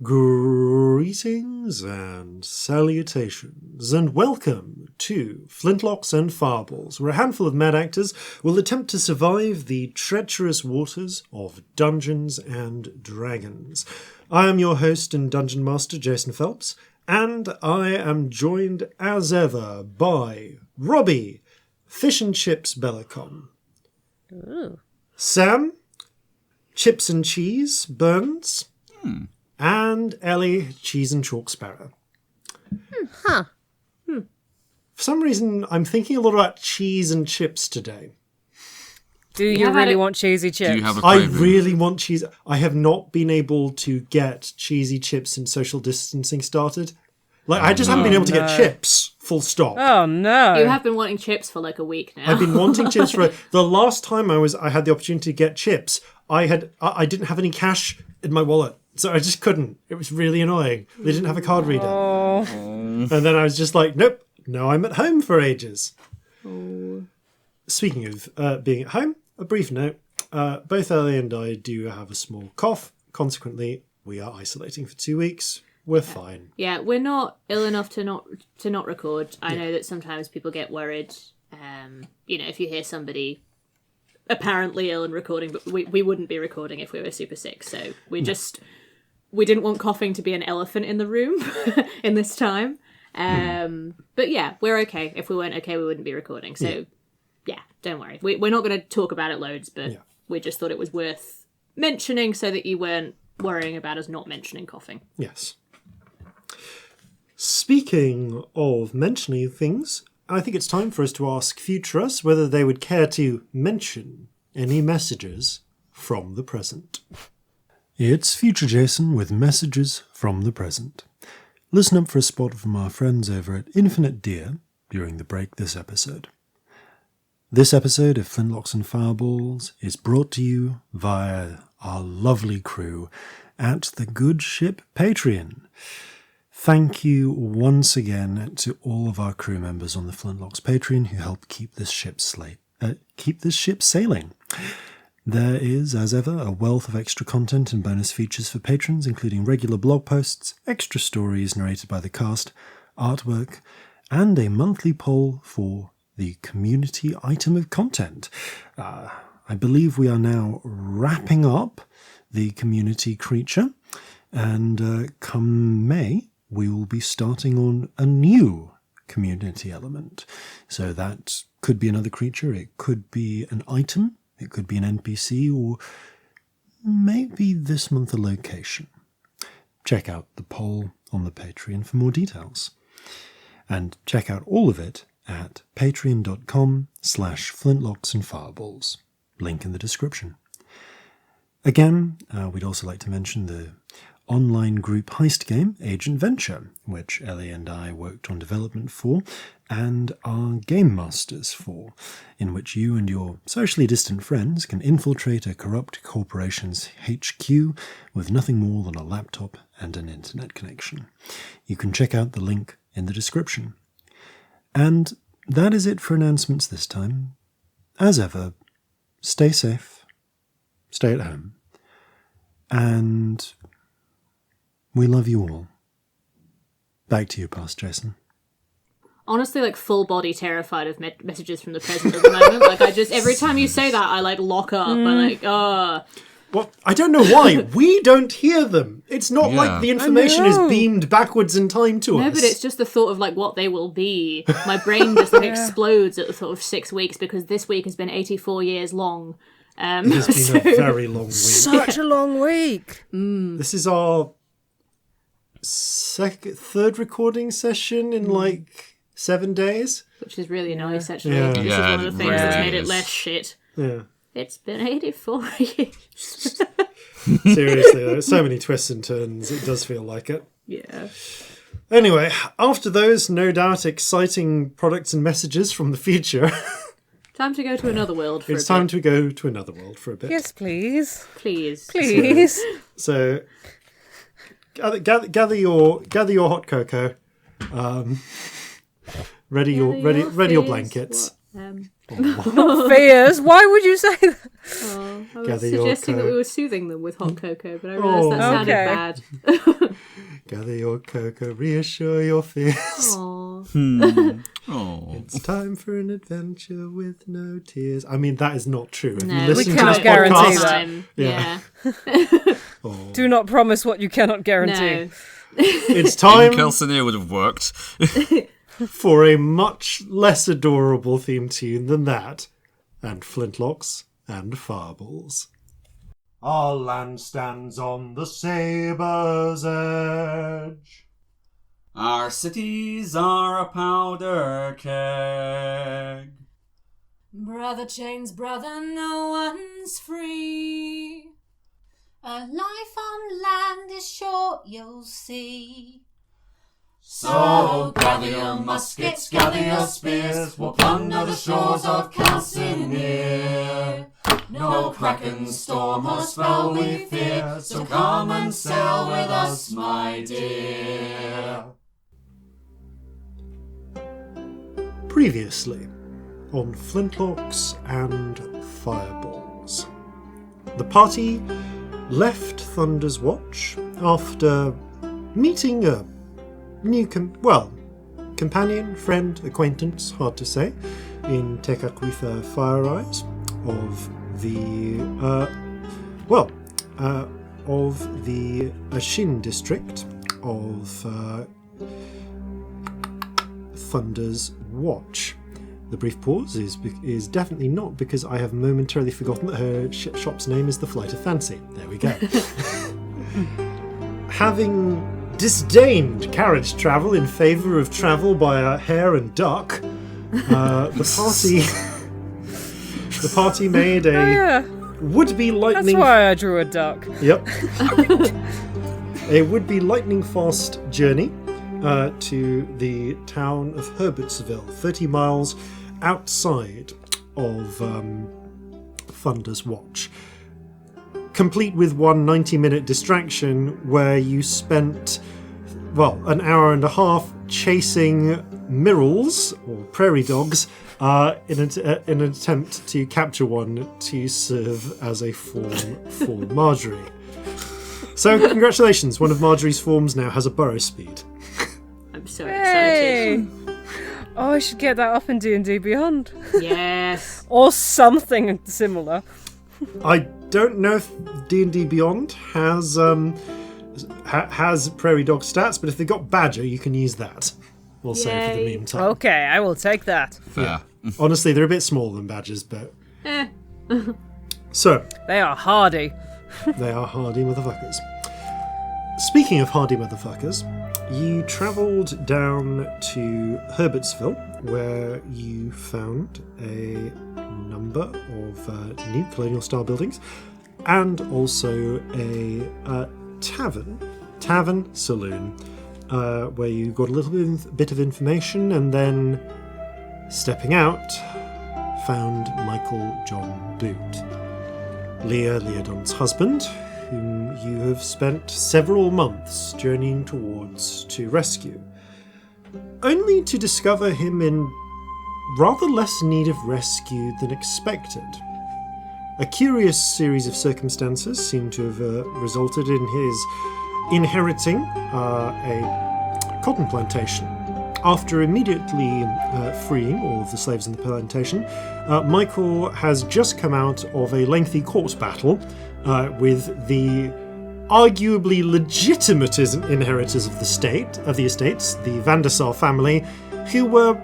Greetings and salutations, and welcome to Flintlocks and Fireballs, where a handful of mad actors will attempt to survive the treacherous waters of Dungeons and Dragons. I am your host and Dungeon Master Jason Phelps, and I am joined as ever by Robbie Fish and Chips Bellekom, Sam Chips and Cheese Burns, and Ellie Cheese and Chalk Sparrow. For some reason, I'm thinking a lot about cheese and chips today. Do you really want cheesy chips? Do you have a I craving? really want cheese. I have not been able to get cheesy chips since social distancing started. I just haven't been able to get chips, full stop. Oh, no. You have been wanting chips for like a week now. I've been wanting chips for... The last time I had the opportunity to get chips, I didn't have any cash in my wallet. So I just couldn't. It was really annoying. They didn't have a card reader. Oh. And then I was just like, nope, no, I'm at home for ages. Speaking of being at home, a brief note. Both Ellie and I do have a small cough. Consequently, we are isolating for 2 weeks. We're fine. Yeah, we're not ill enough to not record. I know that sometimes people get worried. If you hear somebody apparently ill and recording, but we wouldn't be recording if we were super sick. So we didn't want coughing to be an elephant in the room in this time. But yeah, we're okay. If we weren't okay, we wouldn't be recording. So yeah, don't worry. We're not going to talk about it loads, but we just thought it was worth mentioning so that you weren't worrying about us not mentioning coughing. Yes. Speaking of mentioning things, I think it's time for us to ask future us whether they would care to mention any messages from the present. It's Future Jason with messages from the present. Listen up for a spot from our friends over at Infinite Deer during the break this episode. This episode of Flintlocks and Fireballs is brought to you via our lovely crew at the Good Ship Patreon. Thank you once again to all of our crew members on the Flintlocks Patreon who help keep this ship sailing. There is, as ever, a wealth of extra content and bonus features for patrons, including regular blog posts, extra stories narrated by the cast, artwork, and a monthly poll for the community item of content. I believe we are now wrapping up the community creature, and come May, we will be starting on a new community element. So that could be another creature, it could be an item, it could be an NPC, or maybe this month a location. Check out the poll on the Patreon for more details. And check out all of it at patreon.com/flintlocks and fireballs. Link in the description. Again, we'd also like to mention the online group heist game, Agent Venture, which Ellie and I worked on development for, and are game masters for, in which you and your socially distant friends can infiltrate a corrupt corporation's HQ with nothing more than a laptop and an internet connection. You can check out the link in the description. And that is it for announcements this time. As ever, stay safe, stay at home, and we love you all. Back to you, Past Jason. Honestly, full body terrified of messages from the present at the moment. Every time you say that, I lock up. I'm Well, I don't know why. We don't hear them. It's not like the information is beamed backwards in time to us. No, but it's just the thought of what they will be. My brain just explodes at the thought of 6 weeks because this week has been 84 years long. It has been a very long week. Such a long week. This is our third recording session in 7 days. Which is really nice, actually. Yeah. This is one of the things really that's made it is. less shit. Yeah. It's been 84 years. Seriously, though, so many twists and turns. It does feel like it. Yeah. Anyway, after those no doubt exciting products and messages from the future, Time to go to another world for it's a time bit. to go to another world for a bit. Yes, please. Please. Please. So, gather your hot cocoa. Ready your fears. blankets. Fears. Why would you say that? I was Gather your suggesting that coat. we were soothing them with hot cocoa, but I realised that sounded Okay. bad. gather your cocoa, reassure your fears. Aww. It's time for an adventure with no tears. I mean, that is not true. If No, you listen we to this cannot guarantee podcast, that. Yeah. Do not promise what you cannot guarantee. No. it's time Calcinea would have worked. for a much less adorable theme tune than that, and Flintlocks and Fireballs. Our land stands on the sabre's edge. Our cities are a powder keg. Brother chains brother, no one's free. A life on land is short, you'll see. So gather your muskets, gather your spears, we'll plunder the shores of Calcinea. No kraken, storm or spell we fear, so come and sail with us, my dear. Previously on Flintlocks and Fireballs. The party left Thunder's Watch after meeting a new companion, friend, acquaintance, hard to say, in Tekakwitha Fire Eyes of the Ashin district of Thunder's Watch. The brief pause is definitely not because I have momentarily forgotten that her shop's name is the Flight of Fancy. There we go. Having disdained carriage travel in favour of travel by a hare and duck, the party made a would-be That's lightning. why I drew a duck. Yep. A would-be lightning-fast journey to the town of Herbertsville, 30 miles outside of Thunder's Watch. Complete with one 90-minute distraction where you spent, an hour and a half chasing mirrles, or prairie dogs, in an attempt to capture one to serve as a form for Marjorie. So, congratulations, one of Marjorie's forms now has a burrow speed. I'm so Hey! excited. Oh, I should get that up in D&D Beyond. Yes. Or something similar. I don't know if D&D Beyond has prairie dog stats, but if they've got badger, you can use that. We'll say for the Yay. meantime. Okay, I will take that. Fair. Honestly, they're a bit smaller than badgers, but... So, They are hardy. they are hardy motherfuckers. Speaking of hardy motherfuckers, you travelled down to Herbertsville, where you found a number of new colonial-style buildings, and also a tavern saloon, where you got a little bit of information, and then, stepping out, found Michael John Boot, Leah Leodon's husband, whom you have spent several months journeying towards to rescue, only to discover him in rather less need of rescue than expected. A curious series of circumstances seem to have resulted in his inheriting a cotton plantation. After immediately freeing all of the slaves in the plantation, Michael has just come out of a lengthy court battle with the arguably legitimate inheritors of the estates, the Vandersar family, who were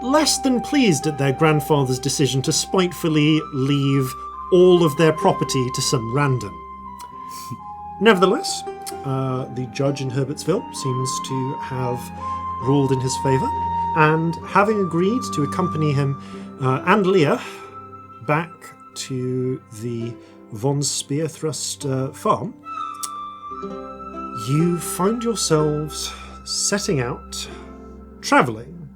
less than pleased at their grandfather's decision to spitefully leave all of their property to some random. Nevertheless, the judge in Herbertsville seems to have ruled in his favour, and having agreed to accompany him and Leah back to the Von Spearthrust farm, you find yourselves setting out, travelling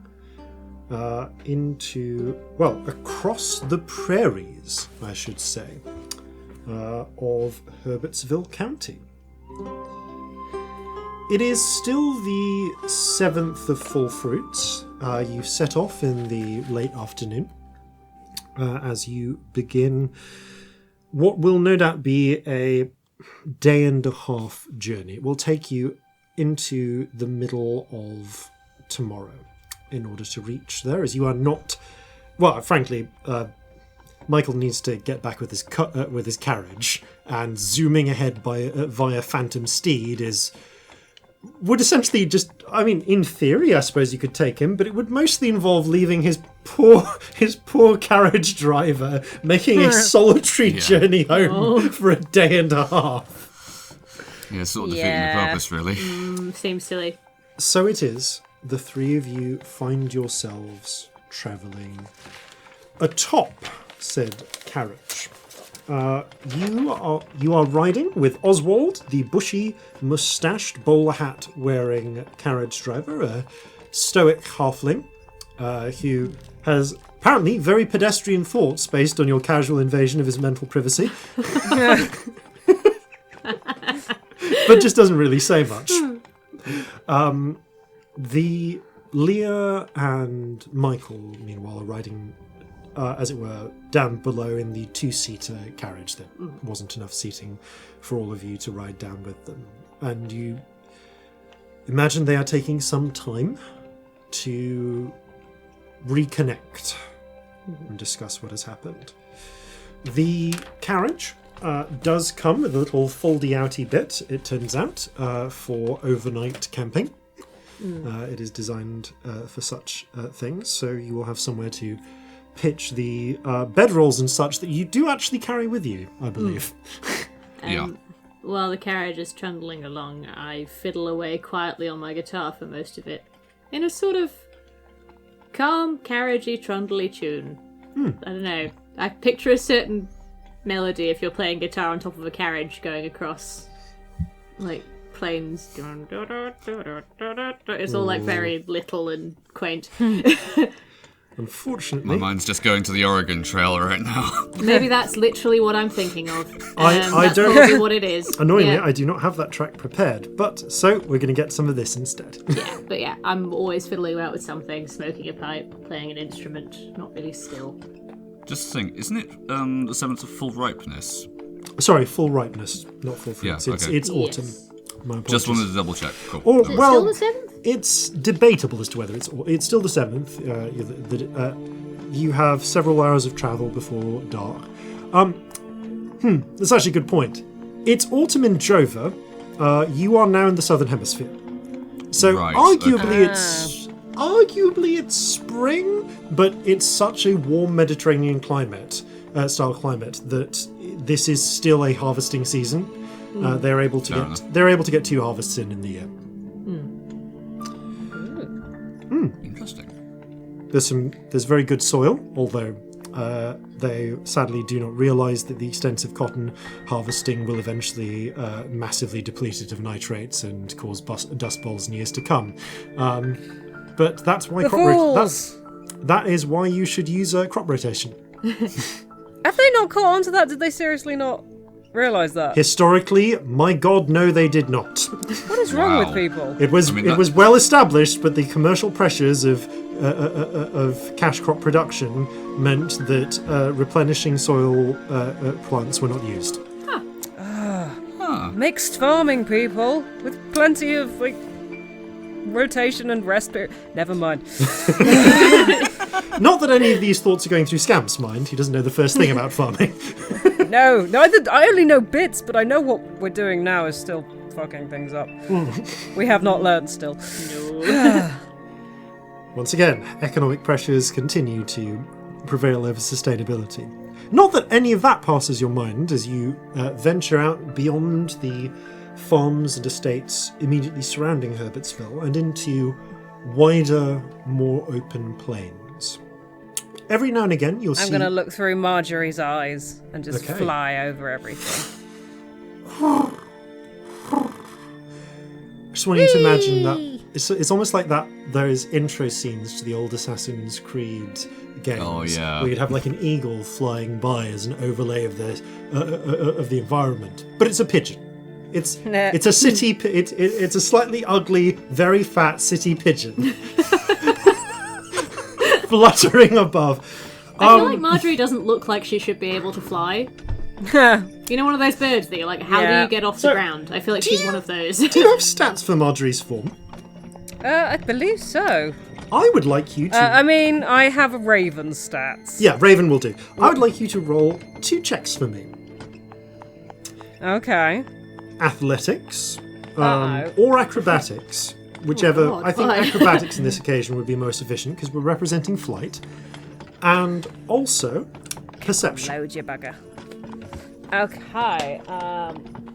across the prairies, I should say, of Herbertsville County. It is still the 7th of Full Fruits. You set off in the late afternoon as you begin what will no doubt be a day and a half journey. It will take you into the middle of tomorrow in order to reach there, as you are not... Well, frankly, Michael needs to get back with his carriage, and zooming ahead via Phantom Steed would essentially just... I mean, in theory, I suppose you could take him, but it would mostly involve leaving his poor carriage driver making a solitary journey home for a day and a half. Yeah, sort of defeating the purpose, really. Seems silly. So it is. The three of you find yourselves travelling atop said carriage. You are riding with Oswald, the bushy, moustached, bowler hat wearing carriage driver, a stoic halfling who has apparently very pedestrian thoughts based on your casual invasion of his mental privacy, but just doesn't really say much. The Leah and Michael, meanwhile, are riding, as it were, down below in the two-seater carriage. There wasn't enough seating for all of you to ride down with them. And you imagine they are taking some time to reconnect and discuss what has happened. The carriage does come with a little foldy-outy bit, it turns out, for overnight camping. It is designed for such things, so you will have somewhere to pitch the bedrolls and such that you do actually carry with you, I believe. While the carriage is trundling along, I fiddle away quietly on my guitar for most of it, in a sort of calm, carriagey, trundly tune. I don't know. I picture a certain melody if you're playing guitar on top of a carriage going across, like, plains. It's all like very little and quaint. Unfortunately, my mind's just going to the Oregon Trail right now. Maybe that's literally what I'm thinking of. I that's don't. probably what it is. Annoyingly, I do not have that track prepared. But so we're going to get some of this instead. But I'm always fiddling about with something, smoking a pipe, playing an instrument, not really still. Just think, isn't it the 7th of full ripeness? Sorry, full ripeness, not full fruits. Yeah, It's autumn. My apologies. Just wanted to double check. Cool. Or, Is it well, still the 7th? It's debatable as to whether it's still the 7th. You have several hours of travel before dark. That's actually a good point. It's autumn in Jova. You are now in the southern hemisphere, so Right, arguably it's spring, but it's such a warm Mediterranean style climate that this is still a harvesting season. They're able to get 2 harvests in the year. Interesting. There's very good soil, although they sadly do not realise that the extensive cotton harvesting will eventually massively deplete it of nitrates and cause dust bowls in years to come. But that's why that is why you should use crop rotation. Have they not caught on to that? Did they seriously not realise that? Historically, my God, no, they did not. What is wrong with people? It was was well established, but the commercial pressures of cash crop production meant that replenishing soil plants were not used. Mixed farming, people, with plenty of rotation and rest period. Never mind. Not that any of these thoughts are going through Scamp's mind. He doesn't know the first thing about farming. No, I only know bits, but I know what we're doing now is still fucking things up. We have not learned still. No. Once again, economic pressures continue to prevail over sustainability. Not that any of that passes your mind as you venture out beyond the farms and estates immediately surrounding Herbertsville and into wider, more open plains. Every now and again, you'll see... I'm going to look through Marjorie's eyes and just fly over everything. I just want you to imagine that it's almost like that. Those intro scenes to the old Assassin's Creed games, where you'd have like an eagle flying by as an overlay of the environment, but it's a pigeon. It's a city. It's a slightly ugly, very fat city pigeon. Fluttering above. I feel like Marjorie doesn't look like she should be able to fly. You know, one of those birds that you're like, how do Yeah. you get off So, the ground? I feel like she's one of those. Do you have stats for Marjorie's form? I believe so. I would like you to... I mean, I have a raven stats. Yeah, Raven will do. I would like you to roll 2 checks for me. Okay. Athletics, Uh-oh. or acrobatics, whichever. God, I think why? acrobatics in this occasion would be most efficient because we're representing flight, and also perception. Load you bugger. Okay.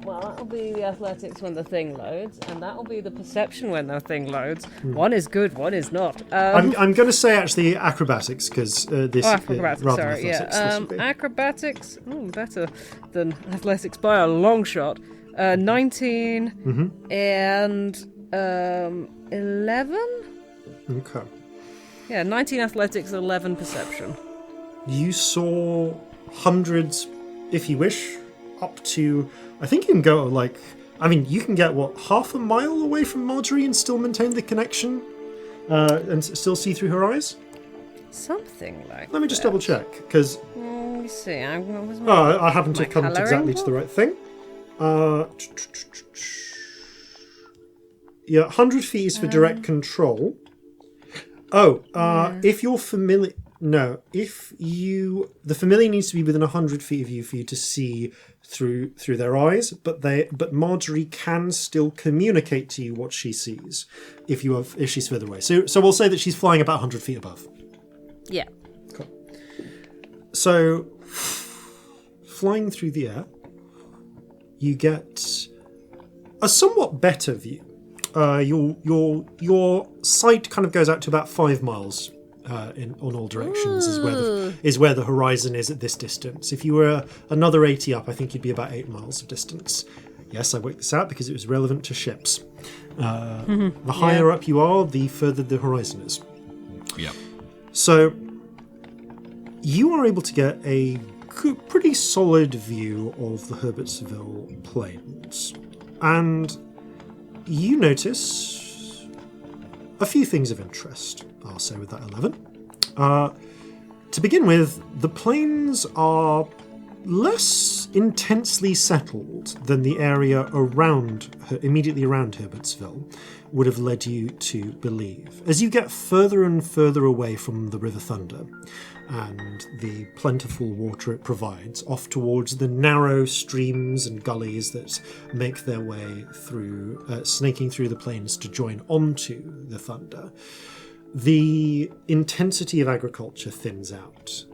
Well, that'll be the athletics when the thing loads, and that'll be the perception when the thing loads. One is good, one is not. I'm going to say actually acrobatics because this Acrobatics, rather than sorry, athletics. yeah. This would be. Acrobatics, better than athletics by a long shot. 19 and 11? Okay. Yeah, 19 athletics, 11 perception. You saw hundreds, if you wish, up to. I think you can go like. I mean, you can get what, half a mile away from Marjorie and still maintain the connection, and still see through her eyes. Something like Let me just that. double check because Let me see. I happen to My have come colouring exactly to the book? right thing. Yeah, 100 feet is for direct control. If you're familiar... No, the familiar needs to be within 100 feet of you for you to see through their eyes, but Marjorie can still communicate to you what she sees if she's further away. So we'll say that she's flying about 100 feet above. Yeah. Cool. So, flying through the air, you get a somewhat better view. Your sight kind of goes out to about 5 miles on all directions. Is where the horizon is at this distance. If you were another 80 up, I think you'd be about 8 miles of distance. Yes, I worked this out because it was relevant to ships. The higher up you are, the further the horizon is. Yeah. So, you are able to get a pretty solid view of the Herbertsville Plains. And you notice a few things of interest, I'll say with that 11. To begin with, the plains are less intensely settled than the area immediately around Herbertsville would have led you to believe. As you get further and further away from the River Thunder and the plentiful water it provides, off towards the narrow streams and gullies that make their way through, snaking through the plains to join onto the Thunder, the intensity of agriculture thins out.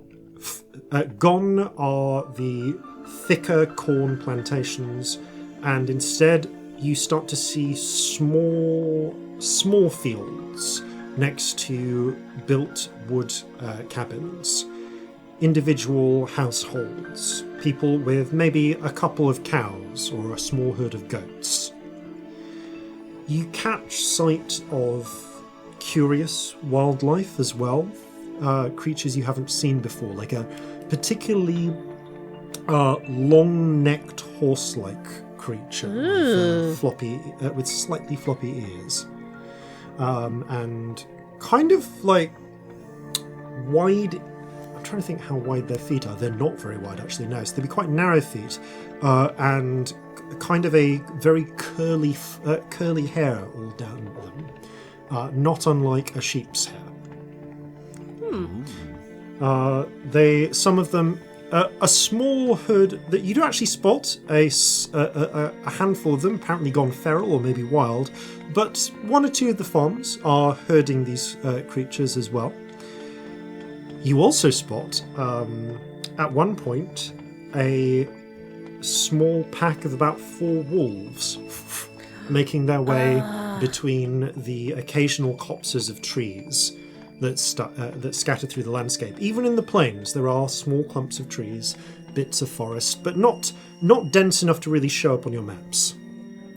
Gone are the thicker corn plantations, and instead you start to see small fields next to built wood cabins, individual households, people with maybe a couple of cows or a small herd of goats. You catch sight of curious wildlife as well, creatures you haven't seen before, like a particularly long-necked horse-like creature with slightly floppy ears, and kind of like wide. I'm trying to think how wide their feet are. They're not very wide, actually. No, so they'd be quite narrow feet, and kind of a very curly hair all down them, not unlike a sheep's hair. Some of them, a small herd that you do actually spot, a handful of them, apparently gone feral or maybe wild, but one or two of the farms are herding these creatures as well. You also spot, at one point, a small pack of about 4 wolves making their way between the occasional copses of trees that scatter through the landscape. Even in the plains, there are small clumps of trees, bits of forest, but not dense enough to really show up on your maps.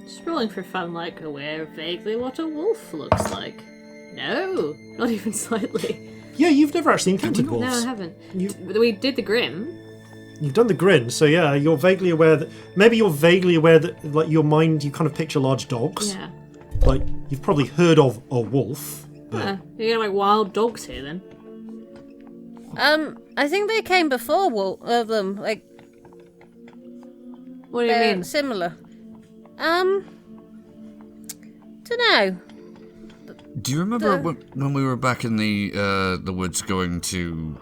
Just rolling for fun, like, aware vaguely what a wolf looks like. No, not even slightly. Yeah, you've never actually encountered wolves. No, I haven't. We did the Grim. You've done the grin, so yeah, you're vaguely aware that like your mind, you kind of picture large dogs. Yeah. Like you've probably heard of a wolf. But You're gonna make wild dogs here then. I think they came before them. Like, What do you They're mean? similar. Dunno. Do you remember when we were back in the woods going to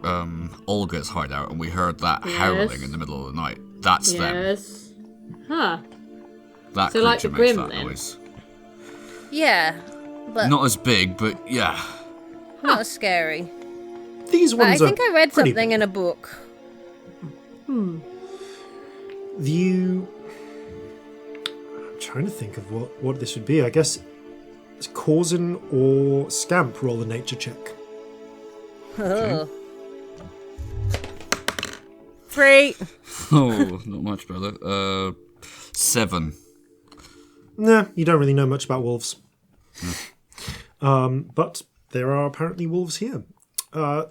Olga's hideout and we heard that howling in the middle of the night? That's them. Yes. Huh. That So like creature the makes Grim, that then? noise. Yeah, but Not as big, but yeah. not as scary. These But I ones are think I read pretty something big. in a book. I'm trying to think of what this would be. I guess it's Corzin or Scamp roll a nature check. Oh. 3. Oh, not much, brother. 7. Nah, you don't really know much about wolves. But there are apparently wolves here. I'm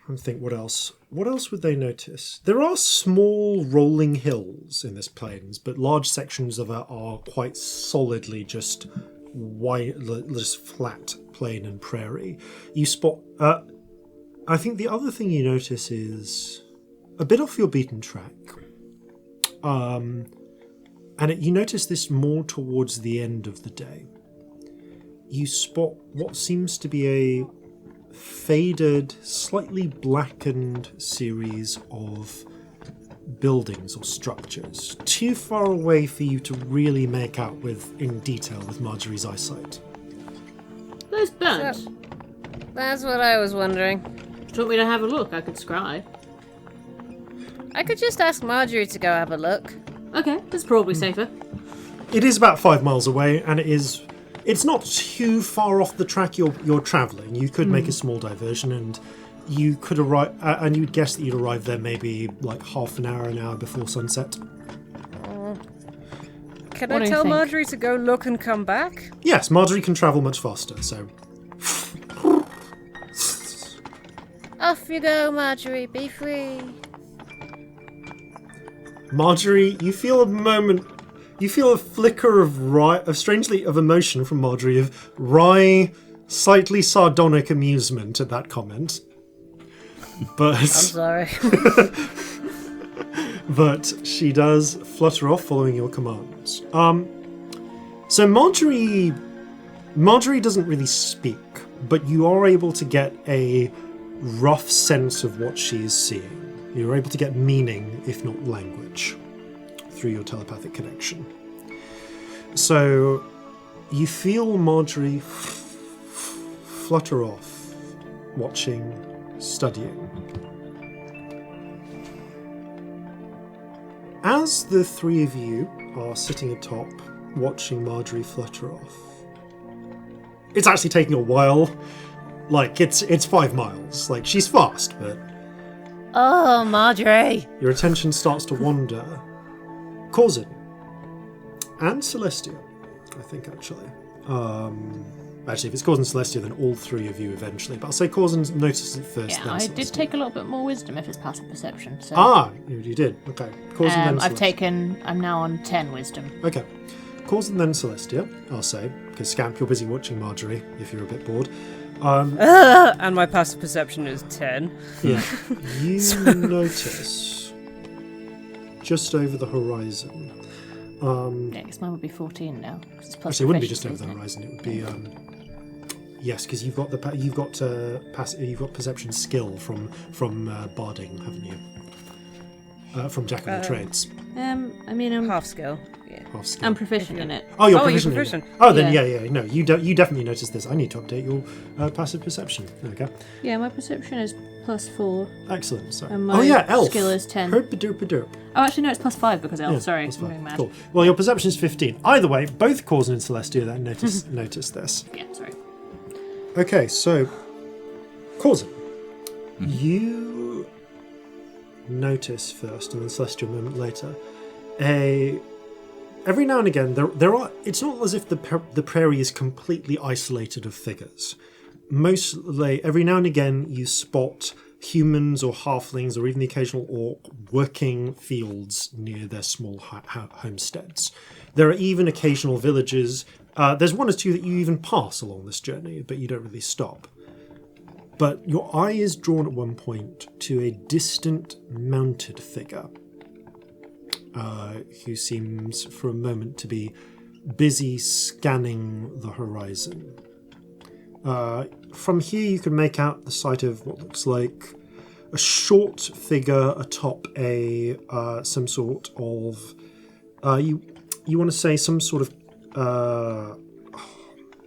trying to think what else. What else would they notice? There are small rolling hills in this plains, but large sections of it are quite solidly just white, just flat plain and prairie. You spot. I think the other thing you notice is a bit off your beaten track. You notice this more towards the end of the day. You spot what seems to be a faded, slightly blackened series of buildings or structures, too far away for you to really make out in detail with Marjorie's eyesight. Those burnt. So- That's what I was wondering. Do you want me to have a look? I could scry. I could just ask Marjorie to go have a look. Okay, that's probably safer. It is about 5 miles away, and it's not too far off the track you're travelling. You could make a small diversion, and you could arrive, and you'd guess that you'd arrive there maybe like half an hour before sunset. Can What do I you tell think? Marjorie to go look and come back? Yes, Marjorie can travel much faster, so Off you go, Marjorie. Be free. Marjorie, you feel a flicker of emotion from Marjorie, of wry, slightly sardonic amusement at that comment. But I'm sorry. but she does flutter off following your commands. So Marjorie doesn't really speak, but you are able to get a rough sense of what she is seeing. You're able to get meaning, if not language, through your telepathic connection. So you feel Marjorie flutter off, watching, studying. As the three of you are sitting atop, watching Marjorie flutter off, it's actually taking a while. Like, it's 5 miles. Like, she's fast, but Oh, Marjorie. your attention starts to wander. Corzin and Celestia, I think, actually. Actually, if it's Corzin and Celestia, then all three of you eventually. But I'll say Corzin notices it first, Yeah, then I Celestia. did take a little bit more wisdom if it's passive perception. So You did. Okay. Corzin then Celestia. I'm now on 10 wisdom. Okay. Corzin then Celestia, I'll say, because Scamp, you're busy watching Marjorie, if you're a bit bored. And my passive perception is 10. Yeah. You notice just over the horizon. Yeah, because mine would be 14 now. 'Cause it's plus Actually, it wouldn't be just over proficiency, the isn't it? horizon. It would be yes, because you've got perception skill from barding, haven't you? From Jack of the Trades. I mean, Half skill. Yeah. Half skill. I'm proficient in it. Oh, you're Oh, you're proficient. in it. proficient. Oh, then Yeah. yeah. No, you definitely noticed this. I need to update your passive perception. There we go. Yeah, my perception is +4. Excellent. Sorry. And Oh my yeah, elf. skill is 10. Herp-a-derp-a-derp. Oh, actually, no, it's +5 because elf. Yeah, Sorry, that's I'm fine. going mad. Cool. Well, your perception is 15. Either way, both Corzin and Celestia then notice this. Yeah, sorry. Okay, so Corzin, you notice first, and then Celestia a moment later, every now and again there are. It's not as if the prairie is completely isolated of figures. Mostly, every now and again, you spot humans or halflings or even the occasional orc working fields near their small homesteads. There are even occasional villages. There's one or two that you even pass along this journey, but you don't really stop. But your eye is drawn at one point to a distant mounted figure. who seems for a moment to be busy scanning the horizon. From here you can make out the sight of what looks like a short figure atop some sort of you want to say some sort of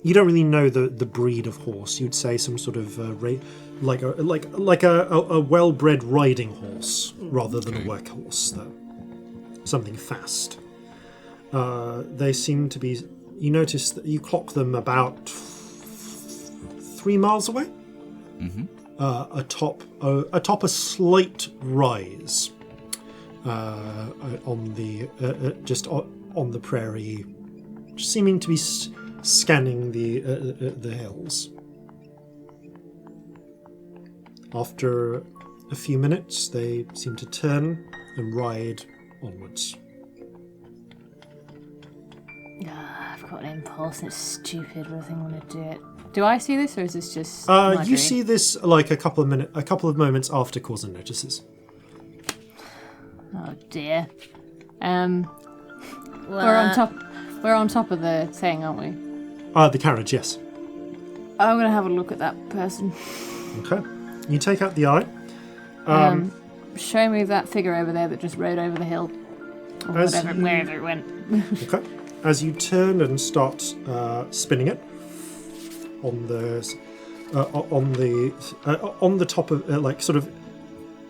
you don't really know the breed of horse. You'd say some sort of like a well-bred riding horse rather than a work horse, though. Something fast. They seem to be. You notice that you clock them about 3 miles away. Mm-hmm. Atop a slight rise on the prairie, seeming to be scanning the hills. After a few minutes, they seem to turn and ride onwards. I've got an impulse and it's stupid, but I think I'm going to do it. Do I see this, or is this just you see this like a couple of moments after Corzin notices. Oh dear. We're on top of the thing, aren't we? The carriage, yes. I'm gonna have a look at that person. Okay. You take out the eye. Show me that figure over there that just rode over the hill. Or wherever it went. Okay. As you turn and start spinning it on the top of like sort of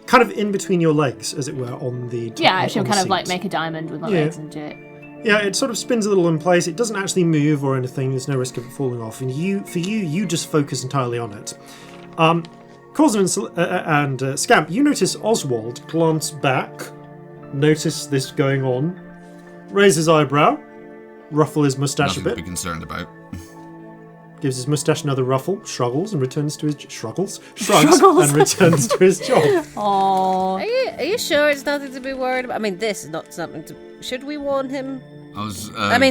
kind of in between your legs, as it were, on the top, actually, on kind the of like seat. make a diamond with my legs and do it. Yeah, it sort of spins a little in place. It doesn't actually move or anything. There's no risk of it falling off. And you just focus entirely on it. Corzin and Scamp, you notice Oswald glance back, notice this going on, raise his eyebrow, ruffle his moustache Nothing a bit. to be concerned about. Gives his moustache another ruffle, shrugs and returns to his and returns to his job. Aww. Are you sure it's nothing to be worried about? I mean, this is not something to. Should we warn him?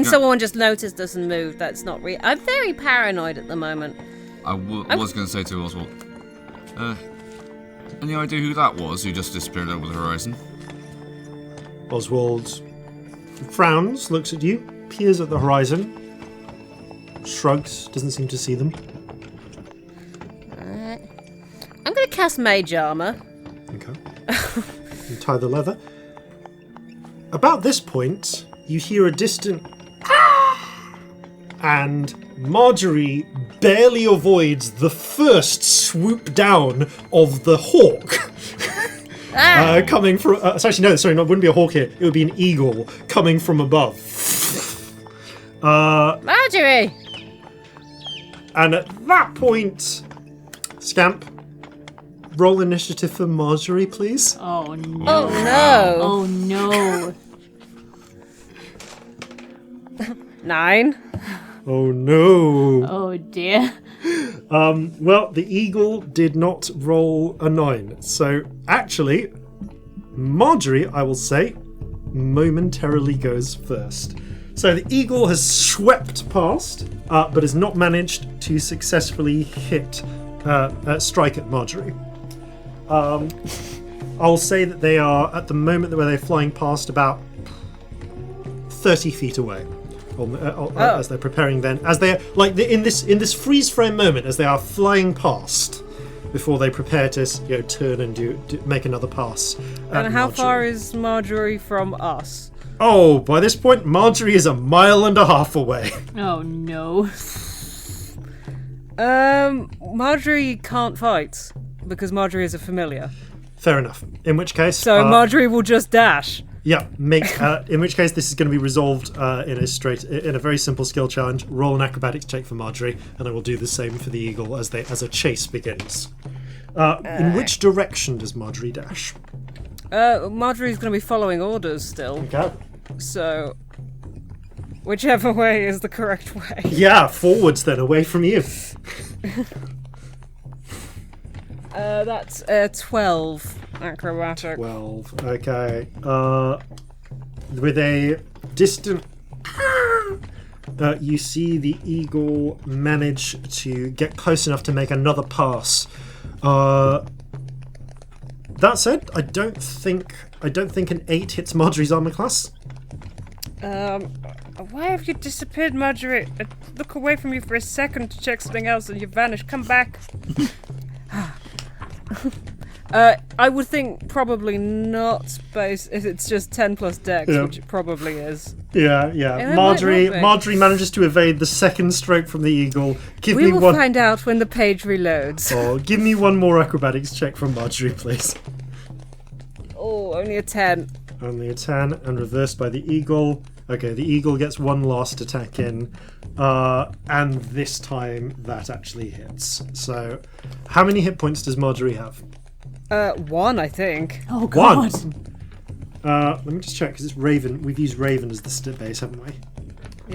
Someone just noticed us and moved. That's not real. I'm very paranoid at the moment. I was going to say to Oswald, any idea who that was who just disappeared over the horizon? Oswald frowns, looks at you, peers at the horizon, shrugs, doesn't seem to see them. I'm going to cast Mage Armor. Okay. You tie the leather. About this point, you hear a distant and Marjorie barely avoids the first swoop down of the hawk. Coming from... it wouldn't be a hawk here. It would be an eagle coming from above. Marjorie! And at that point, Scamp, roll initiative for Marjorie, please. Oh no. Oh no. Oh no. 9. Oh no. Oh dear. Well, the eagle did not roll a 9. So, actually, Marjorie, I will say, momentarily goes first. So the eagle has swept past, but has not managed to successfully strike at Marjorie. I'll say that they are, at the moment where they're flying past, about 30 feet away. As they're preparing then, as they're in this freeze frame moment, as they are flying past, before they prepare to turn and make another pass. And how far is Marjorie from us? Oh, by this point, Marjorie is 1.5 miles away. Oh no. Marjorie can't fight because Marjorie is a familiar. Fair enough. In which case, so Marjorie will just dash. Yeah, in which case this is going to be resolved in a very simple skill challenge. Roll an acrobatics check for Marjorie, and I will do the same for the eagle as a chase begins. In which direction does Marjorie dash? Marjorie's going to be following orders still. Okay. So, whichever way is the correct way. Yeah, forwards then, away from you. That's 12 acrobatic. 12. Okay. With a distant, you see the eagle manage to get close enough to make another pass. That said, I don't think I don't think an 8 hits Marjorie's armor class. Why have you disappeared, Marjorie? I look away from you for a second to check something else and you vanish. Come back. I would think probably not, but if it's just 10 plus dex, which it probably is. Yeah. Marjorie manages to evade the second stroke from the eagle. We will find out when the page reloads. Oh, give me one more acrobatics check from Marjorie, please. Oh, only a 10. Only a 10, and reversed by the eagle. Okay, the eagle gets one last attack in, and this time that actually hits. So, how many hit points does Marjorie have? 1, I think. Oh, God. 1. Let me just check, because it's Raven. We've used Raven as the stat base, haven't we?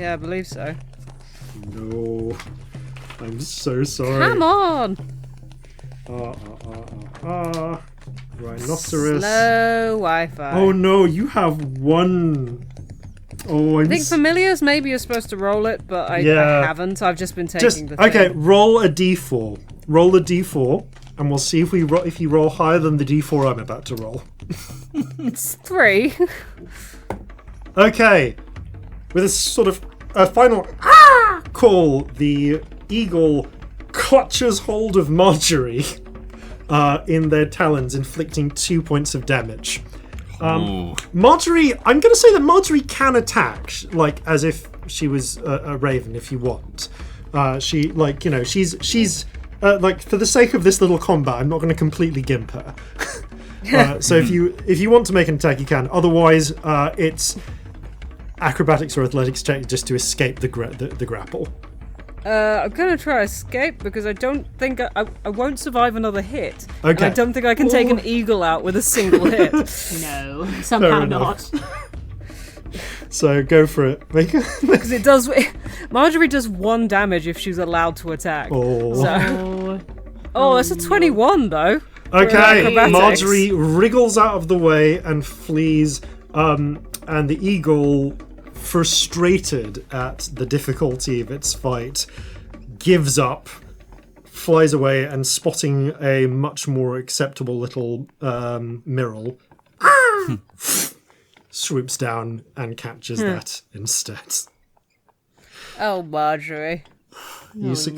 Yeah, I believe so. No. I'm so sorry. Come on! Rhinoceros. Slow Wi-Fi. Oh no, you have 1. Oh, I think familiars, maybe you're supposed to roll it, but I haven't. I've just been taking the thing. Okay, roll a d4. Roll a d4, and we'll see if you roll higher than the d4 I'm about to roll. It's 3. Okay. With a sort of a final call, the eagle clutches hold of Marjorie in their talons, inflicting 2 points of damage. Marjorie, I'm going to say that Marjorie can attack, like, as if she was a raven, if you want. She's like, for the sake of this little combat, I'm not going to completely gimp her. So if you want to make an attack, you can. Otherwise, it's acrobatics or athletics check just to escape the grapple. I'm going to try escape because I don't think I won't survive another hit. Okay. And I don't think I can take an eagle out with a single hit. No, somehow not. So go for it. Because it does. Marjorie does 1 damage if she's allowed to attack. That's a 21 though. Okay, Marjorie wriggles out of the way and flees, and the eagle, frustrated at the difficulty of its fight, gives up, flies away, and spotting a much more acceptable little Miral, swoops down and captures that instead. Oh, Marjorie. Marjorie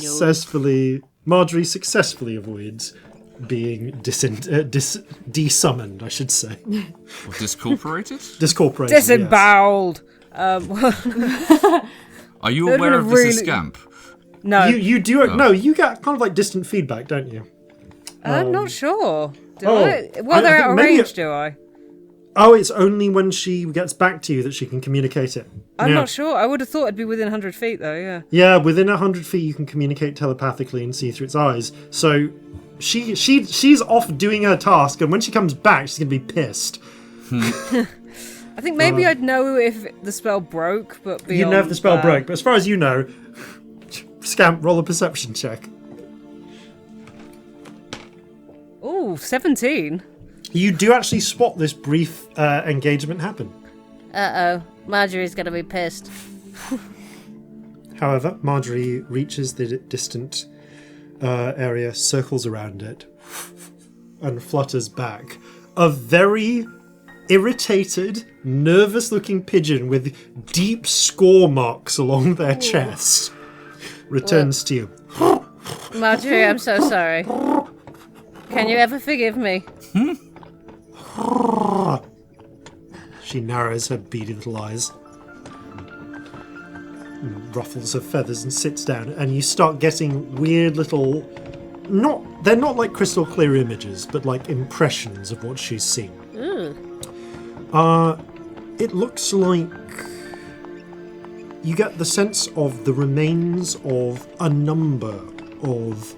successfully avoids being desummoned, I should say. Or discorporated? Discorporated, disemboweled. Yes. Are you aware of this is Scamp? No. You do. No, you get kind of like distant feedback, don't you? I'm not sure. Do I? Well, they're out of range, do I? Oh, it's only when she gets back to you that she can communicate it. I'm not sure. I would have thought it'd be within 100 feet, though, yeah. Yeah, within 100 feet you can communicate telepathically and see through its eyes. So she's off doing her task, and when she comes back, she's going to be pissed. I think maybe I'd know if the spell broke, but beyond you'd know if the spell broke, but as far as you know, Scamp, roll a perception check. Ooh, 17. You do actually spot this brief engagement happen. Uh-oh. Marjorie's going to be pissed. However, Marjorie reaches the distant area, circles around it, and flutters back. A very irritated, nervous-looking pigeon with deep score marks along their chest returns to you. Marjorie, I'm so sorry. Can you ever forgive me? She narrows her beady little eyes, ruffles her feathers and sits down, and you start getting weird little... They're not like crystal clear images, but like impressions of what she's seen. It looks like you get the sense of the remains of a number of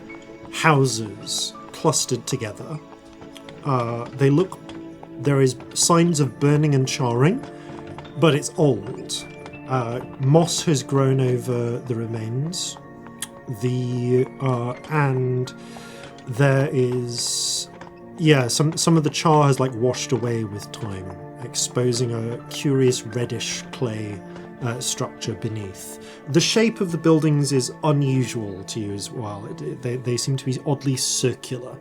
houses clustered together. There is signs of burning and charring, but it's old. Moss has grown over the remains. And there is, some of the char has like washed away with time, exposing a curious reddish clay structure beneath. The shape of the buildings is unusual to you as well. They seem to be oddly circular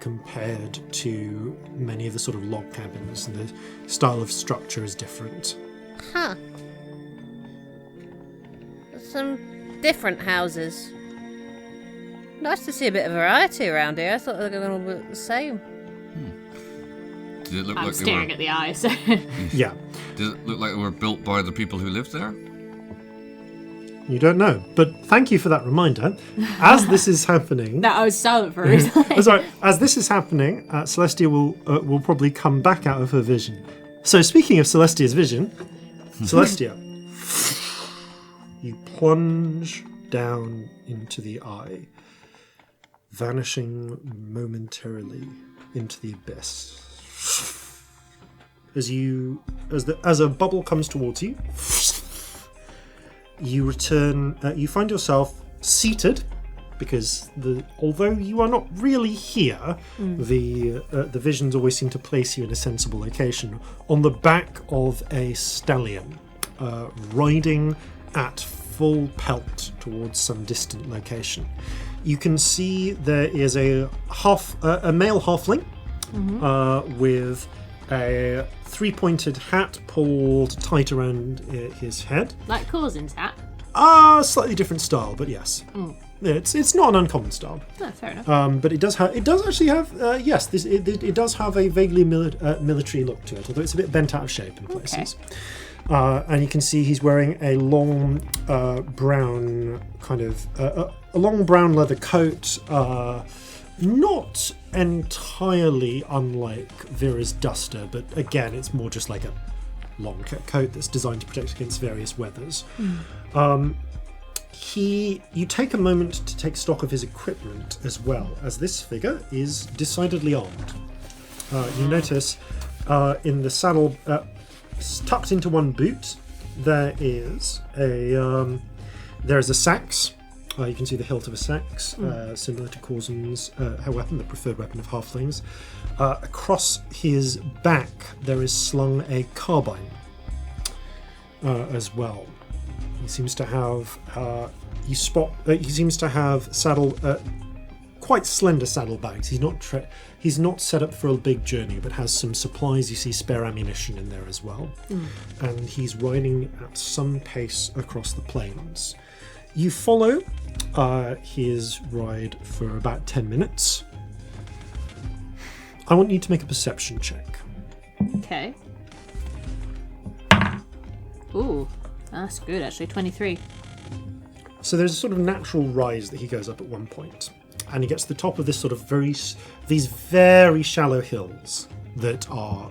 compared to many of the sort of log cabins, and the style of structure is different. Huh. Some different houses. Nice to see a bit of variety around here. I thought they were going to all look the same. Did it look I'm like staring at the eye, so... Yeah. Did it look like they were built by the people who lived there? You don't know, but thank you for that reminder. As this is happening... No, I was silent for a reason. Sorry, as this is happening, Celestia will probably come back out of her vision. So speaking of Celestia's vision, Celestia, you plunge down into the eye, vanishing momentarily into the abyss. As a bubble comes towards you, you return. You find yourself seated, because although you are not really here, the visions always seem to place you in a sensible location on the back of a stallion, riding at full pelt towards some distant location. You can see there is a male halfling with a three-pointed hat pulled tight around his head. Like Corzin's hat? Slightly different style, but yes. It's not an uncommon style. Oh, fair enough. But it does actually have it does have a vaguely military look to it, although it's a bit bent out of shape in places. Okay. And you can see he's wearing a long brown kind of a long brown leather coat, not entirely unlike Vera's duster, but again it's more just like a long coat that's designed to protect against various weathers. You take a moment to take stock of his equipment as well, as this figure is decidedly armed. You notice in the saddle, tucked into one boot, there is a sax. You can see the hilt of a sax, similar to Corzin's weapon, the preferred weapon of halflings. Across his back, there is slung a carbine as well. He seems to have quite slender saddlebags. He's not set up for a big journey, but has some supplies. You see spare ammunition in there as well, and he's riding at some pace across the plains. You follow his ride for about 10 minutes. I want you to make a perception check. Okay. Ooh, that's good actually, 23. So there's a sort of natural rise that he goes up at one point, and he gets to the top of this sort of these very shallow hills that are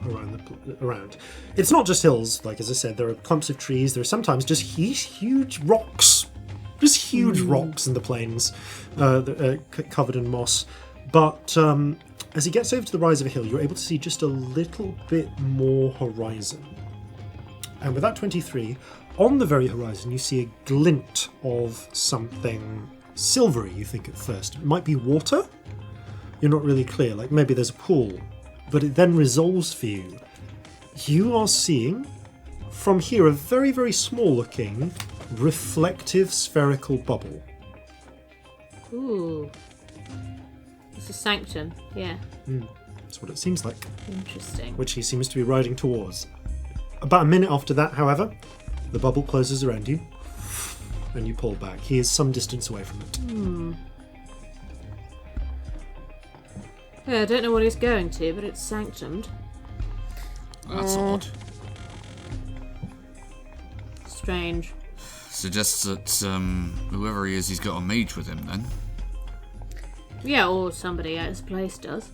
around. It's not just hills, like as I said, there are clumps of trees, there are sometimes just huge rocks. Just huge rocks in the plains that are covered in moss. But as he gets over to the rise of a hill, you're able to see just a little bit more horizon. And with that 23, on the very horizon, you see a glint of something silvery, you think at first. It might be water? You're not really clear, like maybe there's a pool. But it then resolves for you. You are seeing, from here, a very, very small looking reflective spherical bubble. Ooh. It's a sanctum, yeah. That's what it seems like. Interesting. Which he seems to be riding towards. About a minute after that, however, the bubble closes around you, and you pull back. He is some distance away from it. Yeah, I don't know what he's going to, but it's sanctumed. That's odd. Strange. Suggests that whoever he is, he's got a mage with him then. Yeah, or somebody at his place does.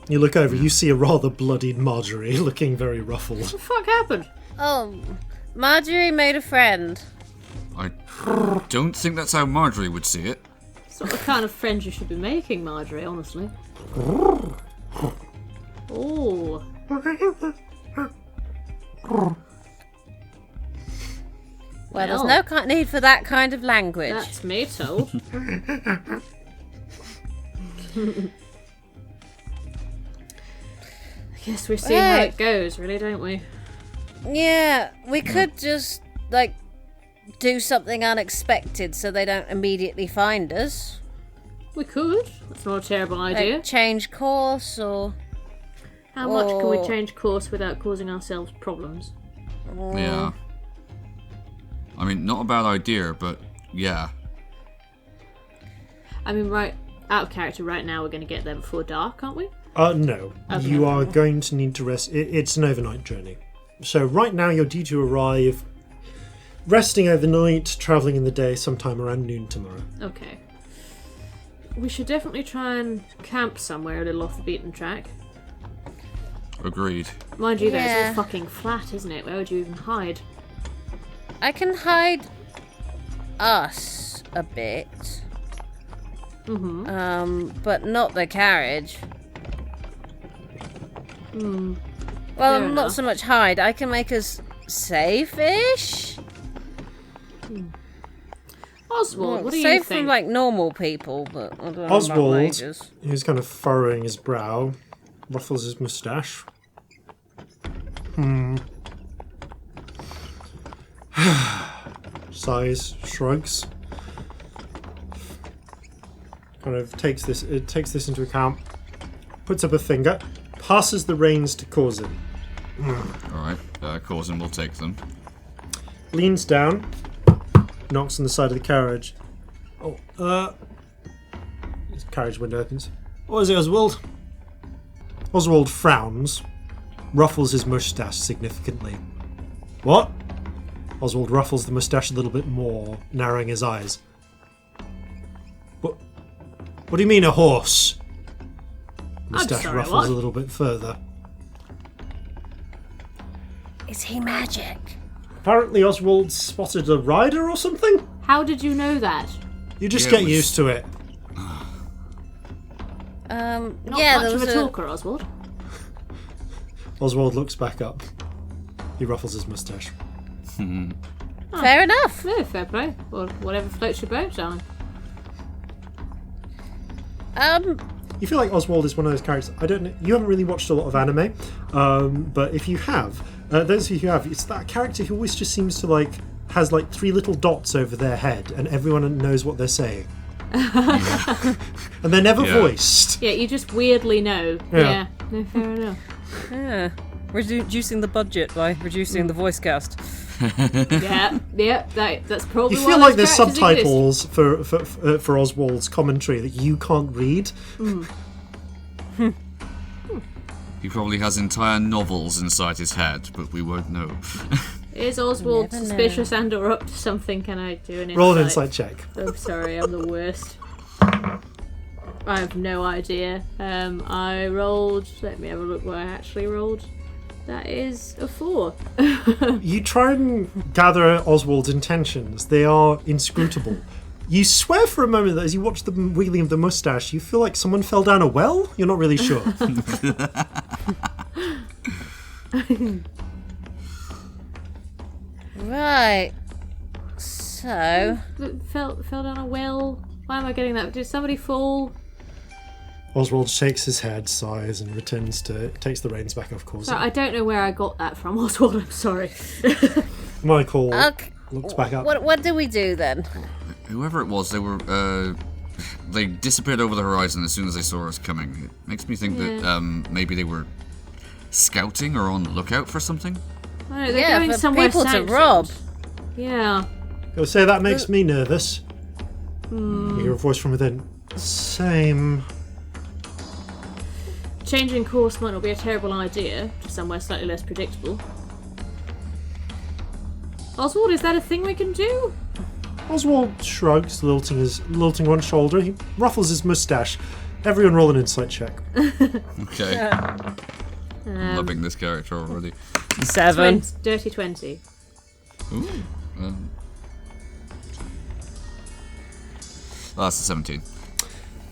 You look over, you see a rather bloodied Marjorie looking very ruffled. What the fuck happened? Oh, Marjorie made a friend. I don't think that's how Marjorie would see it. It's not the kind of friend you should be making, Marjorie, honestly. Oh. Well, there's no need for that kind of language. That's me told. I guess we see how it goes, really, don't we? Yeah, we could just, do something unexpected so they don't immediately find us. We could. That's not a terrible idea. Like change course or... How much can we change course without causing ourselves problems? Yeah. I mean, not a bad idea, but yeah. I mean, right out of character right now, we're going to get there before dark, aren't we? No. Okay. You are going to need to rest. It's an overnight journey. So right now you're due to arrive, resting overnight, travelling in the day sometime around noon tomorrow. Okay. We should definitely try and camp somewhere a little off the beaten track. Agreed. Mind you, though, it's all fucking flat, isn't it? Where would you even hide? I can hide us a bit. But not the carriage. Well, Fair not enough. so much hide. I can make us safe-ish. Oswald, what do you Safe think? from like normal people, but I don't know about Oswald, mages. who's kind of furrowing his brow, ruffles his moustache. Sighs, shrugs. Kind of takes this into account, puts up a finger, passes the reins to Corzin. Alright, Corzin will take them. Leans down, knocks on the side of the carriage. His carriage window opens. What is it, Oswald? Oswald frowns, ruffles his moustache significantly. What? Oswald ruffles the moustache a little bit more, narrowing his eyes. What do you mean, a horse? Moustache sorry, ruffles what? a little bit further. Is he magic? Apparently Oswald spotted a rider or something? How did you know that? You just Yeah, get it was- used to it. Not yeah, much there of was a talker, Oswald. Oswald looks back up. He ruffles his moustache. Fair enough. No, fair play. Or whatever floats your boat, darling. You feel like Oswald is one of those characters. I don't know. You haven't really watched a lot of anime, but if you have, those of you who have, it's that character who always just seems to has 3 little dots over their head, and everyone knows what they're saying, and they're never voiced. Yeah, you just weirdly know. Yeah. No, fair enough. Yeah. Reducing the budget by reducing the voice cast. Yeah, that's probably. You why feel those like there's characters subtitles for Oswald's commentary that you can't read. He probably has entire novels inside his head, but we won't know. Exist. Is Oswald Never know. suspicious and or up to something? Can I do an insight? Roll an insight check. Oh, sorry, I'm the worst. I have no idea. I rolled. Let me have a look what I actually rolled. That is a 4. You try and gather Oswald's intentions. They are inscrutable. You swear for a moment that as you watch the wiggling of the moustache, you feel like someone fell down a well? You're not really sure. Right. So... Fell down a well. Why am I getting that? Did somebody fall? Oswald shakes his head, sighs, and takes the reins back off course. Sorry, I don't know where I got that from, Oswald. I'm sorry. Michael Okay. looks back up. What do we do then? Whoever it was, they disappeared over the horizon as soon as they saw us coming. It makes me think that maybe they were scouting or on the lookout for something. I don't know, they're going for somewhere people to sanctioned. rob. Yeah. You'll say that makes me nervous. You hear a voice from within. Same. Changing course might not be a terrible idea to somewhere slightly less predictable. Oswald, is that a thing we can do? Oswald shrugs, lilting one shoulder. He ruffles his moustache. Everyone roll an insight check. Okay. I'm loving this character already. 7. Dirty 20. Ooh. That's a 17.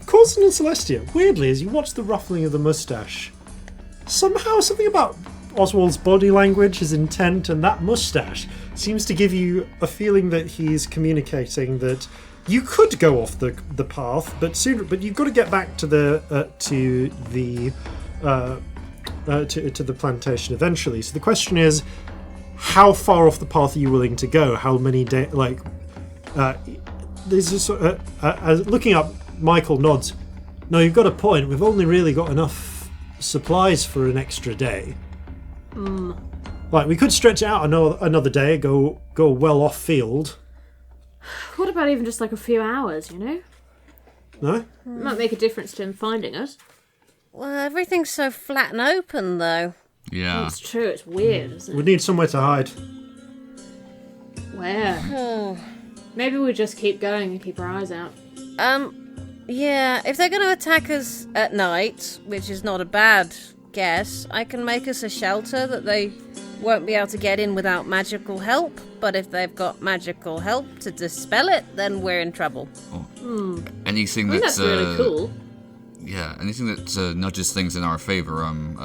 Corzin and Celestia, weirdly, as you watch the ruffling of the moustache, somehow something about Oswald's body language, his intent, and that moustache seems to give you a feeling that he's communicating that you could go off the path, but you've got to get back to the plantation eventually. So the question is, how far off the path are you willing to go? How many days? There's a sort of, looking up Michael nods. No, you've got a point. We've only really got enough supplies for an extra day. Like, we could stretch it out another day, go well off field. What about even just like a few hours, you know? No? It might make a difference to him finding us. Well, everything's so flat and open, though. Yeah. It's true, it's weird, isn't it? We need somewhere to hide. Where? Maybe we just keep going and keep our eyes out. Yeah, if they're going to attack us at night, which is not a bad guess, I can make us a shelter that they won't be able to get in without magical help. But if they've got magical help to dispel it, then we're in trouble. Anything That's really cool. Yeah, anything that nudges things in our favour, I'm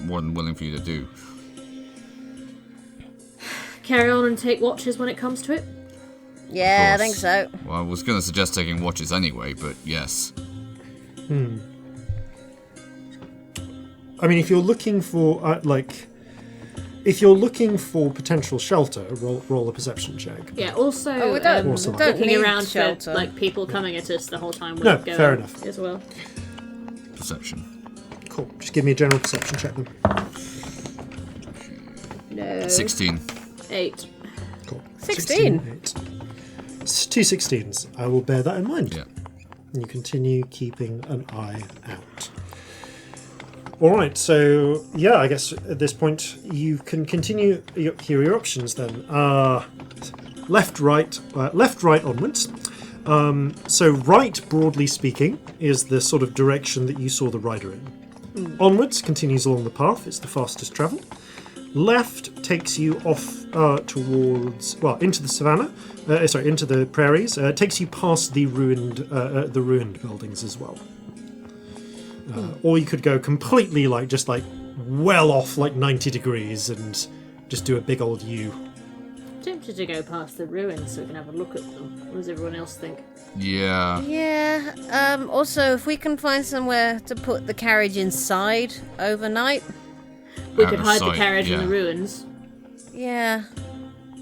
more than willing for you to do. Carry on and take watches when it comes to it? Yeah, I think so. Well, I was going to suggest taking watches anyway, but yes. I mean, if you're looking for, if you're looking for potential shelter, roll a perception check. Yeah, also, we don't looking need around shelter. for like people coming at us the whole time we're No, going fair enough. as well. Perception. Cool. Just give me a general perception check then. No. 16. 8. Cool. 16. 8. It's 2 16s. I will bear that in mind. Yeah. And you continue keeping an eye out. Alright, so yeah, I guess at this point you can continue. Here are your options then. Left, right onwards. So right, broadly speaking, is the sort of direction that you saw the rider in. Onwards continues along the path, it's the fastest travel. Left takes you off towards, into the savannah, into the prairies. Takes you past the ruined buildings as well. Or you could go completely well off 90 degrees and just do a big old U. Tempted to go past the ruins so we can have a look at them. What does everyone else think? Yeah. Yeah, also, if we can find somewhere to put the carriage inside overnight. We Out could of hide the sight, carriage in yeah. the ruins. Yeah.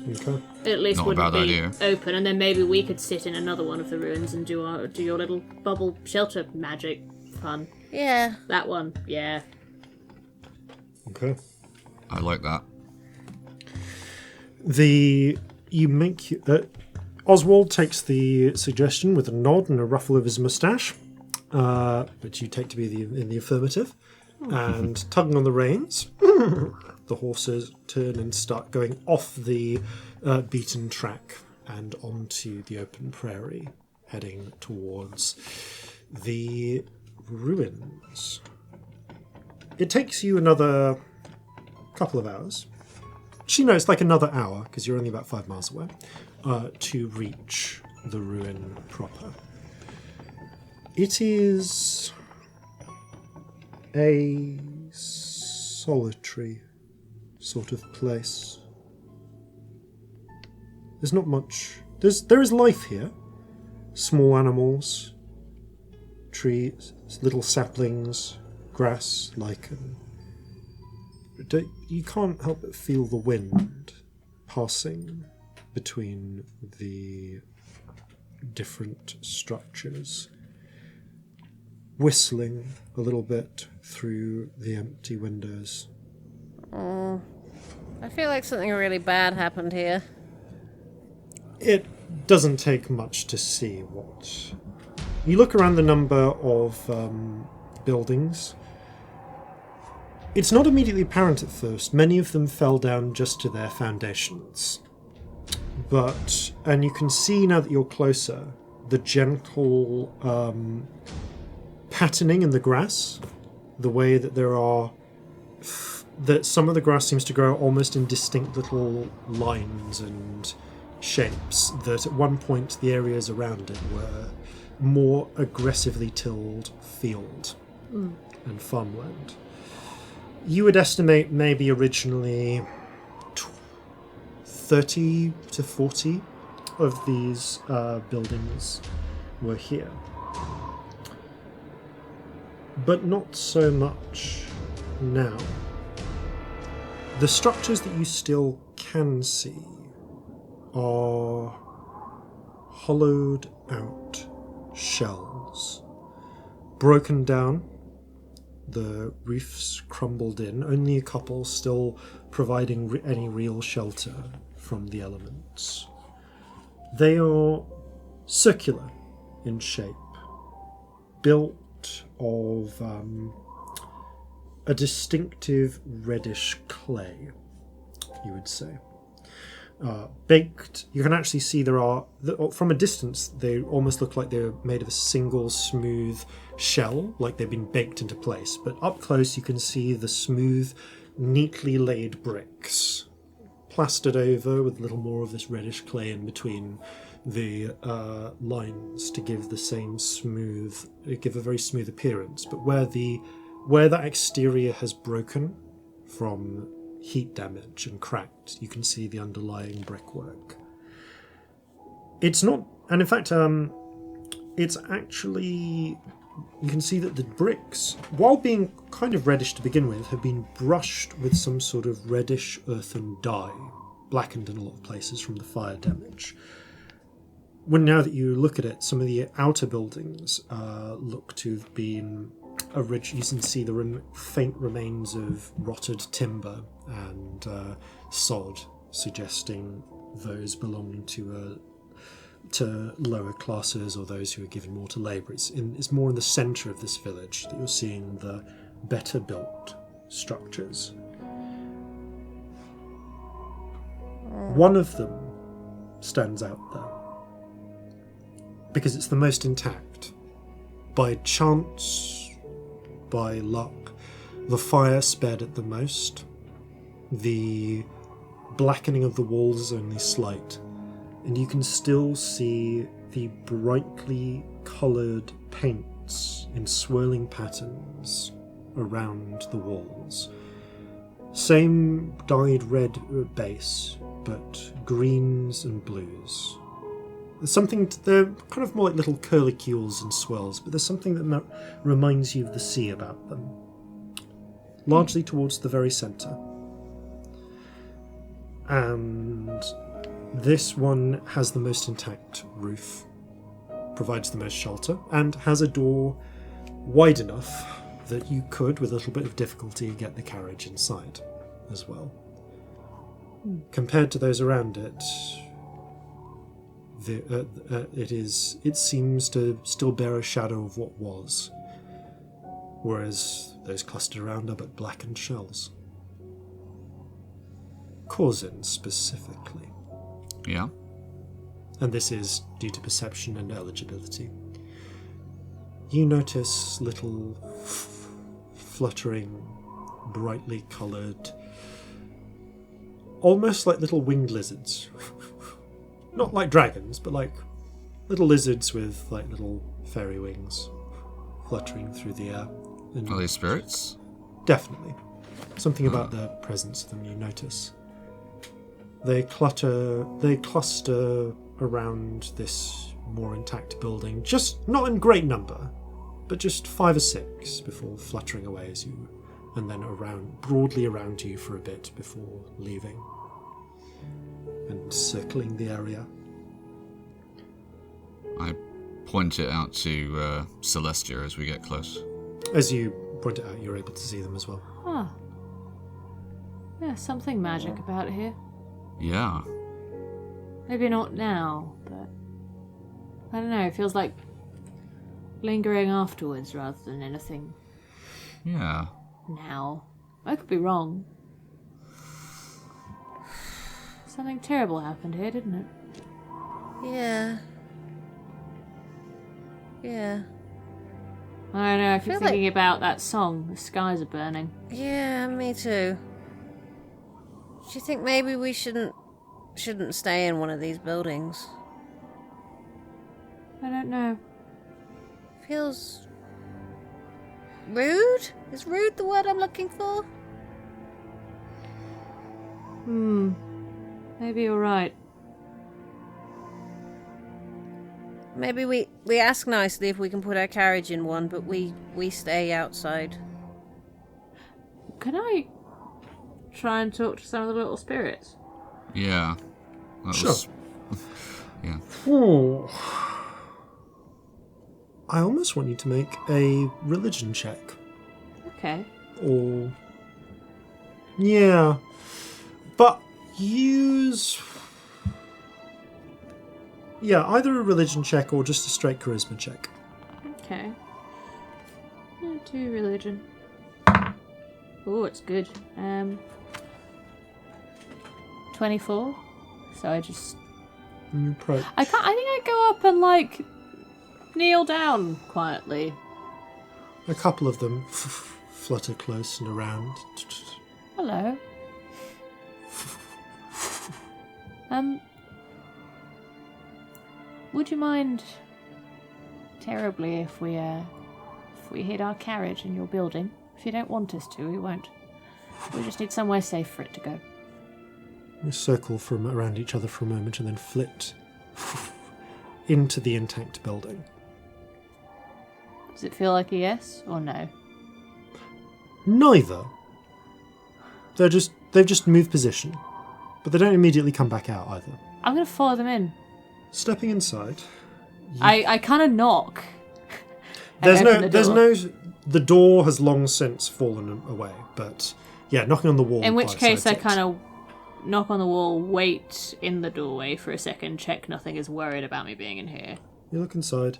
Okay. At least Not a wouldn't bad be idea. open, and then maybe we could sit in another one of the ruins and do your little bubble shelter magic fun. Yeah. That one, yeah. Okay. I like that. Oswald takes the suggestion with a nod and a ruffle of his moustache, which you take to be in the affirmative, and tugging on the reins, the horses turn and start going off the beaten track and onto the open prairie, heading towards the ruins. It takes you another couple of hours. Actually, no, it's another hour, because you're only about 5 miles away, to reach the ruin proper. It is a solitary sort of place. There's not much. There is life here. Small animals, trees, little saplings, grass, lichen. You can't help but feel the wind passing between the different structures, whistling a little bit through the empty windows. I feel like something really bad happened here. It doesn't take much to see what. You look around the number of buildings. It's not immediately apparent at first. Many of them fell down just to their foundations. And you can see now that you're closer, the gentle patterning in the grass, the way that that some of the grass seems to grow almost in distinct little lines and shapes, that at one point the areas around it were more aggressively tilled field and farmland. You would estimate maybe originally 30 to 40 of these buildings were here. But not so much now. The structures that you still can see are hollowed out shells broken down. The roof's crumbled in. Only a couple still providing any real shelter from the elements. They are circular in shape, built of a distinctive reddish clay, you would say. Baked, you can actually see from a distance, they almost look like they're made of a single smooth shell, like they've been baked into place. But up close, you can see the smooth, neatly laid bricks, plastered over with a little more of this reddish clay in between the lines to give give a very smooth appearance. But where that exterior has broken from heat damage and cracked, you can see the underlying brickwork. It's not, and in fact, it's actually, you can see that the bricks, while being kind of reddish to begin with, have been brushed with some sort of reddish earthen dye, blackened in a lot of places from the fire damage. Now that you look at it, some of the outer buildings look to have been you can see the faint remains of rotted timber and sod, suggesting those belonging to lower classes or those who are given more to labour. It's more in the centre of this village that you're seeing the better built structures. One of them stands out though, because it's the most intact. By chance, by luck, the fire spared it the most. The blackening of the walls is only slight, and you can still see the brightly coloured paints in swirling patterns around the walls. Same dyed red base, but greens and blues. They're kind of more like little curlicules and swirls, but there's something that reminds you of the sea about them. Largely towards the very centre. And this one has the most intact roof, provides the most shelter, and has a door wide enough that you could, with a little bit of difficulty, get the carriage inside as well. Compared to those around it, it seems to still bear a shadow of what was, whereas those clustered around are but blackened shells. Corzin specifically. Yeah. And this is due to perception and eligibility. You notice little fluttering, brightly coloured, almost like little winged lizards. Not like dragons, but like little lizards with like little fairy wings fluttering through the air. And are they spirits? Definitely. Something about the presence of them you notice. They cluster around this more intact building, just not in great number, but just 5 or 6 before fluttering away and then broadly around you for a bit before leaving and circling the area. I point it out to Celestia as we get close. As you point it out, you're able to see them as well. Huh. Yeah, something magic about here. Yeah. Maybe not now, but I don't know, it feels like lingering afterwards rather than anything. Yeah. Now. I could be wrong. Something terrible happened here, didn't it? Yeah. Yeah. I don't know, I keep feel thinking about that song, The Skies Are Burning. Yeah, me too. Do you think maybe we shouldn't stay in one of these buildings? I don't know. Feels rude? Is rude the word I'm looking for? Maybe you're right. Maybe we ask nicely if we can put our carriage in one, but we stay outside. Can I try and talk to some of the little spirits? Yeah. That Sure. was... yeah. I almost want you to make a religion check. Okay. Or... yeah. But use... yeah, either a religion check or just a straight charisma check. Okay. I'll do religion. Oh, it's good. 24. So I just... You approach. I think I go up and, like, kneel down quietly. A couple of them flutter close and around. Hello. Would you mind terribly if we hid our carriage in your building? If you don't want us to, we won't. We just need somewhere safe for it to go. You circle from around each other for a moment and then flit into the intact building. Does it feel like a yes or no? Neither. They've just moved position, but they don't immediately come back out either. I'm going to follow them in. Stepping inside, I kind of knock. The door has long since fallen away, but yeah, knocking on the wall. In which case, I kind of knock on the wall, wait in the doorway for a second, check nothing is worried about me being in here, You look inside.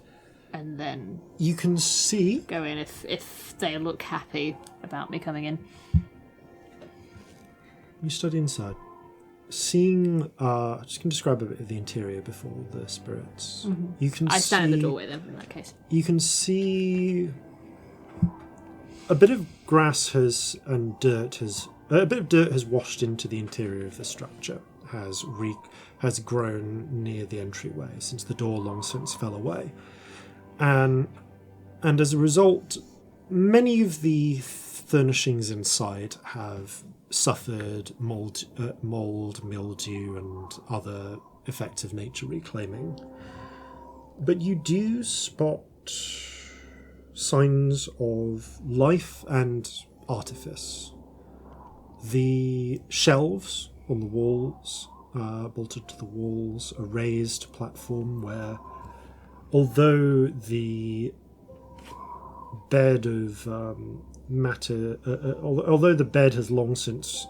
and then You can see go in if they look happy about me coming in. you study inside. Seeing, just can describe a bit of the interior before the spirits. Mm-hmm. You can I stand in the see- doorway then, in that case. You can see a bit of grass a bit of dirt has washed into the interior of the structure, has grown near the entryway since the door long since fell away. And as a result, many of the furnishings inside have suffered mold, mildew, and other effects of nature reclaiming. But you do spot signs of life and artifice. The shelves on the walls, bolted to the walls, a raised platform where, although the bed of although the bed has long since,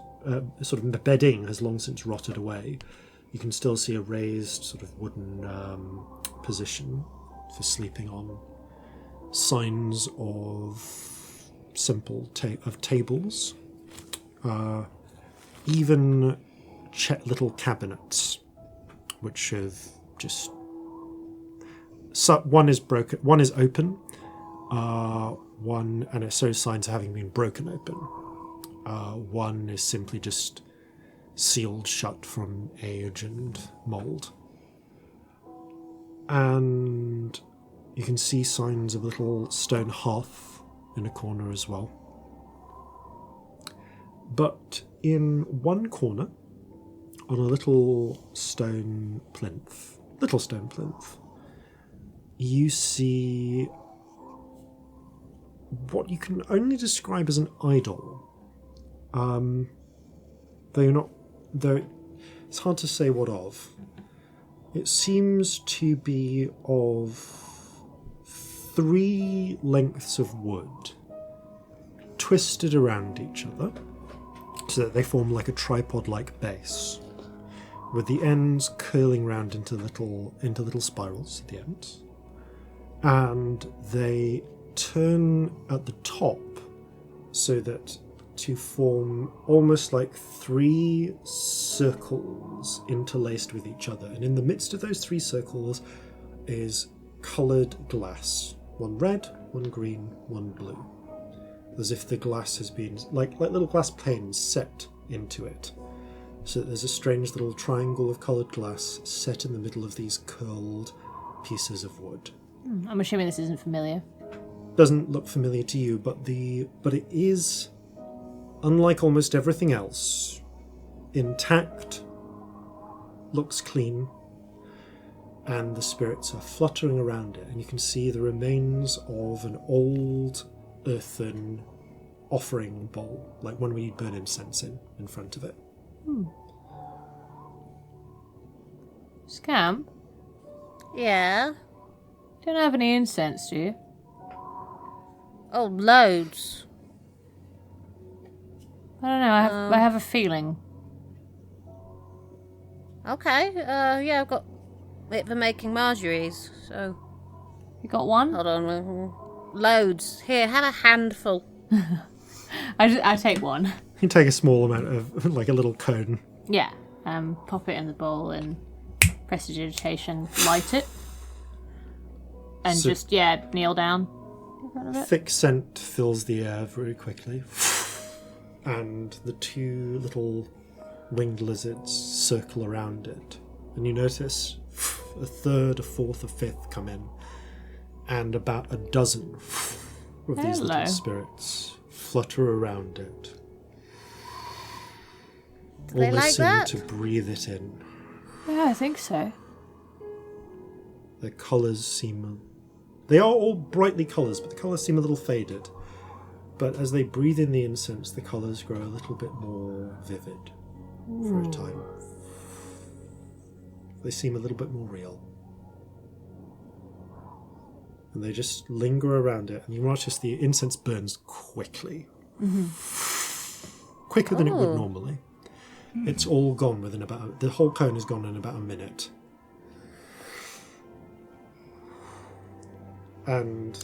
sort of bedding has long since rotted away, you can still see a raised sort of wooden position for sleeping on. Signs of simple tables, even little cabinets, which have just one is broken, one is open, one and it shows signs of having been broken open. One is simply just sealed shut from age and mould. And you can see signs of a little stone hearth in a corner as well. But in one corner, on a little stone plinth, you see what you can only describe as an idol. Though it's hard to say what of. It seems to be of 3 lengths of wood twisted around each other so that they form like a tripod-like base, with the ends curling round into little spirals at the ends, and they turn at the top so that to form almost like 3 circles interlaced with each other, and in the midst of those 3 circles is coloured glass, one red, one green, one blue, as if the glass has been like little glass panes set into it, so that there's a strange little triangle of coloured glass set in the middle of these curled pieces of wood. I'm assuming this isn't familiar. Doesn't look familiar to you, but it is, unlike almost everything else, intact, looks clean, and the spirits are fluttering around it, and you can see the remains of an old earthen offering bowl, like one where you burn incense in front of it. Scamp, Yeah? Don't have any incense, do you? Oh, loads. I don't know. I have a feeling. Okay, yeah, I've got it for making marjories, so... You got one? Hold on. Loads. Here, have a handful. I take one. You take a small amount of, like a little cone. Yeah. Pop it in the bowl and prestidigitation, light it. And So- just, kneel down. In front of it. Thick scent fills the air very quickly. And the two little winged lizards circle around it. And you notice a third, a fourth, a fifth come in. And about a dozen of these Hello. little spirits flutter around it. Do they Almost like seem that? to breathe it in. Yeah, I think so. Their colours seem... They are all brightly colours, but the colours seem a little faded. But as they breathe in the incense, the colours grow a little bit more vivid for a time. They seem a little bit more real. And they just linger around it, and you notice the incense burns quickly. Quicker than it would normally. It's all gone within about... The whole cone is gone in about a minute. And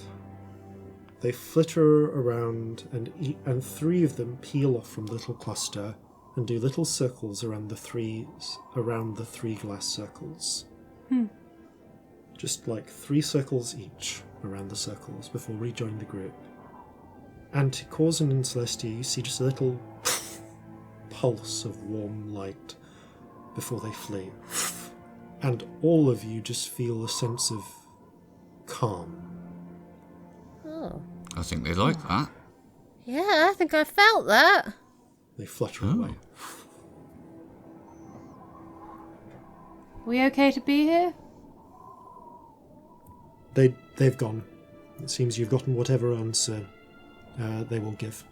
they flitter around, and three of them peel off from the little cluster and do little circles around the three glass circles. Just like 3 circles each around the circles before rejoining the group. And to Corzin and Celestia, you see just a little pulse of warm light before they flee. And all of you just feel a sense of calm. Oh. I think they like that. Yeah, I think I felt that. They flutter away. We okay to be here? They've gone. It seems you've gotten whatever answer they will give,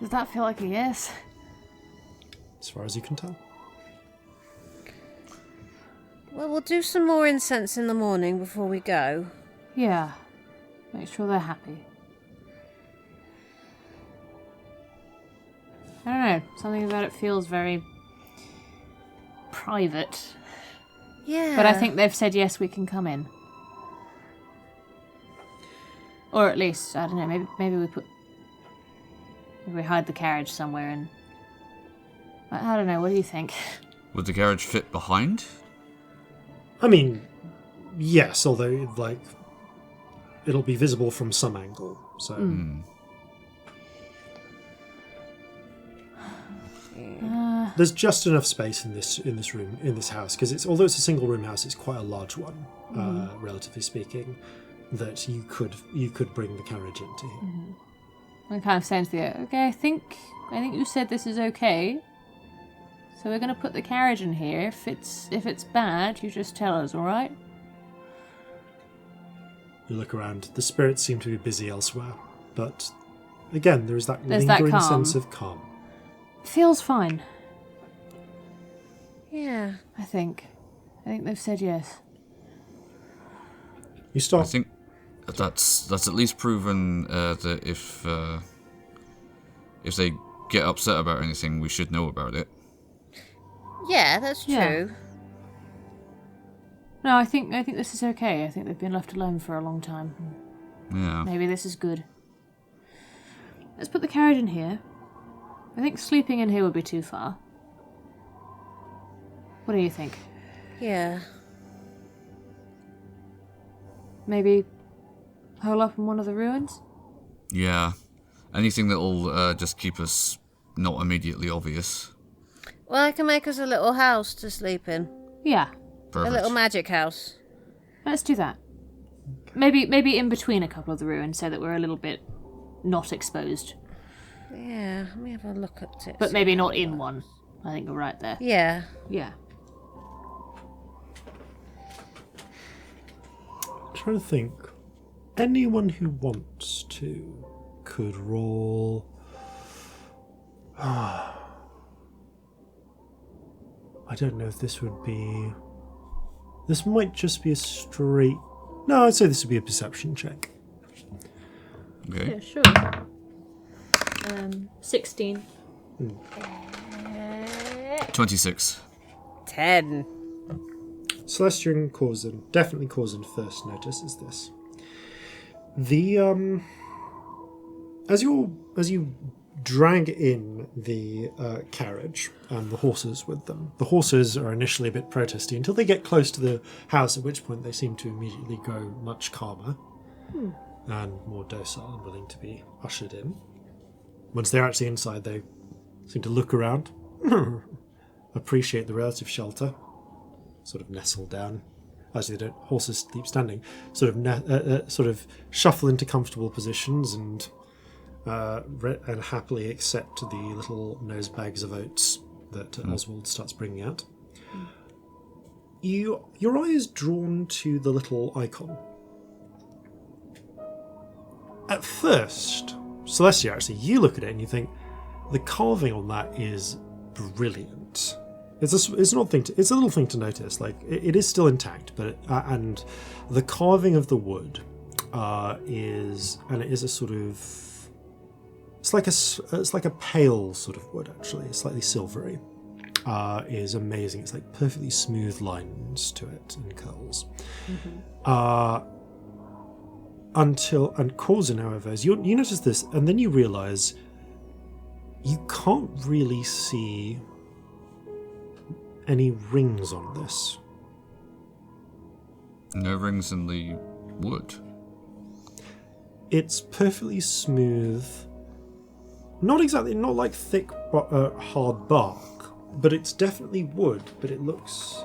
Does that feel like a yes? as far as you can tell. Well, we'll do some more incense in the morning before we go. Yeah. Make sure they're happy. I don't know. Something about it feels very private. Yeah. But I think they've said yes, we can come in. Or at least, I don't know, maybe we hide the carriage somewhere and... I don't know, what do you think? Would the carriage fit behind? I mean, yes, although, like, it'll be visible from some angle, so... There's just enough space in this room, in this house, because although it's a single room house, it's quite a large one, relatively speaking, that you could bring the carriage into here. I'm kind of saying to the okay, I think you said this is okay. So we're gonna put the carriage in here. If it's bad, you just tell us, alright? You look around. The spirits seem to be busy elsewhere, but again, there's that There's that lingering calm. sense of calm. Feels fine, Yeah. I think. I think they've said yes. You I start. think that's at least proven that if they get upset about anything, we should know about it. Yeah, that's true. Yeah. No, I think this is okay. I think they've been left alone for a long time. Yeah. Maybe this is good. Let's put the carriage in here. I think sleeping in here would be too far. What do you think? Yeah. Maybe hole up in one of the ruins? Yeah. Anything that'll just keep us not immediately obvious. Well, I can make us a little house to sleep in. Yeah, Perfect. A little magic house. let's do that. Maybe in between a couple of the ruins so that we're a little bit not exposed. Yeah, let me have a look at it. But maybe not in one. I think you're right there. Yeah. Yeah. I'm trying to think. Anyone who wants to could roll. I don't know if this would be. This might just be a straight No, I'd say this would be a perception check. Okay. Yeah, sure. 16. 26. 10. Celestia and Corzin, definitely Corzin first notices this. The as you drag in the carriage and the horses with them, the horses are initially a bit protesty until they get close to the house, at which point they seem to immediately go much calmer and more docile and willing to be ushered in. Once they're actually inside, they seem to look around, appreciate the relative shelter, sort of nestle down. Actually, they don't. Horses keep standing. Sort of shuffle into comfortable positions and happily accept the little nose bags of oats that Oswald starts bringing out. Your eye is drawn to the little icon. At first, Celestia, actually, you look at it and you think the carving on that is brilliant. It's a little thing to notice. Like it is still intact, but and the carving of the wood is a sort of it's like a pale sort of wood, actually. It's slightly silvery. Is amazing. It's like perfectly smooth lines to it and curls. And Corzin, however, as you notice this, and then you realise you can't really see any rings on this. No rings in the wood. It's perfectly smooth. Not like thick, hard bark, but it's definitely wood. But it looks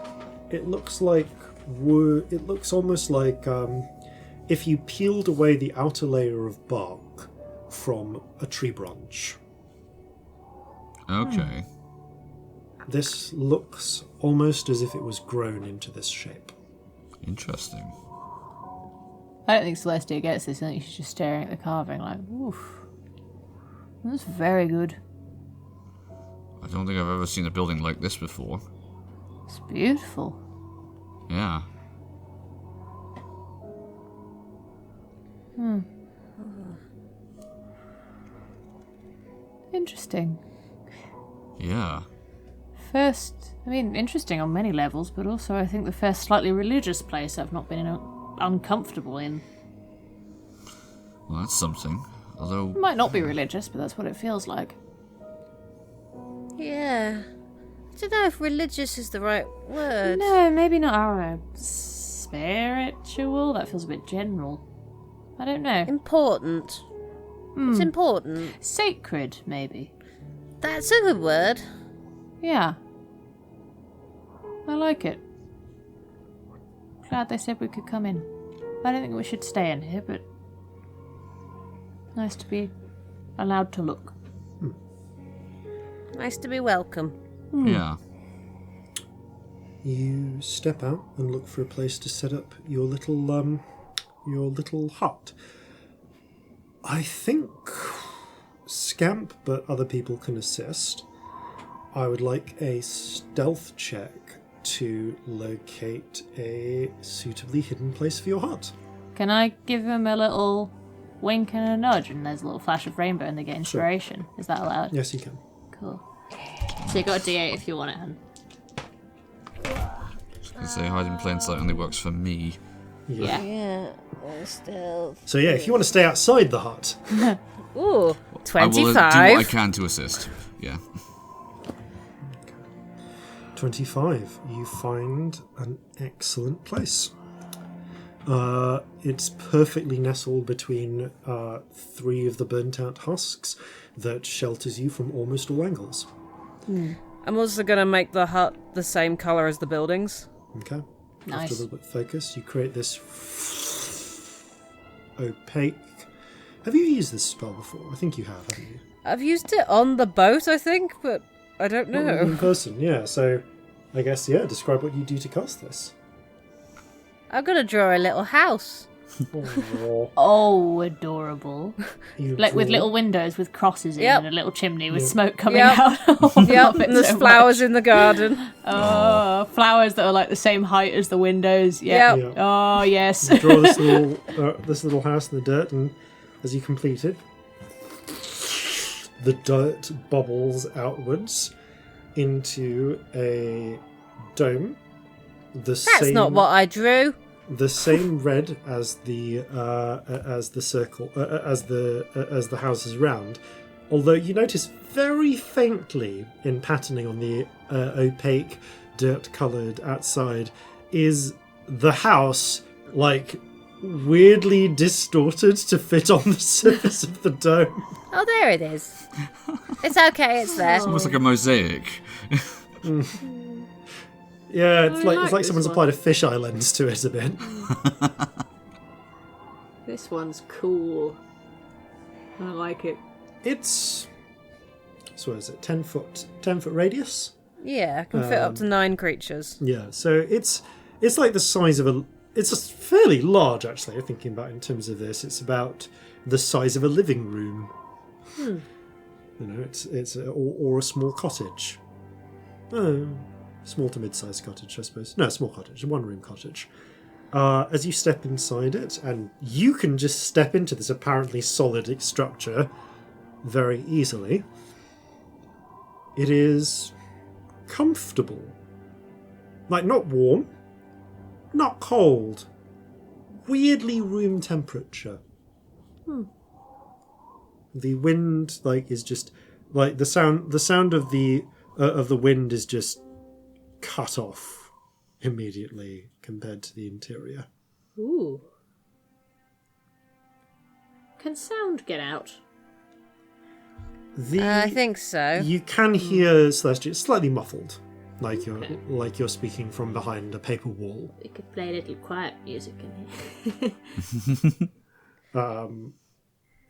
like wood. It looks almost like if you peeled away the outer layer of bark from a tree branch. Okay. This looks almost as if it was grown into this shape. Interesting. I don't think Celestia gets this. I think she's just staring at the carving like, oof. That's very good. I don't think I've ever seen a building like this before. It's beautiful. Yeah. Interesting. Yeah. Interesting on many levels, but also I think the first slightly religious place I've not been uncomfortable in. Well, that's something. Although... It might not be religious, but that's what it feels like. Yeah. I don't know if religious is the right word. No, maybe not. I don't know. Spiritual? That feels a bit general. I don't know. Important. It's important. Sacred, maybe. That's a good word. Yeah. I like it. Glad they said we could come in. I don't think we should stay in here, but nice to be allowed to look. Nice to be welcome. Yeah. You step out and look for a place to set up your little hut. I think Scamp, but other people can assist. I would like a stealth check to locate a suitably hidden place for your hut. Can I give him a little wink and a nudge and there's a little flash of rainbow and they get inspiration? Sure. Is that allowed? Yes, you can. Cool. So you got a D8 if you want it, hun. I was going to say hide in plain sight only works for me. Yeah. Yeah. Stealth. So yeah, if you want to stay outside the hut. Ooh, 25. I will do what I can to assist. Yeah. 25. You find an excellent place. It's perfectly nestled between 3 of the burnt-out husks that shelters you from almost all angles. I'm also going to make the hut the same colour as the buildings. Okay. Nice. After a little bit of focus, you create this opaque... Have you used this spell before? I think you have, haven't you? I've used it on the boat, I think, but I don't Not know. in person, yeah. So, I guess, yeah, describe what you do to cast this. I'm going to draw a little house Oh, Oh, adorable. you Like with draw- little windows with crosses in Yep. and a little chimney with Yep. smoke coming Yep. out. Oh, I Yep, love it and there's so flowers much. in the garden. Oh, flowers that are like the same height as the windows. Yeah. Yep. Oh, yes. You draw this little house in the dirt, and as you complete it, the dirt bubbles outwards into a dome. That's not what I drew. The same red as the circle as the houses round, although you notice very faintly in patterning on the opaque dirt-coloured outside is the house like weirdly distorted to fit on the surface of the dome. Oh, there it is. It's okay, it's there. Almost like a mosaic. Yeah, it's I like like this someone's one. applied a fisheye lens to it a bit. This one's cool. I like it. It's so what is it? 10-foot radius. Yeah, I can fit up to 9 creatures. Yeah, so it's like the size of a. It's just fairly large, actually. Thinking about it in terms of this, it's about the size of a living room. You know, it's or a small cottage. Small to mid-sized cottage, I suppose. No, a small cottage, a one-room cottage. As you step inside it, and you can just step into this apparently solid structure very easily. It is comfortable. Like, not warm, not cold. Weirdly room temperature. The wind, like, is just like the sound of the wind is just cut off immediately compared to the interior. Ooh. Can sound get out? I think so. You can hear Celestia. It's slightly muffled, like you're speaking from behind a paper wall. We could play a little quiet music in here.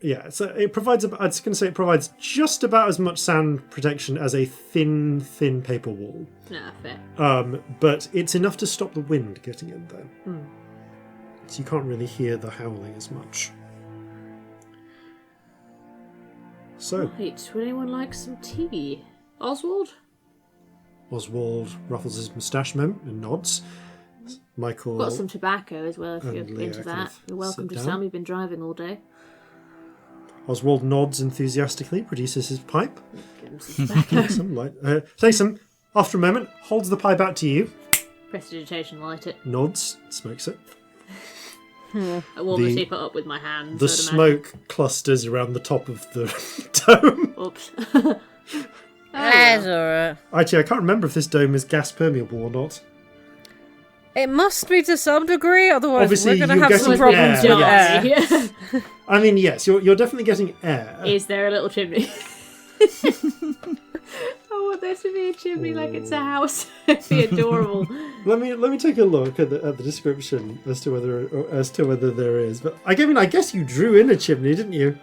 Yeah, so it provides. I was going to say it provides just about as much sound protection as a thin paper wall. Nah, fair. But it's enough to stop the wind getting in there. So you can't really hear the howling as much. So, Right, would anyone like some tea? Oswald? Oswald ruffles his moustache and nods. Michael. Got some tobacco as well if you're and Leah into kind that. of You're welcome sit to down. some. You've been driving all day. Oswald nods enthusiastically, produces his pipe. Give him some tobacco. Takes some. After a moment, holds the pipe out to you. Prestidigitation, light it. Nods, smokes it. I warm the The- teapot up with my hands. The I'd imagine. smoke clusters around the top of the dome. Oops. That's alright. Actually, I can't remember if this dome is gas permeable or not. It must be to some degree, otherwise Obviously, we're going to you're have some getting problems air, with yes. air. Yeah. I mean, yes, you're definitely getting air. Is there a little chimney? I want there to be a chimney like it's a house. It'd be adorable. Let me take a look at the description as to whether there is. But I guess you drew in a chimney, didn't you?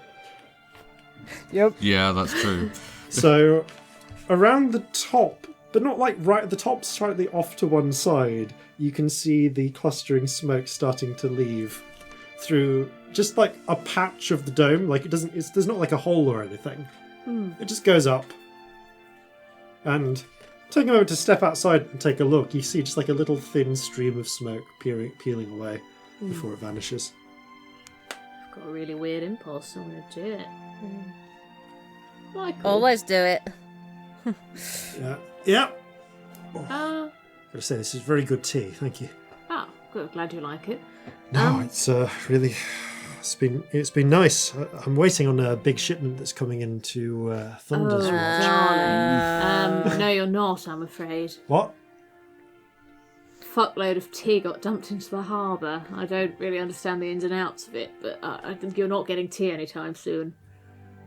Yep. Yeah, that's true. So around the top, but not like right at the top, slightly off to one side, you can see the clustering smoke starting to leave through just like a patch of the dome. Like there's not like a hole or anything. It just goes up. And taking a moment to step outside and take a look, you see just like a little thin stream of smoke peeling away before it vanishes. I've got a really weird impulse. I'm going to do it. Michael. Always do it. Yeah. Ah, Gotta say, this is very good tea. Thank you. good. Glad you like it. No, it's really. It's been nice. I'm waiting on a big shipment that's coming into Thunder's Watch. Darling. No, you're not, I'm afraid. What? Fuckload of tea got dumped into the harbour. I don't really understand the ins and outs of it, but I think you're not getting tea anytime soon.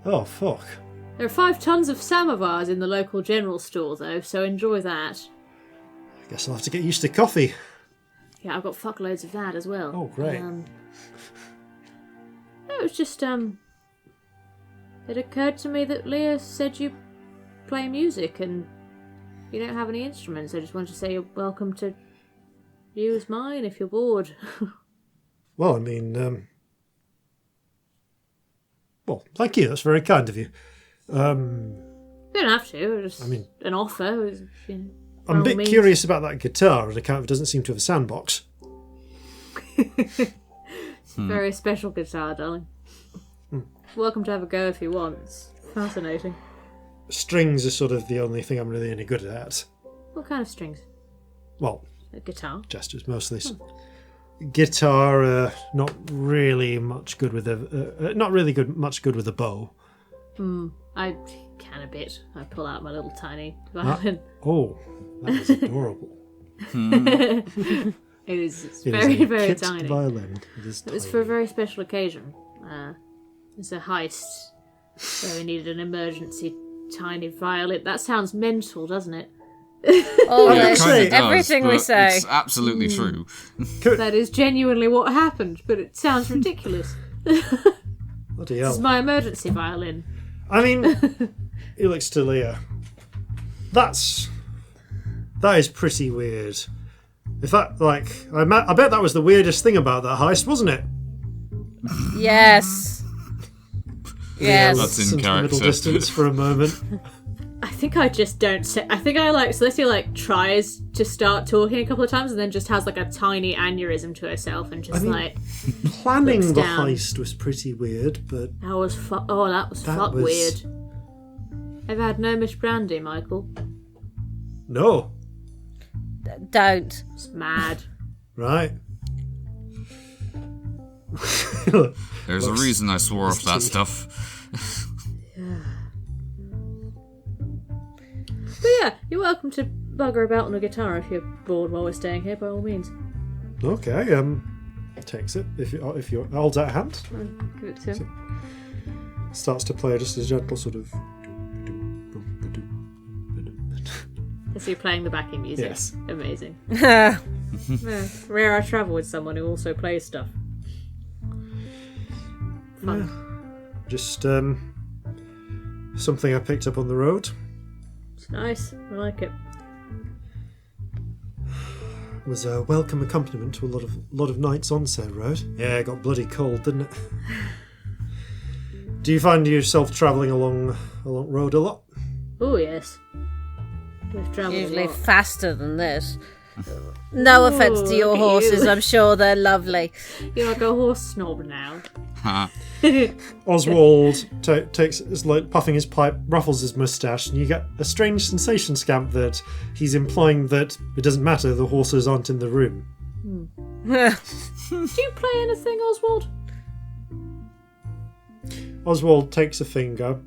Oh fuck! There are 5 tons of samovars in the local general store, though, so enjoy that. I guess I'll have to get used to coffee. Yeah, I've got fuckloads of that as well. Oh, great. No, it was just, it occurred to me that Leah said you play music and you don't have any instruments. I just wanted to say you're welcome to use mine if you're bored. Well, I mean, well, thank you. That's very kind of you. You don't have to. Just an offer. I'm a bit curious about that guitar on account of it doesn't seem to have a sandbox. It's a very special guitar, darling. Welcome to have a go if you want. It's fascinating. Strings are sort of the only thing I'm really any good at. What kind of strings? Well, A guitar. gestures mostly. Guitar, not really much good with much good with a bow. I can a bit. I pull out my little tiny violin. Oh, that is adorable. It is It very, is a very kit tiny. violin. It was for a very special occasion. It's a heist where we needed an emergency tiny violin. That sounds mental, doesn't it? All I this, say- everything we but say. It's absolutely true. That is genuinely what happened, but it sounds ridiculous. Bloody This is hell. my emergency violin. I mean, he looks to Leah. That is pretty weird. If that, I bet that was the weirdest thing about that heist, wasn't it? Yes. Yes. That's in Into the middle character. distance for a moment. I think I just don't say. I think I Celestia tries to start talking a couple of times and then just has a tiny aneurysm to herself and just Planning looks the down. heist was pretty weird, but that was fuck was- weird. I've had no Miss Brandy, Michael. no. Don't. It's mad. Right. There's a reason I swore off that stuff. But yeah, you're welcome to bugger about on a guitar if you're bored while we're staying here, by all means. Okay, takes it. If you holds out a hand, Give it to him. starts to play just a gentle sort of. So you're playing the backing music. Yes. Amazing. Yeah, rare I travel with someone who also plays stuff. Fun. Just something I picked up on the road. It's nice. I like it. Was a welcome accompaniment to a lot of nights on said road. Yeah, it got bloody cold, didn't it? Do you find yourself travelling along road a lot? Oh yes. We've travelled Usually a lot. faster than this. No offence to your look at horses, you. I'm sure they're lovely. You're like a horse snob now. Oswald is puffing his pipe, ruffles his moustache, and you get a strange sensation, Scamp, that he's implying that it doesn't matter, the horses aren't in the room. Do you play anything, Oswald? Oswald takes a finger,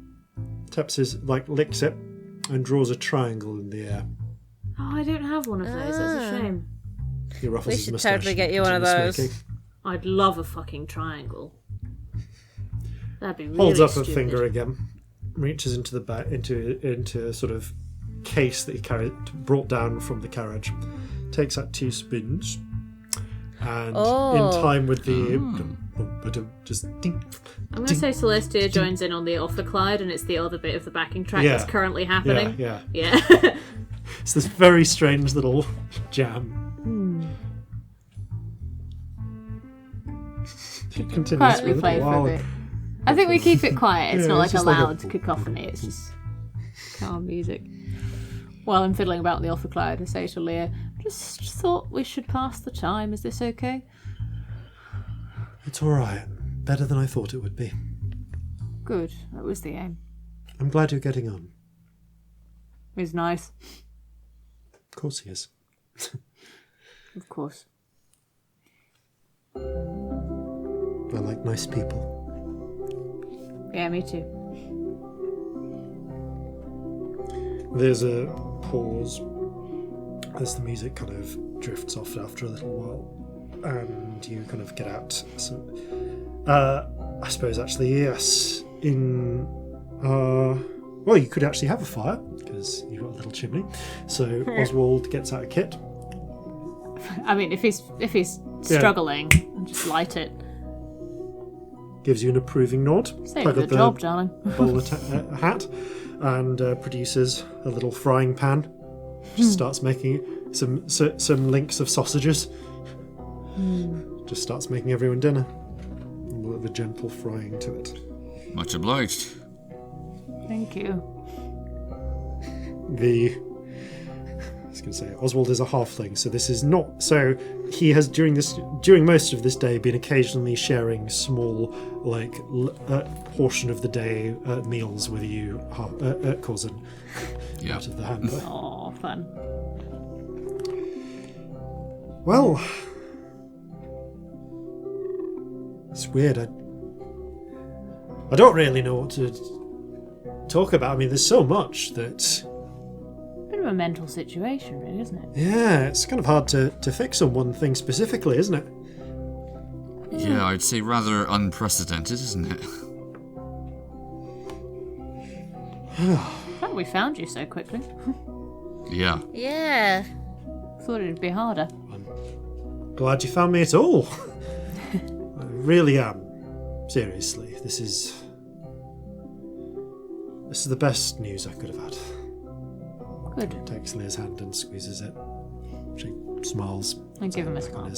licks it, and draws a triangle in the air. Oh, I don't have one of those. That's a shame. He ruffles We his should moustache. totally get you one of continues those. smoking. I'd love a fucking triangle. That'd be really Holds up stupid. a finger again, reaches into the back into a sort of case that he brought down from the carriage, takes out 2 spoons, and in time with the just ding. I'm going to say Celestia joins in on the off the Clyde, and it's the other bit of the backing track Yeah. that's currently happening. Yeah. Yeah. It's this very strange little jam. It continues Quietly for a play little for a while. bit. I think we keep it quiet. It's Yeah, not it's like a just like a- loud cacophony. It's just calm music. While I'm fiddling about the offer Clyde, I say to Leah, just thought we should pass the time. Is this okay? It's all right. Better than I thought it would be. Good. That was the aim. I'm glad you're getting on. It was nice. Of course he is. Of course. I like nice people. Yeah, me too. There's a pause as the music kind of drifts off after a little while, and you kind of get out. So, I suppose actually, yes. Well, you could actually have a fire because you've got a little chimney. So Oswald gets out a kit. I mean, if he's struggling, just light it. Gives you an approving nod. Say plug for up the job, darling. bowler hat, and produces a little frying pan. Just starts making some links of sausages. just starts making everyone dinner. With a gentle frying to it. Much obliged. Thank you. I was going to say, Oswald is a halfling, so this is not... So he has, during most of this day, been occasionally sharing small, portion of the day meals with you, Corzin. Yeah. Out of the hamper. Oh, fun. Well... It's weird. I don't really know what to talk about. I mean, there's so much that... Bit of a mental situation, really, isn't it? Yeah, it's kind of hard to fix on one thing specifically, isn't it? Yeah, I'd say rather unprecedented, isn't it? Glad we found you so quickly. Yeah. Yeah. Thought it'd be harder. Glad you found me at all. I really am. Seriously, this is the best news I could have had. Good. Takes Leah's hand and squeezes it. She smiles. I give him a smile.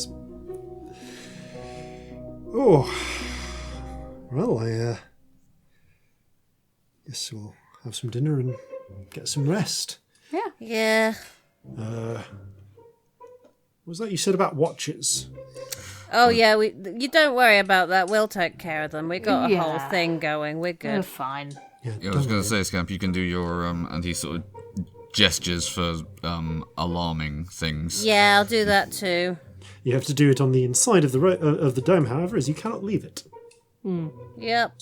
Oh. Well, I guess we'll have some dinner and get some rest. Yeah. Yeah. What was that you said about watches? Oh yeah, you don't worry about that. We'll take care of them. We got a whole Yeah. thing going. We're We're good. fine. Yeah, I was going to say, Scamp, you can do your, and he sort of gestures for, alarming things. Yeah, I'll do that too. You have to do it on the inside of the dome, however, as you cannot leave it. Yep.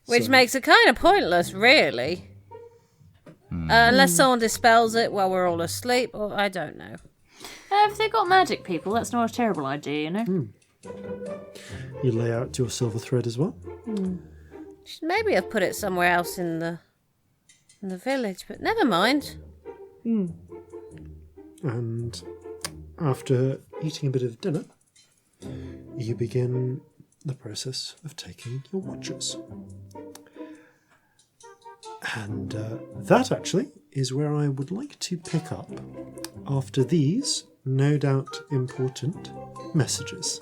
Which makes it kind of pointless, really. Unless someone dispels it while we're all asleep, or I don't know. If they got magic people, that's not a terrible idea, you know? You lay out your silver thread as well. Should maybe have put it somewhere else in the village, but never mind. And after eating a bit of dinner, you begin the process of taking your watches. And that actually is where I would like to pick up after these, no doubt important, messages.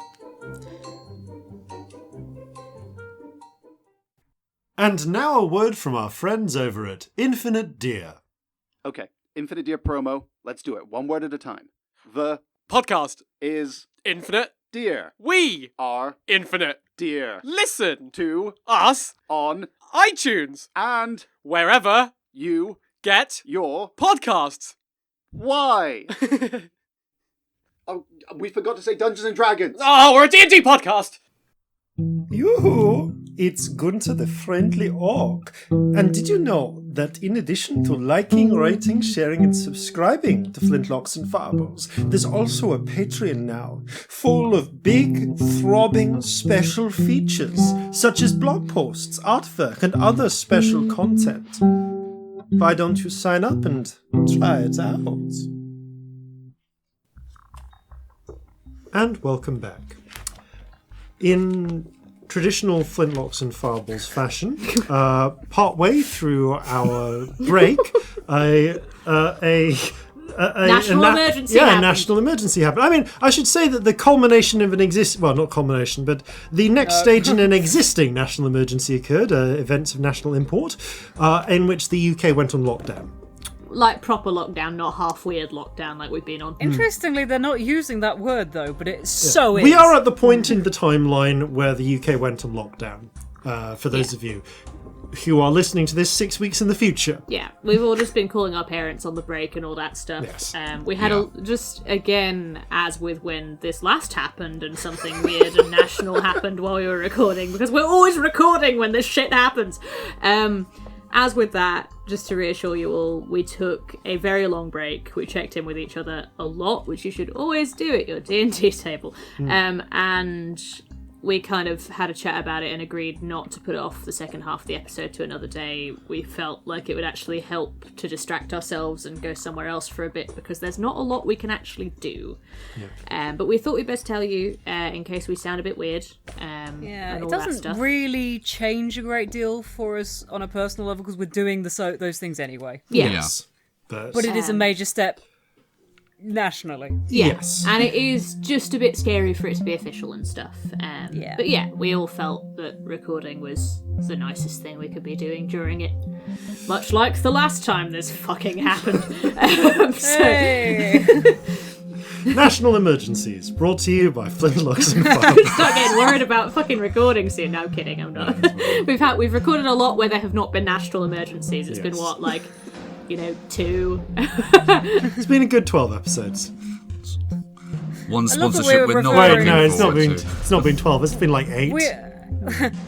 And now a word from our friends over at Infinite Deer. Okay, Infinite Deer promo. Let's do it. One word at a time. The Podcast is Infinite. deer. We Are Infinite. deer. Listen To us on iTunes and wherever you get your podcasts. why? Oh, we forgot to say Dungeons and Dragons. Oh, we're a D&D podcast. Yoo-hoo! It's Gunther the Friendly Orc. And did you know that in addition to liking, rating, sharing and subscribing to Flintlocks and Fireballs, there's also a Patreon now, full of big, throbbing, special features, such as blog posts, artwork and other special content. Why don't you sign up and try it out? And welcome back. In traditional Flintlocks and Fireballs fashion, partway through our break, a National emergency happened. national emergency happened. I mean, I should say that the culmination of not culmination, but the next stage in an existing national emergency occurred, events of national import, in which the UK went on lockdown. Like proper lockdown, not half weird lockdown like we've been on. Interestingly, they're not using that word though, but it so is. We are at the point in the timeline where the UK went on lockdown, for those of you who are listening to this 6 weeks in the future. Yeah, we've all just been calling our parents on the break and all that stuff. Yes. We had just again, as with when this last happened and something weird and national happened while we were recording, because we're always recording when this shit happens. As with that, just to reassure you all, we took a very long break. We checked in with each other a lot, which you should always do at your D&D table. And we kind of had a chat about it and agreed not to put off the second half of the episode to another day. We felt like it would actually help to distract ourselves and go somewhere else for a bit, because there's not a lot we can actually do. But we thought we'd best tell you in case we sound a bit weird. Yeah, and it all that doesn't stuff. really change a great deal for us on a personal level because we're doing those things anyway. Yeah. Yes. But it is a major step nationally. Yeah. Yes. And it is just a bit scary for it to be official and stuff. Yeah. But yeah, we all felt that recording was the nicest thing we could be doing during it. Much like the last time this fucking happened. Hey! National Emergencies, brought to you by Flintlocks and Fireballs. Start getting worried about fucking recording soon. No, I'm kidding, I'm not. We've recorded a lot where there have not been national emergencies. It's been Yes. what, like, 2? It's been a good 12 episodes. One I love that sponsorship we were we're not referring- Wait, looking no, it's not forward been. to. It's not been 12. It's been like 8. We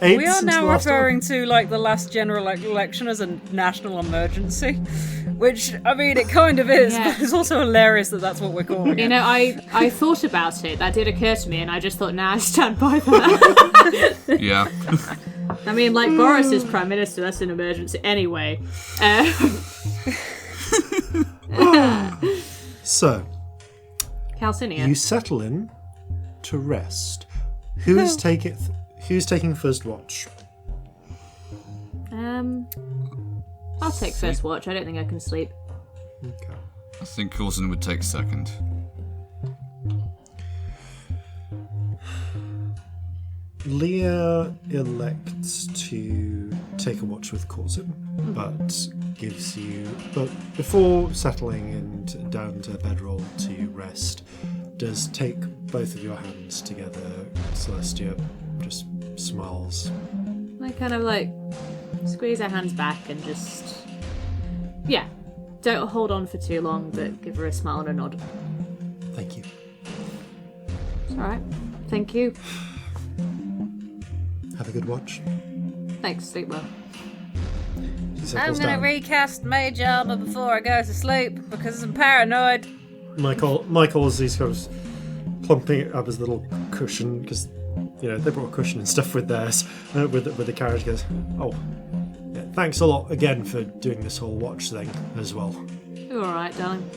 8 We are since now the last referring one. to like the last general election as a national emergency, which I mean it kind of is, Yeah. but it's also hilarious that that's what we're calling You it. know, I thought about it. That did occur to me, and I just thought, nah, I stand by that. Yeah. I mean, like, Boris is Prime Minister, that's an emergency. Anyway. So, Calcinea. you settle in to rest. Who's taking first watch? I'll take first watch. I don't think I can sleep. Okay. I think Corzin would take second. Leah elects to take a watch with Corzin, but before settling and down to bedroll to rest, does take both of your hands together. Celestia just smiles. I kind of like squeeze her hands back and just, yeah, don't hold on for too long, but give her a smile and a nod. Thank you. It's all right. Thank you. Have a good watch. Thanks. Sleep well. She I'm settles gonna down. recast mage armor before I go to sleep because I'm paranoid. Michael is he's kind of plumping it up as a little cushion because they brought a cushion and stuff with theirs with the carriage. Goes, oh, yeah, thanks a lot again for doing this whole watch thing as well. You all right, darling?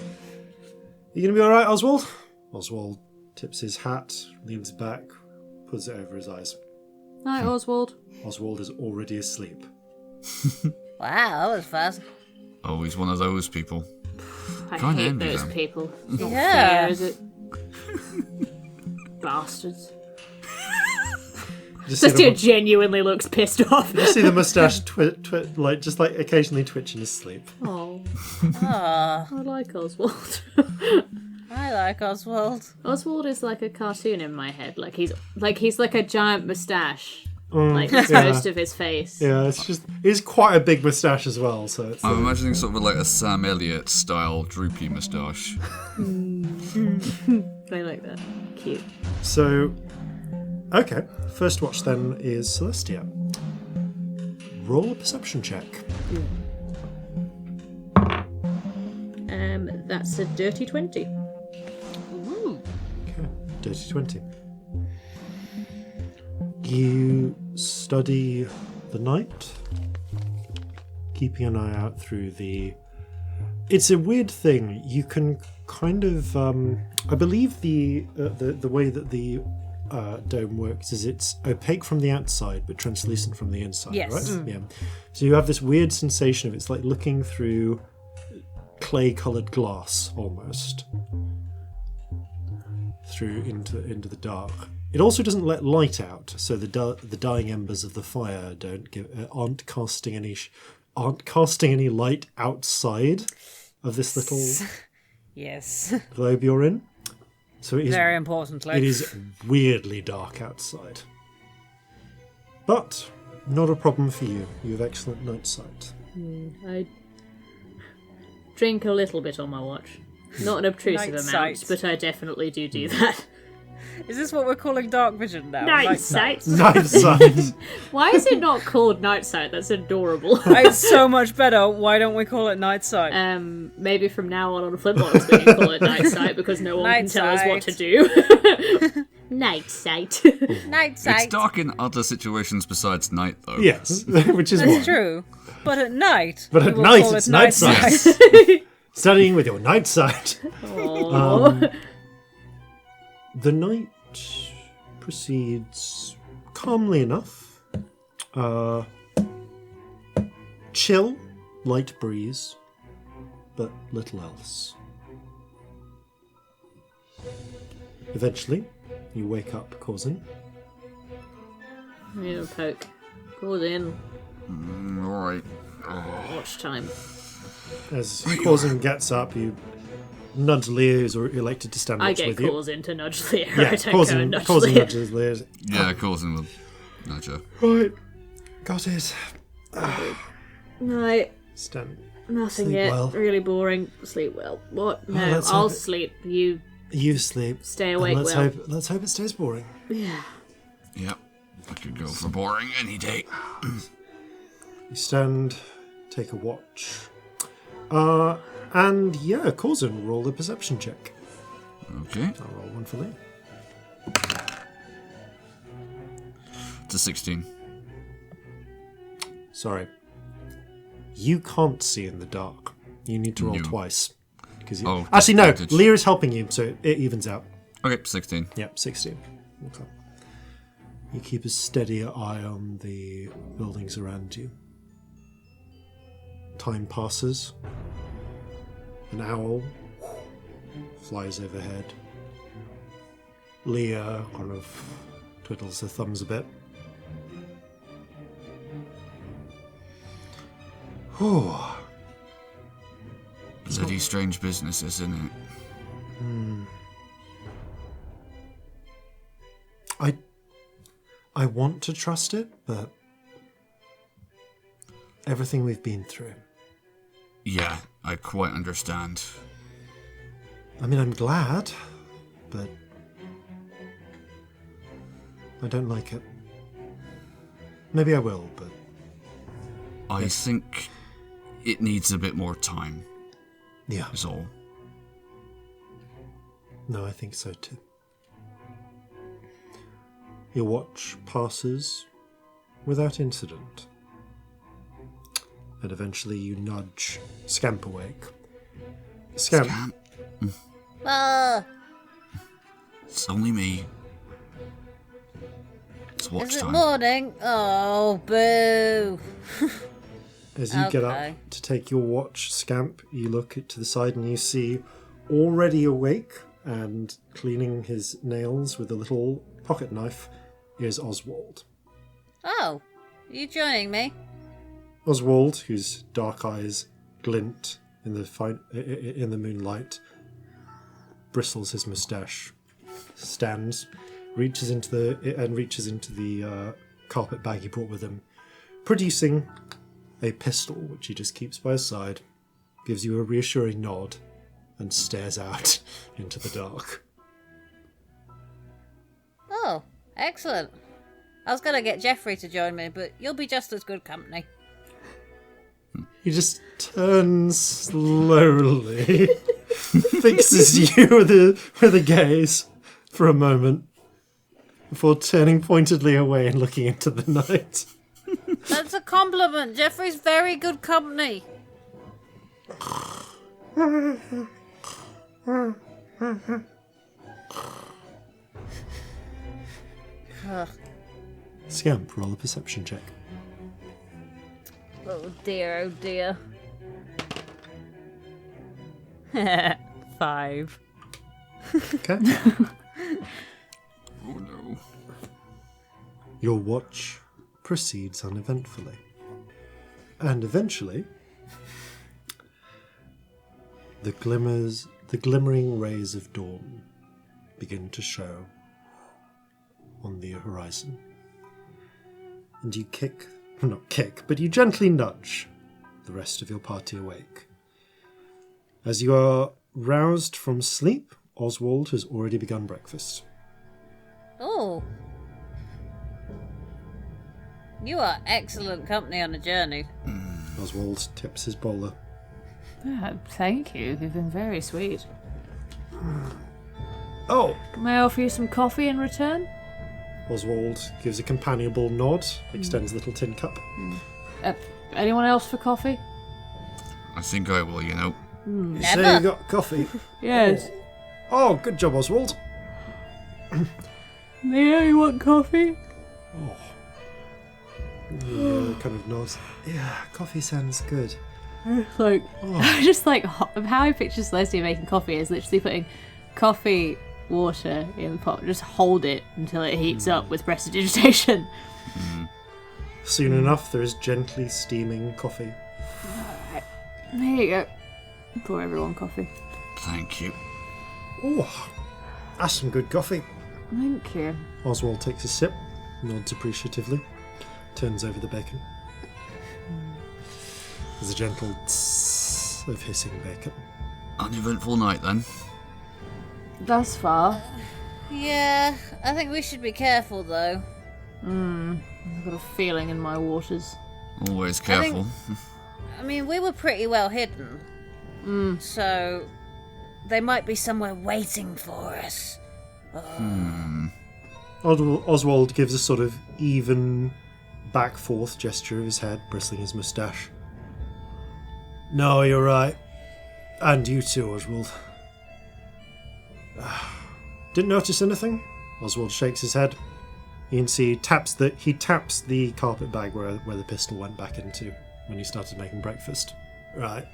You gonna be all right, Oswald? Oswald tips his hat, leans back, puts it over his eyes. Night, Oswald. Oswald is already asleep. Wow, that was fast. Oh, he's one of those people. I Can't hate envy those them. people. Not Yeah. fair, is it? Bastards. Just see Celestia the, genuinely looks pissed off. just see the mustache just occasionally twitch in his sleep. Oh, Ah, I like Oswald. I like Oswald. Oswald is like a cartoon in my head. Like he's like a giant mustache. Yeah. Most of his face. Yeah, it's quite a big mustache as well. So it's I'm imagining sort of like a Sam Elliott style droopy moustache. I like that. Cute. So, okay. First watch then is Celestia. Roll a perception check. That's a dirty 20. Okay, dirty 20. You study the night, keeping an eye out through the... It's a weird thing. You can kind of... I believe the way that the dome works is it's opaque from the outside but translucent from the inside, Yes. right? Yeah. So you have this weird sensation of it's like looking through clay-coloured glass almost through into the dark. It also doesn't let light out, so the dying embers of the fire aren't casting any light outside of this little Yes. globe you're in. So it is Very importantly. it is weirdly dark outside. But not a problem for you. You have excellent night sight. I drink a little bit on my watch. Not an obtrusive Night amount, sight. but I definitely do that. Is this what we're calling dark vision now? Night sight. Night sight. Why is it not called night sight? That's adorable. It's so much better. Why don't we call it night sight? Maybe from now on Flintlocks we can call it night sight because no one can Night tell us what to sight. do. Night sight. Night sight. It's dark in other situations besides night, though. Yes, which is That's why. true. But at night. But we at will night call it's it night sight. Studying with your night sight. Aww. The night proceeds calmly enough. Chill, light breeze, but little else. Eventually, you wake up Corzin. I need a poke. Called in. Alright. Watch time. As Corzin gets up, you nudge Leah, who's elected to stand I watch get with you. calls in to nudge Leah. Yeah, I don't go and nudge Corzin Leah. nudges Leah. Yeah, Corzin will nudge her. Right, got it. No, Stand. nothing Sleep yet. well. Really boring. Sleep well. What? No, let's I'll hope it- sleep. You You sleep. stay and awake let's well. hope it stays boring. Yeah. Yep. I could go for boring any day. You stand, take a watch. And yeah, Corzin, roll a perception check. Okay. I'll roll one for Leah. It's a 16. Sorry. You can't see in the dark. You need to roll No. twice. Because Oh, actually, no. disadvantage. Leah is helping you, so it evens out. Okay, 16. Yep, 16. Okay. You keep a steady eye on the buildings around you. Time passes. An owl flies overhead. Leah kind of twiddles her thumbs a bit. Whew. Bloody strange business, isn't it? I want to trust it, but everything we've been through. Yeah, I quite understand. I mean, I'm glad, but I don't like it. Maybe I will, but I think it needs a bit more time, yeah. is all. No, I think so too. Your watch passes without incident. And eventually you nudge Scamp awake. Scamp. It's only me. It's watch Is it time. morning? Oh, boo. As you get Okay. up to take your watch, Scamp, you look to the side and you see, already awake and cleaning his nails with a little pocket knife, is Oswald. Oh, you joining me? Oswald, whose dark eyes glint in the moonlight, bristles his moustache, stands, reaches into the carpet bag he brought with him, producing a pistol which he just keeps by his side, gives you a reassuring nod, and stares out into the dark. Oh, excellent. I was going to get Jeffrey to join me, but you'll be just as good company. He just turns slowly, fixes you with a gaze for a moment, before turning pointedly away and looking into the night. That's a compliment. Jeffrey's very good company. Ugh. Scamp, roll a perception check. Oh dear, oh dear. 5. Okay. Oh no. Your watch proceeds uneventfully. And eventually, the glimmering rays of dawn begin to show on the horizon. And you but you gently nudge the rest of your party awake. As you are roused from sleep, Oswald has already begun breakfast. Oh. You are excellent company on a journey. Oswald tips his bowler. Thank you. You've been very sweet. Oh! May I offer you some coffee in return? Oswald gives a companionable nod, extends a little tin cup. Anyone else for coffee? I think I will, you know. You say you got coffee? Yes. Oh, good job, Oswald. Leo, you want coffee? Kind of nods. Yeah, coffee sounds good. Like, just like how I picture Celestia making coffee is literally putting coffee water in the pot. Just hold it until it heats up with prestidigitation. Soon enough, there is gently steaming coffee. There you go. Pour everyone coffee. Thank you. Oh, that's some good coffee. Thank you. Oswald takes a sip, nods appreciatively, turns over the bacon. There's a gentle tss of hissing bacon. Uneventful night then. Thus far. Yeah, I think we should be careful though. I've got a feeling in my waters. Always careful. I mean, we were pretty well hidden. So they might be somewhere waiting for us. Oswald gives a sort of even back-forth gesture of his head, bristling his moustache. No, you're right. And you too, Oswald. Didn't notice anything? Oswald shakes his head. You can see he taps the carpet bag where the pistol went back into when he started making breakfast. Right.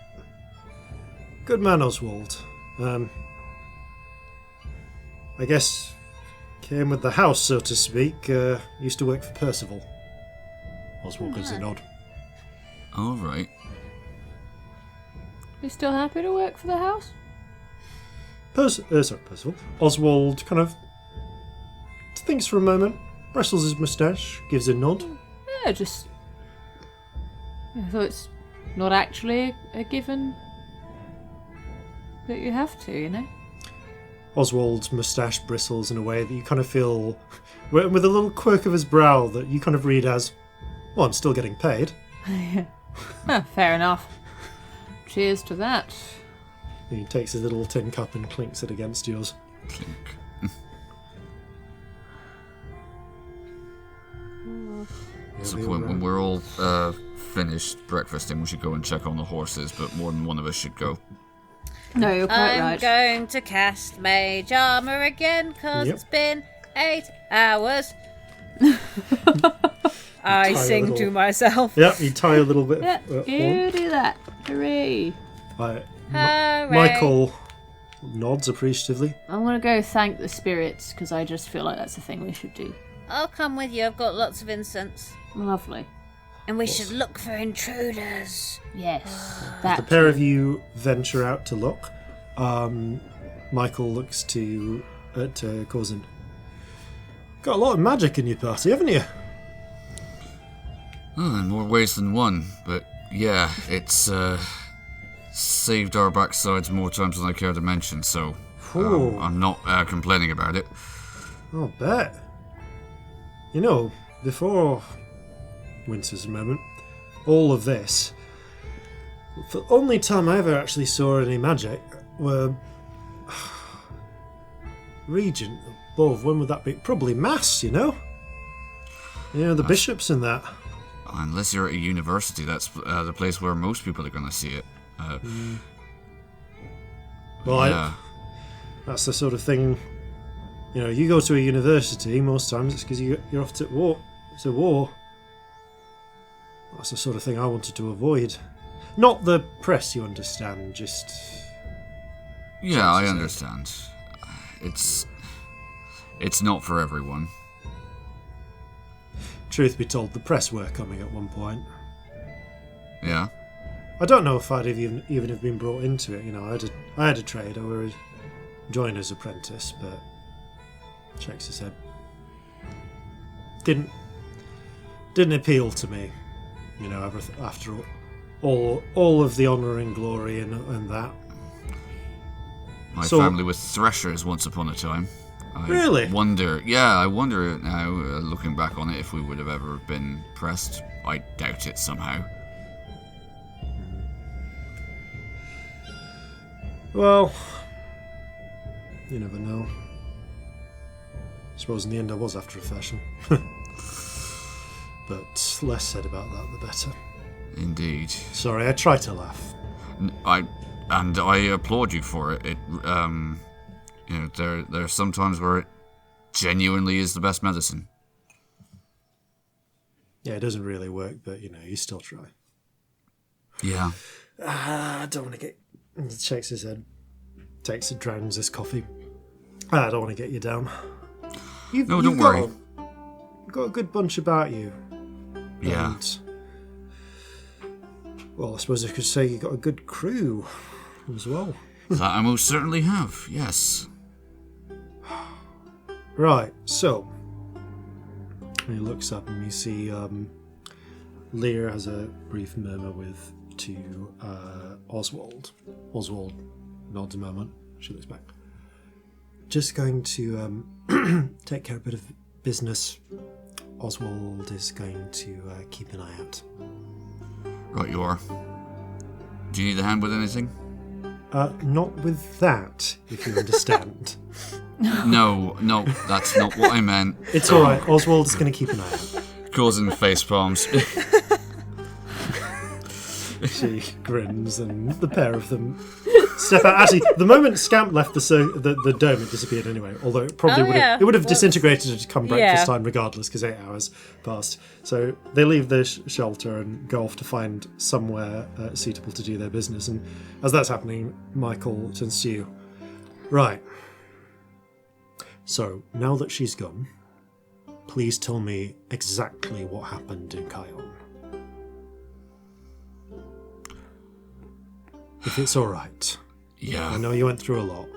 Good man, Oswald. I guess came with the house, so to speak. Used to work for Percival. Oswald gives a nod. All right. You still happy to work for the house? Percival. Oswald kind of thinks for a moment, bristles his moustache, gives a nod. Yeah, just... I thought it's not actually a given that you have to, you know? Oswald's moustache bristles in a way that you kind of feel, with a little quirk of his brow that you kind of read as, well, I'm still getting paid. Fair enough. Cheers to that. He takes his little tin cup and clinks it against yours. Clink. So when we're all finished breakfasting, we should go and check on the horses, but more than one of us should go. No, you're quite I'm right. going to cast Mage Armor again, cause it's been 8 hours. I sing little- to myself. Yep, you tie a little bit. Yeah, you do that. Hooray. Right. Hooray. Michael nods appreciatively. I'm going to go thank the spirits, because I just feel like that's a thing we should do. I'll come with you. I've got lots of incense. Lovely. And we should look for intruders. Yes. The pair of you venture out to look. Michael looks at Corzin. Got a lot of magic in your party, haven't you? Oh, in more ways than one, but yeah, it's saved our backsides more times than I care to mention, so I'm not complaining about it. I'll bet. You know, before Winter's moment, all of this, the only time I ever actually saw any magic were Regent above. When would that be? Probably Mass, you know? You know, the bishops and that. Unless you're at a university, that's the place where most people are going to see it. Well, yeah. That's the sort of thing. You know, you go to a university, most times it's because you're off to war. It's a war. That's the sort of thing I wanted to avoid. Not the press, you understand, just... Yeah, I understand. It's not for everyone. Truth be told, the press were coming at one point. Yeah? I don't know if I'd have even have been brought into it. You know, I had a trade. I were a joiner's apprentice, but shakes his head. Didn't appeal to me. You know, after all of the honour and glory and that. My family was threshers once upon a time. Really? I wonder now, looking back on it, if we would have ever been pressed. I doubt it somehow. Well, you never know. I suppose in the end I was after a fashion. But less said about that, the better. Indeed. Sorry, I try to laugh. I applaud you for it. You know, there are some times where it genuinely is the best medicine. Yeah, it doesn't really work, but you know, you still try. Yeah. I don't want to get... He shakes his head, drowns his coffee. I don't want to get you down. Don't worry. You've got a good bunch about you. Yeah. And, well, I suppose I could say you got a good crew as well. That I most certainly have, yes. Right, so he looks up and you see Lear has a brief murmur to Oswald. Oswald nods a moment. She looks back. Just going to take care of a bit of business. Oswald is going to keep an eye out. Right, you are. Do you need a hand with anything? Not with that, if you understand. No, that's not what I meant. It's alright, Oswald's going to keep an eye out. Causing face palms. She grins and the pair of them step out. Actually, the moment Scamp left the dome, it disappeared anyway, although it probably would have disintegrated come breakfast time regardless, because 8 hours passed. So they leave their shelter and go off to find somewhere suitable to do their business. And as that's happening, Michael turns to you. Right. So, now that she's gone, please tell me exactly what happened in Kion. If it's alright. Yeah. I know you went through a lot.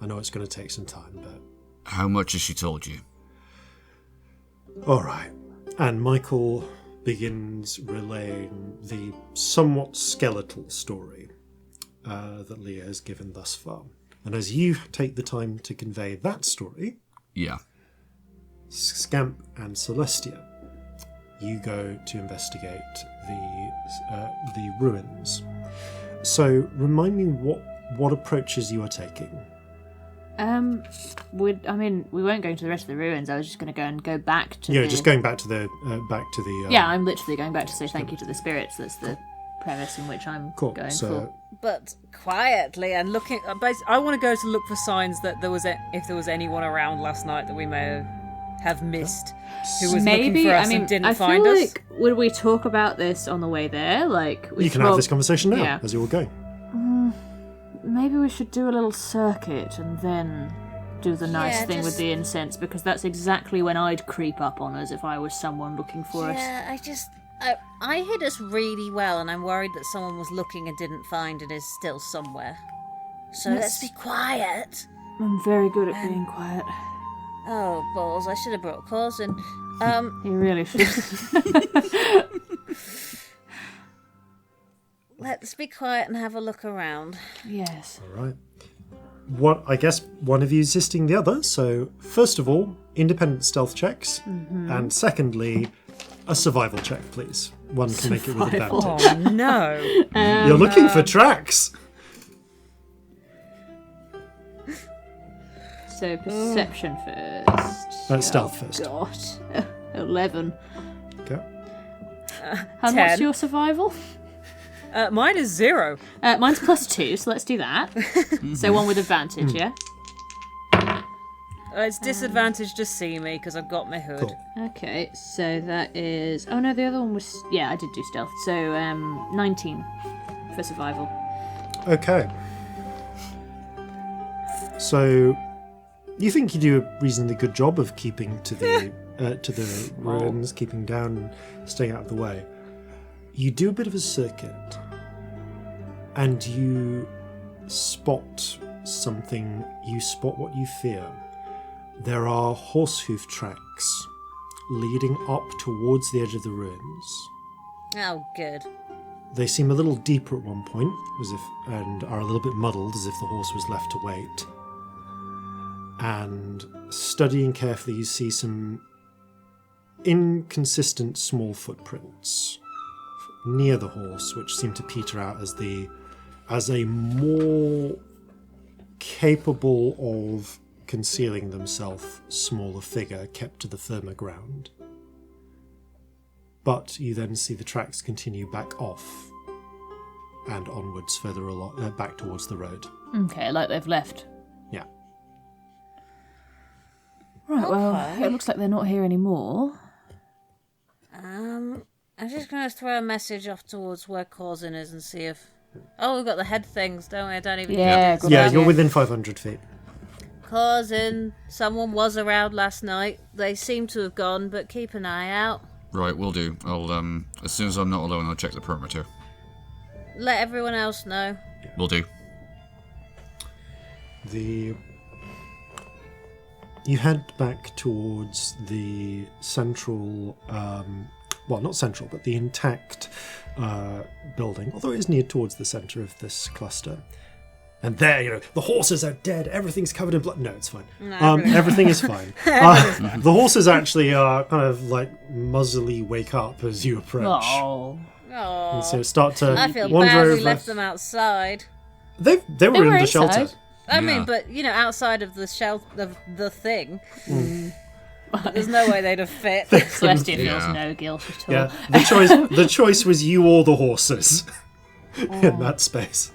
I know it's going to take some time, but... How much has she told you? Alright. And Michael begins relaying the somewhat skeletal story that Leah has given thus far. And as you take the time to convey that story... Yeah. Scamp and Celestia, you go to investigate the ruins. So, remind me what approaches you are taking. We weren't going to the rest of the ruins. I was just going to go back to. Yeah, just going back to the yeah, I'm literally going back to say thank you to the spirits. That's the premise in which I'm going for. But quietly and looking. I want to go to look for signs that if there was anyone around last night that we may have missed, who was looking for us and didn't find us. I feel like, would we talk about this on the way there? Like, you can have this conversation now as you all go. Maybe we should do a little circuit and then do the nice thing with the incense, because that's exactly when I'd creep up on us if I was someone looking for us. Yeah, I hid us really well, and I'm worried that someone was looking and didn't find and is still somewhere. So let's be quiet. I'm very good at being quiet. Oh, balls, I should have brought Corzin. You really should. Let's be quiet and have a look around. Yes. All right. I guess one of you is assisting the other. So, first of all, independent stealth checks. Mm-hmm. And secondly, a survival check, please. One can make it with advantage. Oh, no. You're looking for tracks. So perception first. Stealth first. God. 11. Okay. And 10. what's your survival? Mine is 0. Mine's +2, so let's do that. So one with advantage, yeah? It's disadvantage to see me because I've got my hood. Cool. Okay, so that is... Oh no, the other one was... Yeah, I did do stealth. So 19 for survival. Okay. So... You think you do a reasonably good job of keeping to the ruins, keeping down, staying out of the way. You do a bit of a circuit, and you spot something. You spot what you fear. There are horse hoof tracks leading up towards the edge of the ruins. Oh, good. They seem a little deeper at one point, and are a little bit muddled, as if the horse was left to wait. And studying carefully, you see some inconsistent small footprints near the horse, which seem to peter out as a more capable of concealing themselves smaller figure kept to the firmer ground. But you then see the tracks continue back off and onwards further along, back towards the road. Okay, like they've left. Yeah. Right, well, it looks like they're not here anymore. I'm just going to throw a message off towards where Corzin is and see if... Oh, we've got the head things, don't we? I don't even... Yeah, Yeah, you're within 500 feet. Corzin, someone was around last night. They seem to have gone, but keep an eye out. Right, will do. I'll, as soon as I'm not alone, I'll check the perimeter. Let everyone else know. Will do. You head back towards the central, well, not central, but the intact building, although it is near towards the centre of this cluster. And there, the horses are dead, everything's covered in blood. No, it's fine. No, everything is fine. The horses actually kind of like muzzily wake up as you approach. Oh. And so start to I feel wander bad we over. left them outside. They were in the inside. shelter. I mean, but, outside of the thing. There's no way they'd have fit. Celestia feels no guilt at all. Yeah, the choice was you or the horses in that space.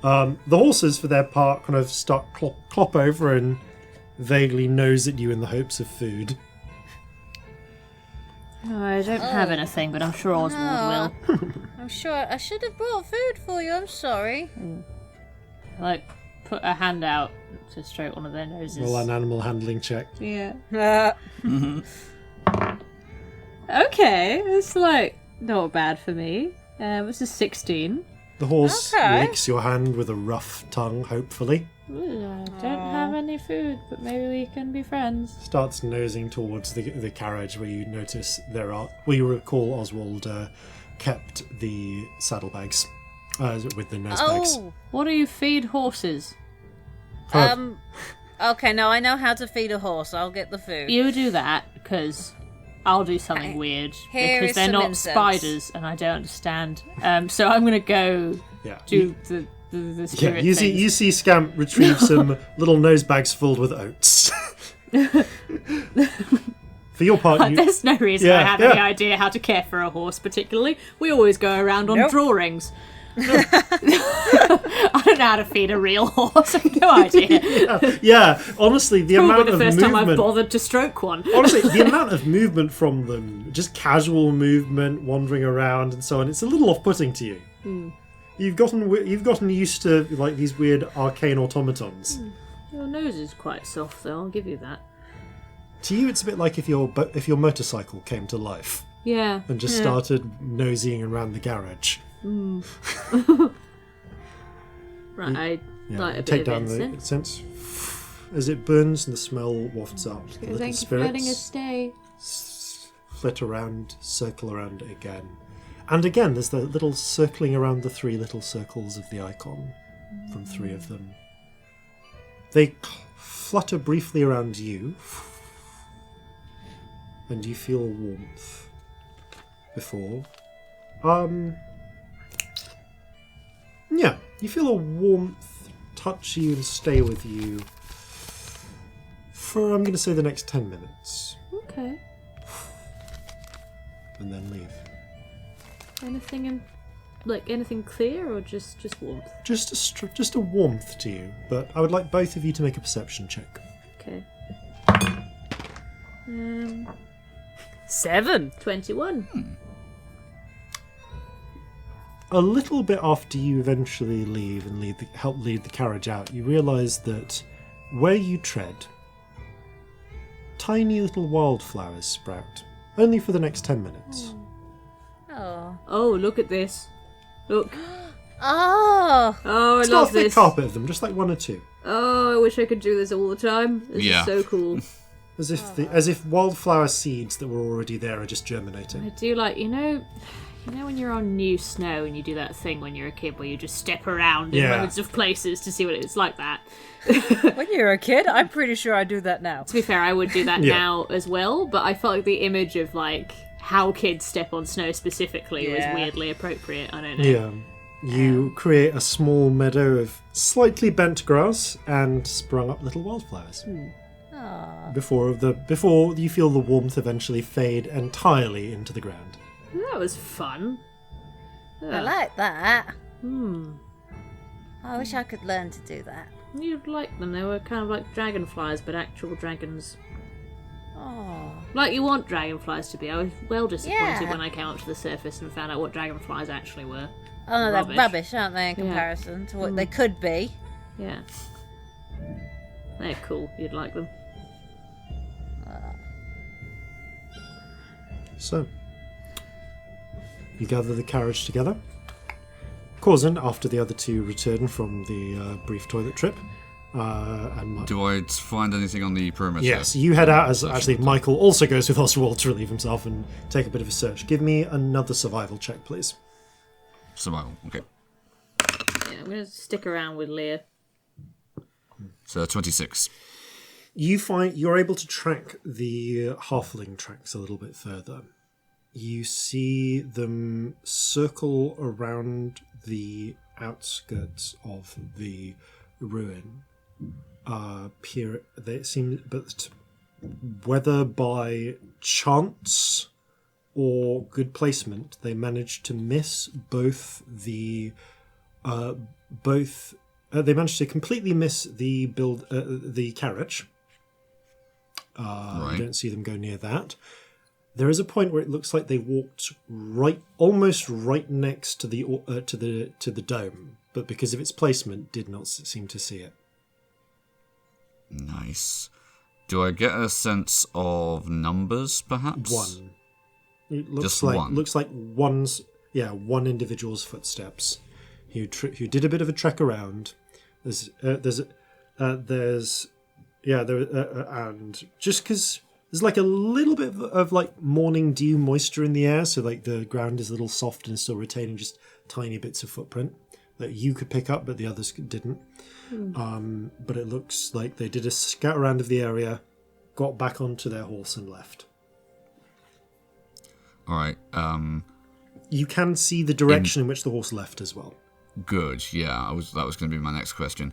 The horses, for their part, kind of start clop over and vaguely nose at you in the hopes of food. Oh, I don't have anything, but I'm sure Oswald will. I'm sure I should have brought food for you. I'm sorry. Like, put a hand out to stroke one of their noses. Roll an animal handling check. Yeah. Okay, it's like not bad for me. This is 16. The horse licks your hand with a rough tongue, hopefully. Ooh, I don't have any food, but maybe we can be friends. Starts nosing towards the carriage where you notice where you recall Oswald kept the saddlebags with the nose bags. What do you feed horses? Okay, no, I know how to feed a horse. I'll get the food. You do that, because I'll do something weird. Here because is they're some not incense. spiders, and I don't understand. So I'm going to go do the spirit you see Scamp retrieve some little nose bags filled with oats. For your part, there's no reason I have any idea how to care for a horse particularly. We always go around on drawings. I don't know how to feed a real horse. I have no idea. Yeah, honestly, the Probably amount the of first movement... time I've bothered to stroke one. Honestly, the amount of movement from them, just casual movement, wandering around and so on, it's a little off-putting to you. You've gotten used to like these weird arcane automatons. Your nose is quite soft, though. I'll give you that. To you, it's a bit like if your motorcycle came to life. Yeah. And just started nosing around the garage. Right, I light a bit take of down incense. the incense as it burns and the smell wafts up. The little Thank you for letting us spirits stay. flit around, circle around it again. And again, there's the little circling around the 3 little circles of the icon from 3 of them. They flutter briefly around you, and you feel warmth before. Yeah, you feel a warmth touch you and stay with you for, I'm going to say, the next 10 minutes. Okay. And then leave. Anything clear or just warmth? Just a warmth to you, but I would like both of you to make a perception check. Okay. 7. 21. A little bit after you eventually leave and help lead the carriage out, you realise that where you tread, tiny little wildflowers sprout, only for the next 10 minutes. Oh, look at this. Look. Oh, I It's love not a thick this. carpet of them, just like 1 or 2. Oh, I wish I could do this all the time. This is so cool. As if wildflower seeds that were already there are just germinating. I do like, you know when you're on new snow and you do that thing when you're a kid where you just step around in loads of places to see what it's like that. When you're a kid, I'm pretty sure I do that now. To be fair, I would do that now as well, but I felt like the image of like how kids step on snow specifically was weirdly appropriate. I don't know. Yeah. You create a small meadow of slightly bent grass and sprung up little wildflowers. Before you feel the warmth eventually fade entirely into the ground. That was fun. I like that. I wish I could learn to do that. You'd like them. They were kind of like dragonflies, but actual dragons. Oh. Like you want dragonflies to be. I was well disappointed Yeah. when I came up to the surface and found out what dragonflies actually were. Oh no, Rubbish. they're rubbish, aren't they, in comparison to what they could be? Yeah. They're cool. You'd like them. So, you gather the carriage together. Corzin, after the other two return from the brief toilet trip, and Do I find anything on the perimeter? yes, you head out as actually Michael also goes with Oswald to relieve himself and take a bit of a search. Give me another survival check, please. Survival, okay. Yeah, I'm going to stick around with Leah. So 26. You find you're able to track the halfling tracks a little bit further. You see them circle around the outskirts of the ruin. They seem, but whether by chance or good placement, they managed to miss they managed to completely miss the carriage. Right. You don't see them go near that. There is a point where it looks like they walked almost right next to the dome, but because of its placement, did not seem to see it. Nice. Do I get a sense of numbers, perhaps? One. It looks Just like one? Looks like one individual's footsteps. Who did a bit of a trek around. And just because there's like a little bit of like morning dew moisture in the air, so like the ground is a little soft and still retaining just tiny bits of footprint that you could pick up, but the others didn't. But it looks like they did a scout around of the area, got back onto their horse and left. All right. You can see the direction in which the horse left as well. Good. Yeah, that was going to be my next question.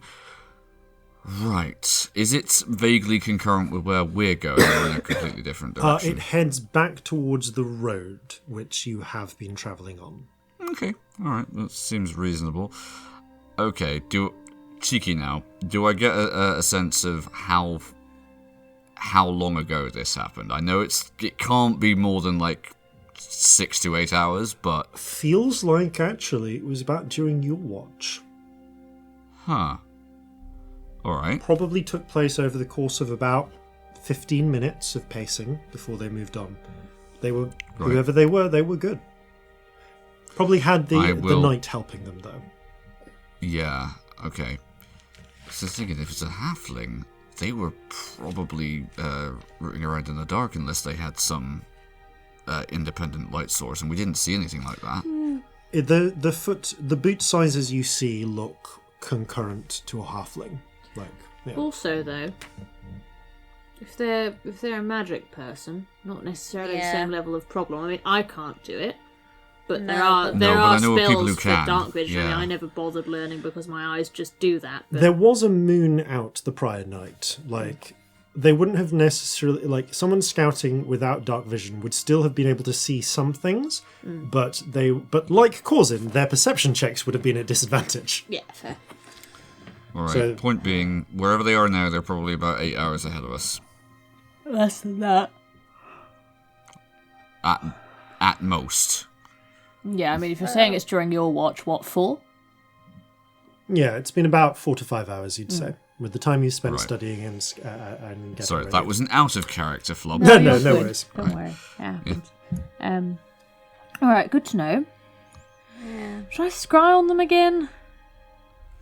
Right. Is it vaguely concurrent with where we're going, or in a completely different direction? It heads back towards the road which you have been travelling on. Okay. All right. That seems reasonable. Okay. Cheeky now. Do I get a sense of how long ago this happened? I know it can't be more than like 6 to 8 hours, but Feels like actually it was about during your watch. huh. All right. Probably took place over the course of about 15 minutes of pacing before they moved on. They were whoever they were good. Probably had the night helping them though. Yeah. Okay. So thinking, if it's a halfling, they were probably rooting around in the dark unless they had some independent light source, and we didn't see anything like that. The boot sizes you see look concurrent to a halfling. Also, though, if they're a magic person, not necessarily the same level of problem. I mean, I can't do it, but there are spells for dark vision. Yeah. I mean, I never bothered learning because my eyes just do that. But There was a moon out the prior night. They wouldn't have necessarily someone scouting without dark vision would still have been able to see some things, but like Corzin, their perception checks would have been at disadvantage. yeah, fair. All right. So- Point being, wherever they are now, they're probably about 8 hours ahead of us. Less than that. At most. Yeah, I mean, if you're saying it's during your watch, what, 4? Yeah, it's been about 4 to 5 hours, you'd say, with the time you spent Right. studying and getting Sorry, ready. that was an out of character flub. No you're good. worries. Don't worry. It happens. Alright, good to know. Yeah. Should I scry on them again?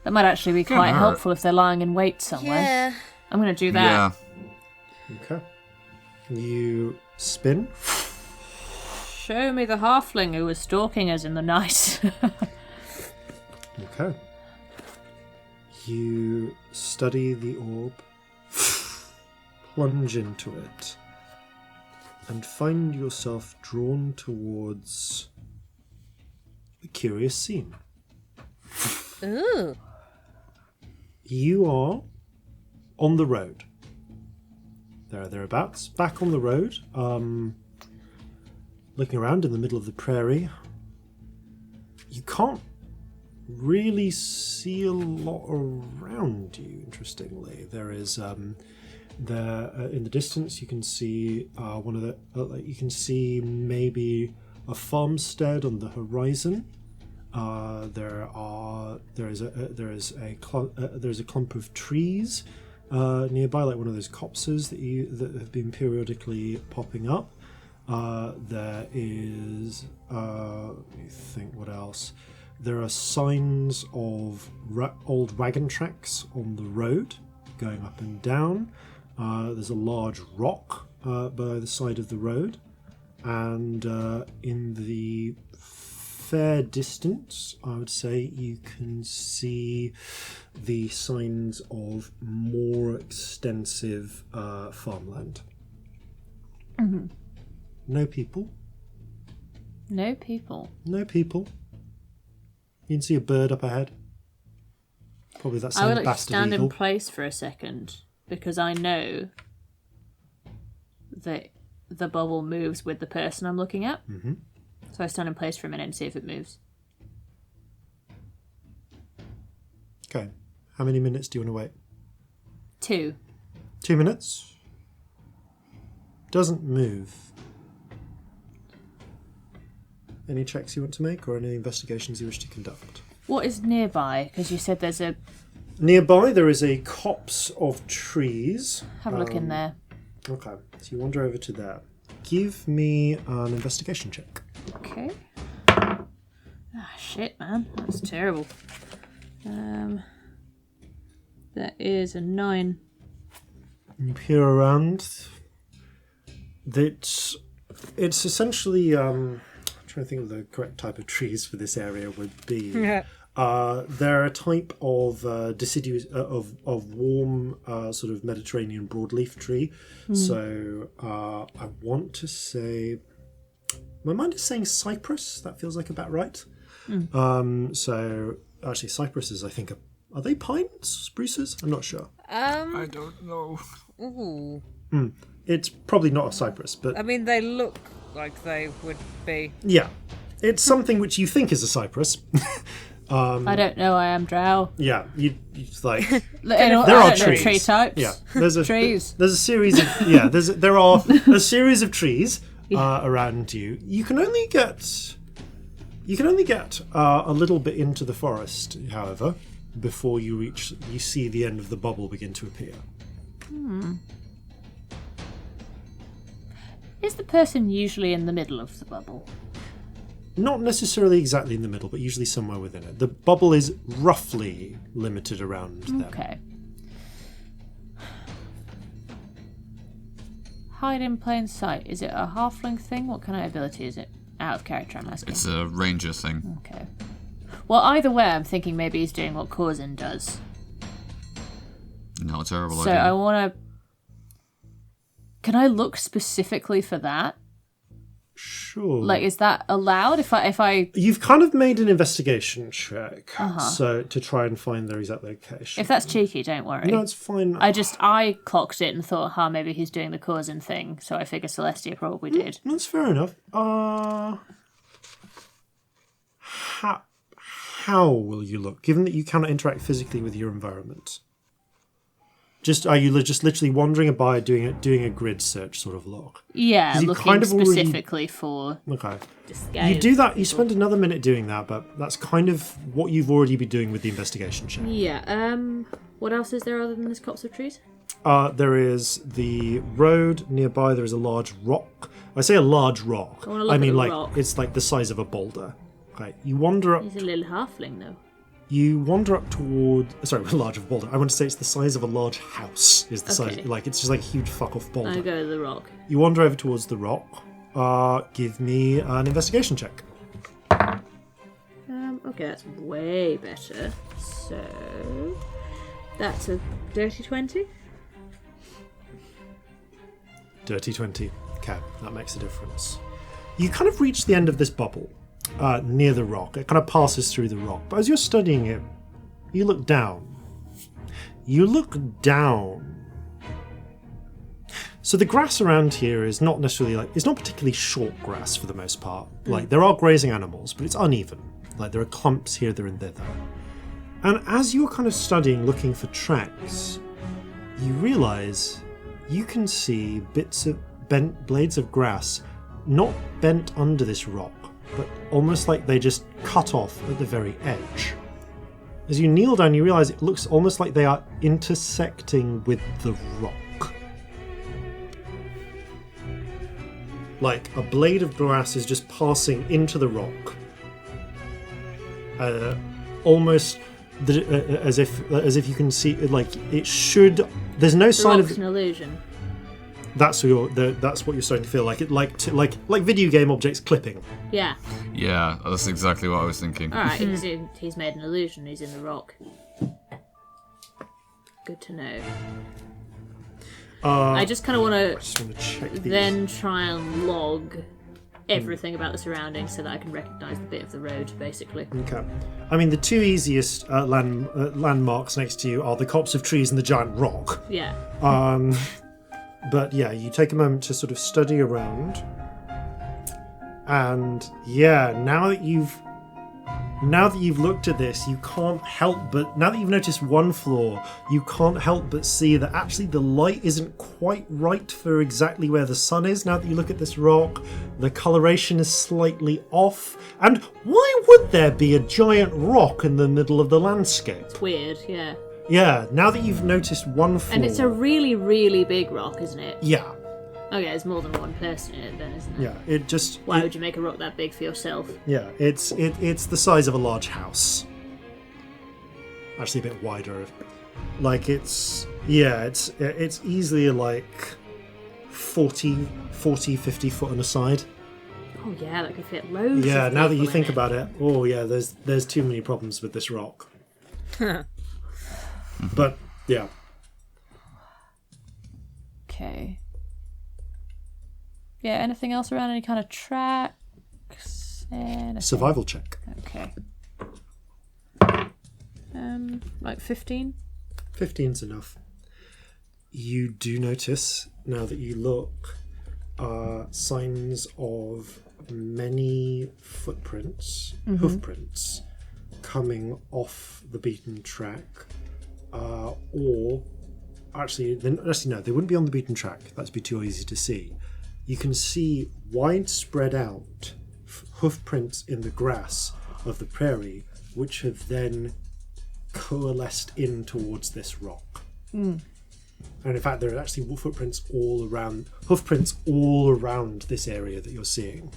That might actually be quite hurt. helpful if they're lying in wait somewhere. Yeah. I'm going to do that. Yeah. Okay. You spin. Show me the halfling who was stalking us in the night. Okay. You study the orb, plunge into it, and find yourself drawn towards a curious scene. Ooh. You are on the road. Thereabouts. Back on the road. Looking around in the middle of the prairie. You can't really see a lot around you, interestingly. There is in the distance you can see you can see maybe a farmstead on the horizon. There's a clump of trees nearby, like one of those copses that have been periodically popping up. There is, let me think what else. There are signs of old wagon tracks on the road going up and down. There's a large rock by the side of the road. And in the fair distance, I would say, you can see the signs of more extensive farmland. Mm-hmm. No people. No people. No people. You can see a bird up ahead. Probably that same I will bastard stand eagle. in place for a second because I know that the bubble moves with the person I'm looking at. Mm-hmm. So I stand in place for a minute and see if it moves. Okay. How many minutes do you want to wait? 2. 2 minutes. Doesn't move. Any checks you want to make or any investigations you wish to conduct? What is nearby? Because you said there's a... Nearby there is a copse of trees. Have a look in there. Okay, so you wander over to there. Give me an investigation check. Okay. Shit, man. That's terrible. That is a 9. You peer around. It's essentially... I'm trying to think of the correct type of trees for this area would be. They're a type of deciduous, of warm sort of Mediterranean broadleaf tree. So I want to say, my mind is saying cypress. That feels like about right. So actually, cypresses, I think, are they pines, spruces? I'm not sure. I don't know. Ooh. It's probably not a cypress, but I mean, they look like they would be. yeah, it's something which you think is a cypress. I don't know. I am drow. Yeah, you like. There are trees. Tree types. Yeah, there's a trees. There's a series of there are a series of trees around you. You can only get a little bit into the forest, however, before you see the end of the bubble begin to appear. Is the person usually in the middle of the bubble? Not necessarily exactly in the middle, but usually somewhere within it. The bubble is roughly limited around them. Okay. Hide in plain sight. Is it a halfling thing? What kind of ability is it? Out of character, I'm asking. It's a ranger thing. Okay. Well, either way, I'm thinking maybe he's doing what Corzin does. Not a terrible So idea. I want to... Can I look specifically for that? Sure. Like, is that allowed? If I You've kind of made an investigation check, so to try and find their exact location. if that's cheeky, don't worry. No, it's fine. I clocked it and thought, maybe he's doing the Corzin thing. So I figure Celestia probably did. That's fair enough. How will you look, given that you cannot interact physically with your environment? Are you just literally wandering by doing a grid search sort of look? Yeah, 'Cause you looking kind of already- specifically for Okay. disguise. You do that, you spend another minute doing that, but that's kind of what you've already been doing with the investigation check. Yeah. What else is there other than this copse of trees? There is the road nearby. There is a large rock. I say a large rock. I wanna look at mean, the like rock. it's like the size of a boulder. Okay, you wander up. He's a little halfling, though. You wander up toward. Sorry, large of a boulder. I want to say it's the size of a large house. Is the size Okay. like it's just like a huge fuck off boulder. I go to the rock. You wander over towards the rock. Give me an investigation check. Okay, that's way better. So that's a dirty 20. Dirty 20. Okay, that makes a difference. You kind of reach the end of this bubble near the rock. It kind of passes through the rock. But as you're studying it, you look down. So the grass around here is not necessarily it's not particularly short grass for the most part. Like there are grazing animals, but it's uneven. Like there are clumps here, there and thither. And as you're kind of studying, looking for tracks, you realise you can see bits of bent blades of grass, not bent under this rock, but almost like they just cut off at the very edge. As you kneel down, you realise it looks almost like they are intersecting with the rock. Like a blade of grass is just passing into the rock. Almost as if you can see, like it should. There's no sign of an illusion. That's what you're starting to feel like. It like video game objects clipping. Yeah. Yeah, that's exactly what I was thinking. All right, he's made an illusion. He's in the rock. Good to know. I just kind of want to then try and log everything about the surroundings so that I can recognise the bit of the road, basically. Okay. I mean, the two easiest landmarks next to you are the copse of trees and the giant rock. Yeah. But yeah, you take a moment to sort of study around. And yeah, now that you've looked at this, you can't help but, now that you've noticed one flaw, you can't help but see that actually the light isn't quite right for exactly where the sun is. Now that you look at this rock, the coloration is slightly off. And why would there be a giant rock in the middle of the landscape? It's weird, yeah. Yeah, now that you've noticed one flaw... And it's a really, really big rock, isn't it? Yeah. Okay, there's more than one person in it then, isn't it? Yeah, it just... Why would you make a rock that big for yourself? Yeah, it's the size of a large house. Actually a bit wider. Like it's easily like 40, 50 foot on a side. Oh yeah, that could fit loads Yeah, of now that you people think in it. about it, oh yeah, there's too many problems with this rock. But yeah. Okay. Yeah, anything else around? Any kind of tracks? Anything? Survival check. Okay. Like 15? 15's enough. You do notice, now that you look, signs of many footprints, hoofprints, coming off the beaten track, or actually no, they wouldn't be on the beaten track. That'd be too easy to see. You can see widespread out hoofprints in the grass of the prairie, which have then coalesced in towards this rock. And in fact, there are actually hoofprints all around this area that you're seeing.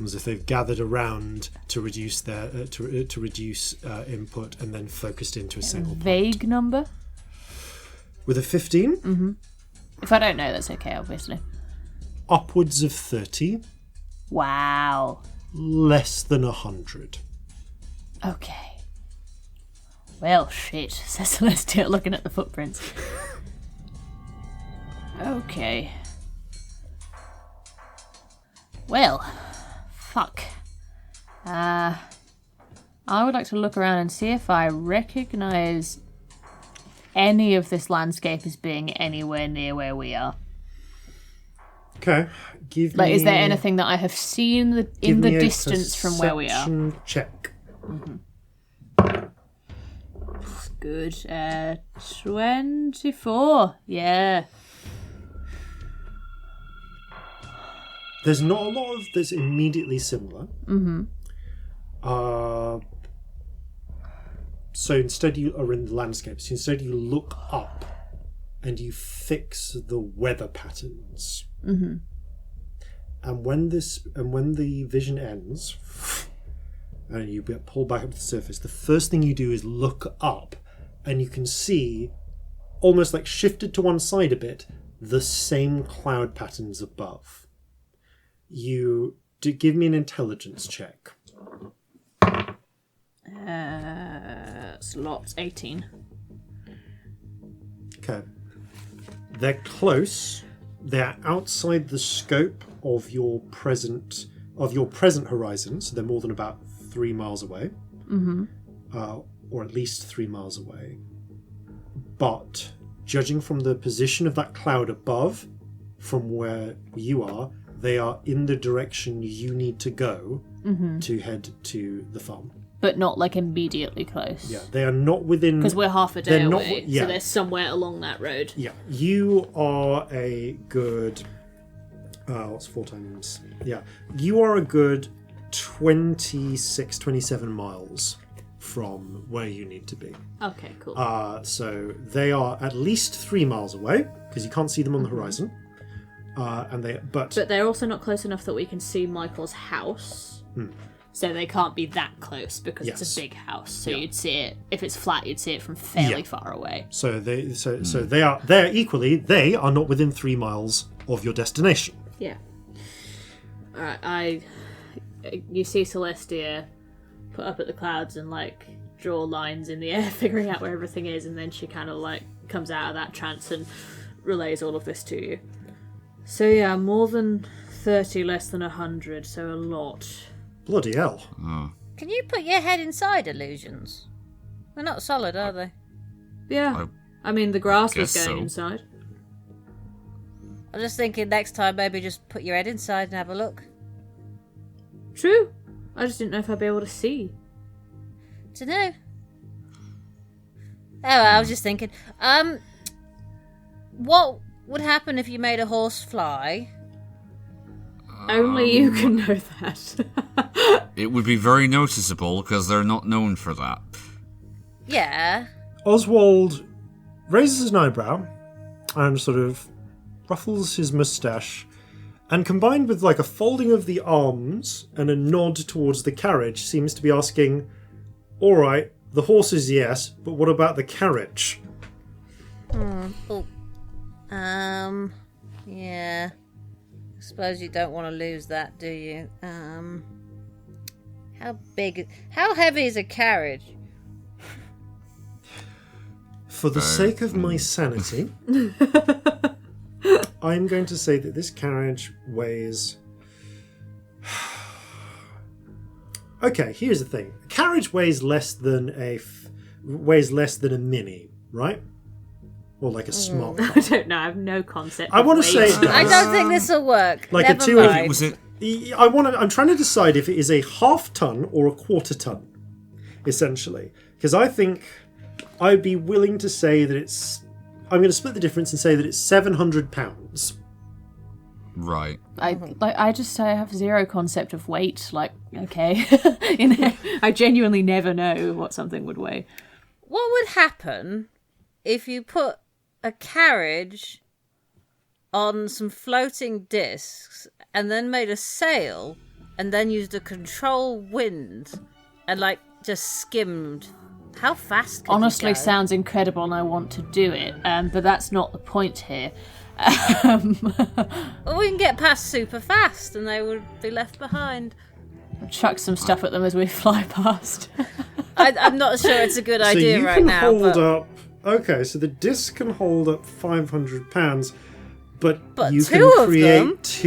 As if they've gathered around to reduce their to reduce input and then focused into a single point. Vague number? With a 15? If I don't know, that's okay, obviously. Upwards of 30. Wow. Less than 100. Okay. Well, shit, says Celestia, looking at the footprints. Okay. Well, fuck. I would like to look around and see if I recognise any of this landscape as being anywhere near where we are. Okay, give me... Is there anything that I have seen in the distance from where we are? Perception check. Good. 24. Yeah. There's not a lot of that's immediately similar. So instead you are in the landscape. So instead you look up and you fix the weather patterns. And when the vision ends and you get pulled back up to the surface, the first thing you do is look up and you can see, almost like shifted to one side a bit, the same cloud patterns above. You do give me an intelligence check. Slots 18. Okay. They're close. They're outside the scope of your present horizon, so they're more than about 3 miles away. Or at least 3 miles away. But judging from the position of that cloud above, from where you are, they are in the direction you need to go to head to the farm. But not like immediately close. Yeah, they are not within... Because we're half a day they're not away, so they're somewhere along that road. Yeah, you are a good... what's 4 times? Yeah, you are a good 26, 27 miles from where you need to be. Okay, cool. So they are at least 3 miles away, because you can't see them on the horizon. But they're also not close enough that we can see Michael's house. So they can't be that close because it's a big house. So you'd see it, if it's flat, you'd see it from fairly far away. So they are not within 3 miles of your destination. Yeah. Alright, you see Celestia put up at the clouds and like draw lines in the air, figuring out where everything is, and then she kind of like comes out of that trance and relays all of this to you. So yeah, more than 30, less than 100, so a lot. Bloody hell. Can you put your head inside illusions? They're not solid, are they? Yeah. I mean, the grass is guess going so. inside. I'm just thinking next time maybe just put your head inside and have a look. True. I just didn't know if I'd be able to see. Dunno. Oh, I was just thinking. What would happen if you made a horse fly? Only you can know that. It would be very noticeable because they're not known for that. Yeah. Oswald raises an eyebrow and sort of ruffles his moustache, and combined with like a folding of the arms and a nod towards the carriage, seems to be asking, all right, the horses, yes, but what about the carriage? Oh. Yeah. I suppose you don't want to lose that, do you? How heavy is a carriage? For the sake of my sanity, I'm going to say that this carriage weighs... Okay, here's the thing. A carriage weighs less than a mini, right? Or like a small car. I don't know. I have no concept. I want to say it does. I don't think this will work. Like Never a two. mind. Was it? I'm trying to decide if it is a half ton or a quarter ton, essentially, because I think I'd be willing to say that it's. I'm going to split the difference and say that it's 700 pounds. Right. I have zero concept of weight. Like, okay, I genuinely never know what something would weigh. What would happen if you put a carriage on some floating discs and then made a sail and then used a control wind and like just skimmed? How fast could Honestly, you go? sounds incredible, and I want to do it. But that's not the point here. Well, we can get past super fast and they would be left behind. Chuck some stuff at them as we fly past. I'm not sure it's a good So idea you right can now. hold But up. Okay, so the disc can hold up 500 pounds, but you two can of them? create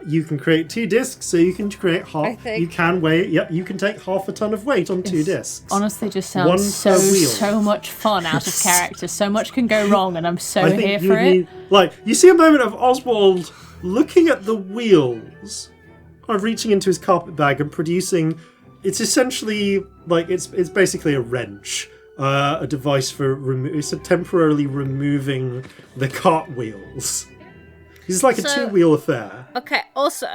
you can create 2 discs, so you can create half. I think- You can weigh. Yep, you can take half a ton of weight on 2 discs. Honestly, just One sounds per wheel. so much fun out of character. So much can go wrong, and I'm so I think here you for it. need, like, you see a moment of Oswald looking at the wheels, kind of reaching into his carpet bag and producing. It's essentially like it's basically a wrench, a device for temporarily removing the cart wheels. It's like a So- 2-wheel affair. okay. Also,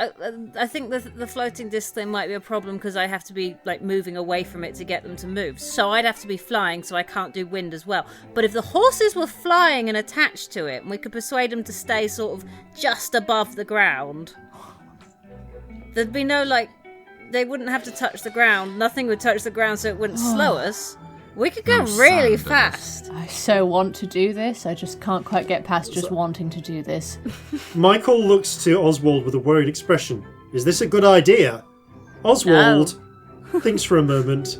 I think the floating disc thing might be a problem because I have to be like moving away from it to get them to move. So I'd have to be flying, so I can't do wind as well. But if the horses were flying and attached to it, and we could persuade them to stay sort of just above the ground, there'd be no like. They wouldn't have to touch the ground. Nothing would touch the ground, so it wouldn't slow us. We could go No really sand, fast. I so want to do this. I just can't quite get past just wanting to do this. Michael looks to Oswald with a worried expression. Is this a good idea? Oswald thinks for a moment,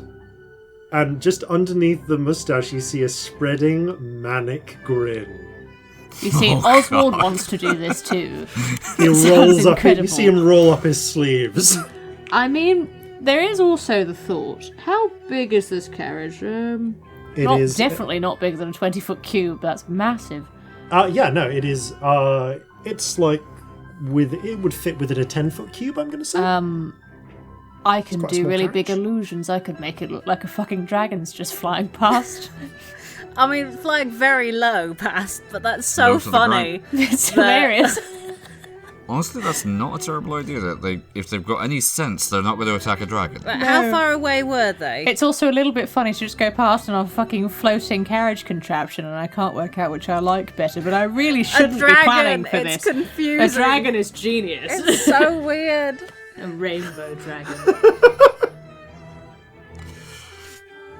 and just underneath the moustache you see a spreading manic grin. You see, Oswald wants to do this too. He Sounds rolls up. You incredible. see him roll up his sleeves. I mean, there is also the thought: how big is this carriage? It Not is definitely not bigger than a 20-foot cube. That's massive. Yeah, no, it is. It's like it would fit within a 10-foot cube. I'm going to say. I can quite a do small really carriage. big illusions. I could make it look like a fucking dragon's just flying past. I mean, flying very low past, but that's so Low to the funny. It's hilarious. Honestly, that's not a terrible idea. That if they've got any sense, they're not going to attack a dragon. But how far away were they? It's also a little bit funny to just go past on a fucking floating carriage contraption, and I can't work out which I like better, but I really shouldn't be planning for this. It's confusing. A dragon is genius. It's so weird. A rainbow dragon.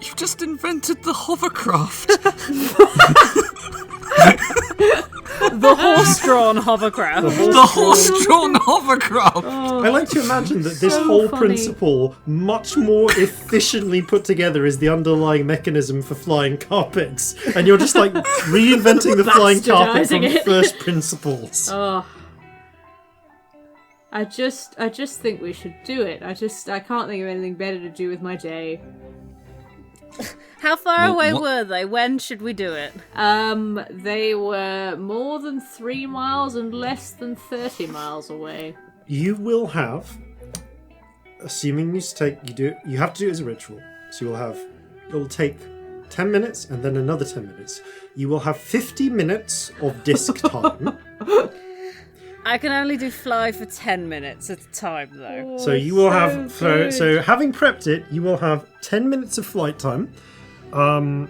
You've just invented the hovercraft. The horse-drawn hovercraft. The horse-drawn hovercraft. I like to imagine that this whole principle, much more efficiently put together, is the underlying mechanism for flying carpets, and you're just like reinventing the flying carpet from first principles. Oh. I just think we should do it. I can't think of anything better to do with my day. How far away were they? When should we do it? They were more than 3 miles and less than 30 miles away. You will have, assuming you have to do it as a ritual. So it will take 10 minutes and then another 10 minutes. You will have 50 minutes of disc time. I can only do fly for 10 minutes at a time, though. So you will have so having prepped it, you will have 10 minutes of flight time. The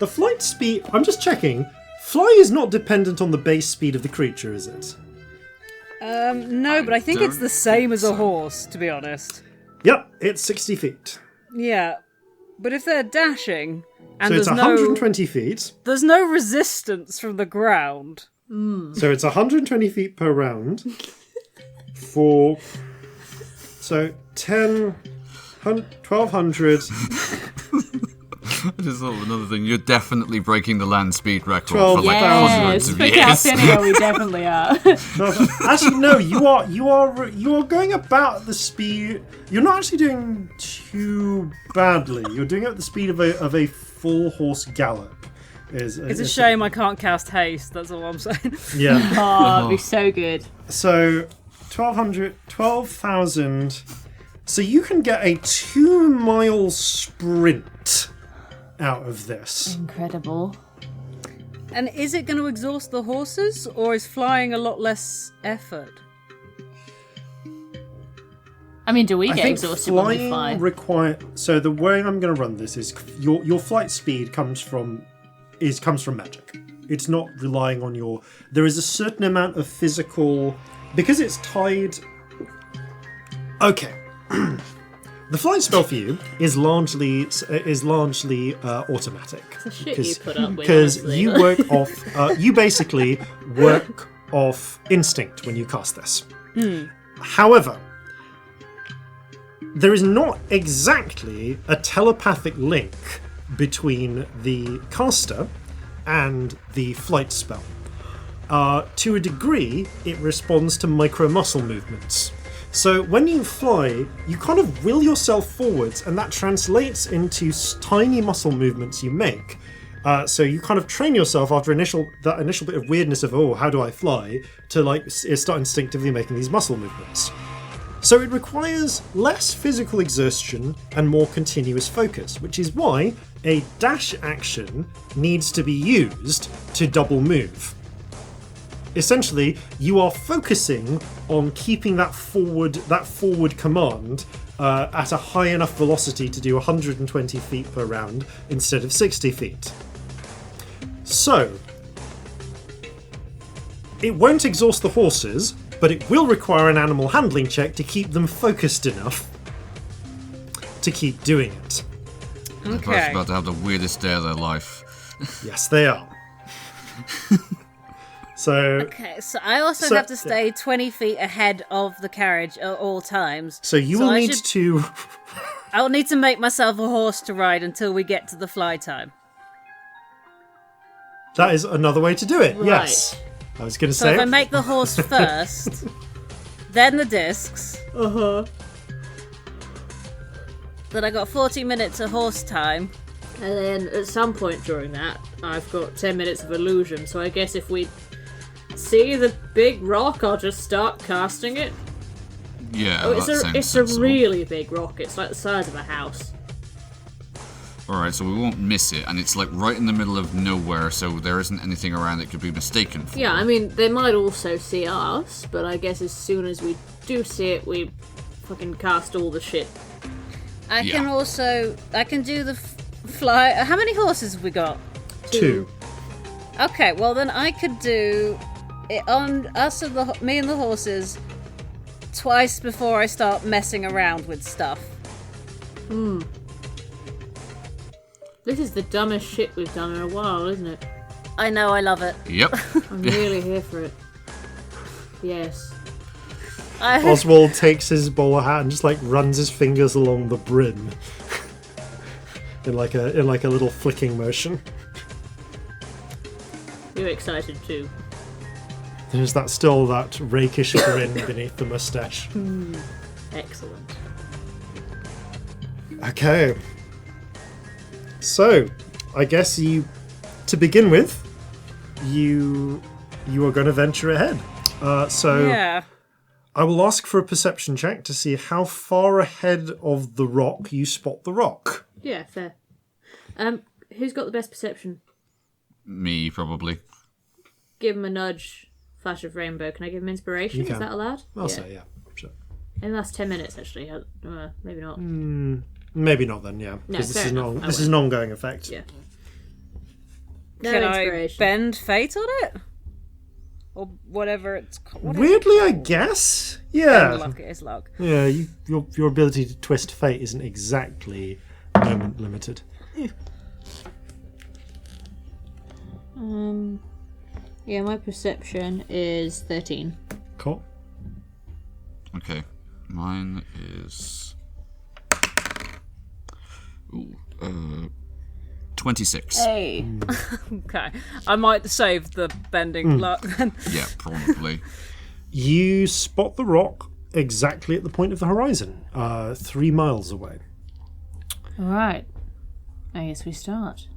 flight speed. I'm just checking. Fly is not dependent on the base speed of the creature, is it? No, but I think it's the same as a horse, to be honest. Yep, it's 60 feet. Yeah, but if they're dashing and So it's there's 120 feet. There's no resistance from the ground. So it's 120 feet per round. So 10, 1200. I just thought of another thing. You're definitely breaking the land speed record 12, for like yes, hundreds of for years. Calcinea, we definitely are. Actually, no. You are going about the speed. You're not actually doing too badly. You're doing it at the speed of a full horse gallop. It's a shame I can't cast haste. That's all I'm saying. Yeah. Oh, it'd be so good. So 12,000. So you can get a 2-mile sprint out of this. Incredible. And is it going to exhaust the horses, or is flying a lot less effort? I mean, do we I get think exhausted when we fly? So the way I'm going to run this is your flight speed comes from magic. It's not relying on your. There is a certain amount of physical because it's tied. Okay. The flight spell for you is largely automatic. It's the shit you put up with. Because honestly. you work off. You basically work off instinct when you cast this. However, there is not exactly a telepathic link between the caster and the flight spell. To a degree, it responds to micro muscle movements. So when you fly, you kind of will yourself forwards, and that translates into tiny muscle movements you make. So you kind of train yourself after that initial bit of weirdness of, oh, how do I fly, to start instinctively making these muscle movements. So it requires less physical exertion and more continuous focus, which is why a dash action needs to be used to double move. Essentially, you are focusing on keeping that forward command at a high enough velocity to do 120 feet per round instead of 60 feet. So, it won't exhaust the horses, but it will require an animal handling check to keep them focused enough to keep doing it. They're both about to have the weirdest day of their life. Yes, they are. Okay, so I also have to stay 20 feet ahead of the carriage at all times. So you will need to... I'll need to make myself a horse to ride until we get to the fly time. That is another way to do it, Right. yes. I was going to So say... if I make the horse first, then the discs, then I got 40 minutes of horse time. And then at some point during that, I've got 10 minutes of illusion, so I guess if we see the big rock, I'll just start casting it. Yeah, Oh, that sounds it's sensible. a really big rock. It's like the size of a house. Alright, so we won't miss it, and it's like right in the middle of nowhere, so there isn't anything around that could be mistaken for. Yeah, I mean, they might also see us, but I guess as soon as we do see it, we fucking cast all the shit. I can do the fly. How many horses have we got? 2. Okay, well then I could do it on us and me and the horses twice before I start messing around with stuff. This is the dumbest shit we've done in a while, isn't it? I know, I love it. Yep. I'm really here for it. Yes. Oswald takes his bowler hat and just like runs his fingers along the brim in like a little flicking motion. You're excited too. There's that rakish grin beneath the mustache. Excellent. Okay. So, I guess to begin with, you are going to venture ahead. Yeah. I will ask for a perception check to see how far ahead of the rock you spot the rock. Yeah, fair. Who's got the best perception? Me, probably. Give him a nudge. Flash of rainbow. Can I give him inspiration? You can. Is that allowed? I'll say, yeah. Sure. In the last 10 minutes, actually. Maybe not. Maybe not then, yeah. No, Because fair enough. this is an ongoing effect. Yeah. No Can I inspiration. bend fate on it? Or whatever it's called. Weirdly, I guess. Yeah. Bend luck, it is luck. Yeah, your ability to twist fate isn't exactly moment limited. Yeah, my perception is 13. Cool. Okay. Mine is... 26. Hey. Okay. I might save the bending luck then. Yeah, probably. You spot the rock exactly at the point of the horizon, 3 miles away. Alright. I guess we start.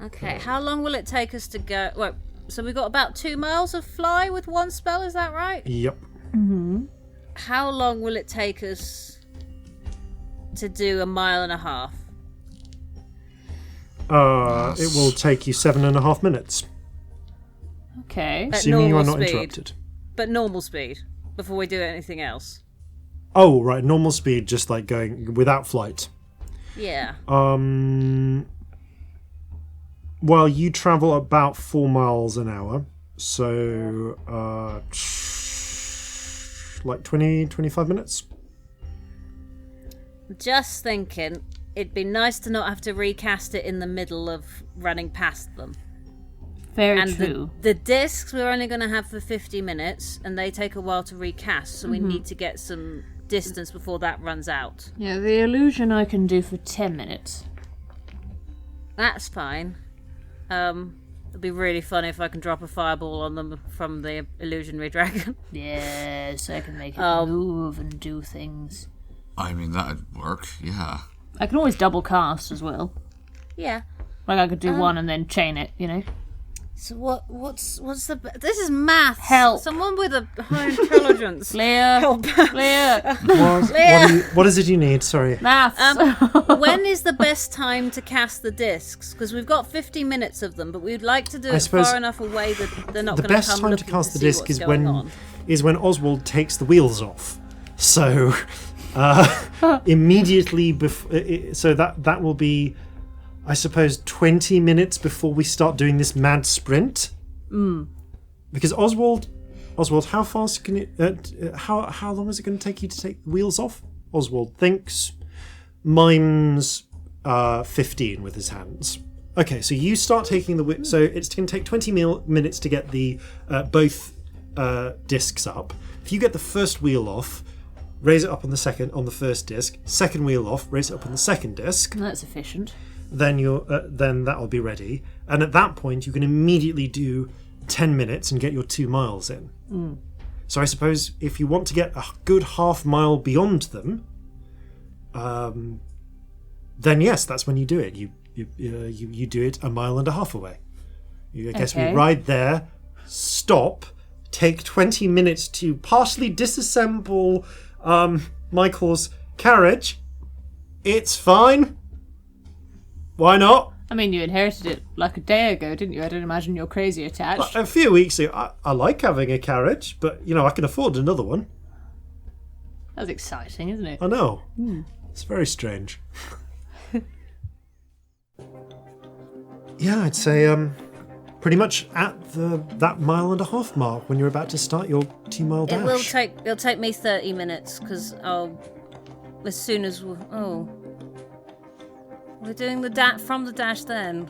Okay, how long will it take us to go? Well, so we've got about 2 miles of fly with one spell, is that right? Yep. How long will it take us to do 1.5 miles? It will take you 7.5 minutes, Okay. At assuming you are normal not speed. interrupted. But normal speed, before we do anything else. Oh, right, normal speed, just like going without flight. Yeah. Well, you travel about 4 miles an hour, so like 25 minutes. Just thinking, it'd be nice to not have to recast it in the middle of running past them. Very And true. the discs we're only going to have for 50 minutes, and they take a while to recast, so we need to get some distance before that runs out. Yeah, the illusion I can do for 10 minutes. That's fine. It'd be really funny if I can drop a fireball on them from the illusionary dragon. Yes, I can make it move and do things. I mean, that'd work, yeah. I can always double cast as well. Yeah. Like I could do one and then chain it, you know? So what's the... This is math. Help. Someone with a high intelligence. Leah! Help. Leah! What is it you need? Sorry. Maths! When is the best time to cast the discs? Because we've got 50 minutes of them, but we'd like to do I it suppose far enough away that they're not The going to best come time to looking cast the see disc what's is going on. when Oswald takes the wheels off. So immediately before, so that will be, I suppose, 20 minutes before we start doing this mad sprint. Because Oswald, how fast can it? How long is it going to take you to take the wheels off? Oswald thinks, mimes 15 with his hands. Okay, so you start taking the so it's going to take 20 minutes to get the both discs up. If you get the first wheel off, raise it up on the first disc. Second wheel off, raise it up on the second disc. That's efficient. Then then that'll be ready. And at that point, you can immediately do 10 minutes and get your 2 miles in. So I suppose if you want to get a good half mile beyond them, then yes, that's when you do it. You do it 1.5 miles away. I guess we ride there, stop, take 20 minutes to partially disassemble Michael's carriage. It's fine. Why not? I mean, you inherited it like a day ago, didn't you? I don't imagine you're crazy attached. A few weeks ago, I like having a carriage, but, I can afford another one. That's exciting, isn't it? I know. It's very strange. Yeah, I'd say pretty much at that 1.5 mile mark when you're about to start your 2 mile dash. It'll take me 30 minutes because as soon as we're doing from the dash then.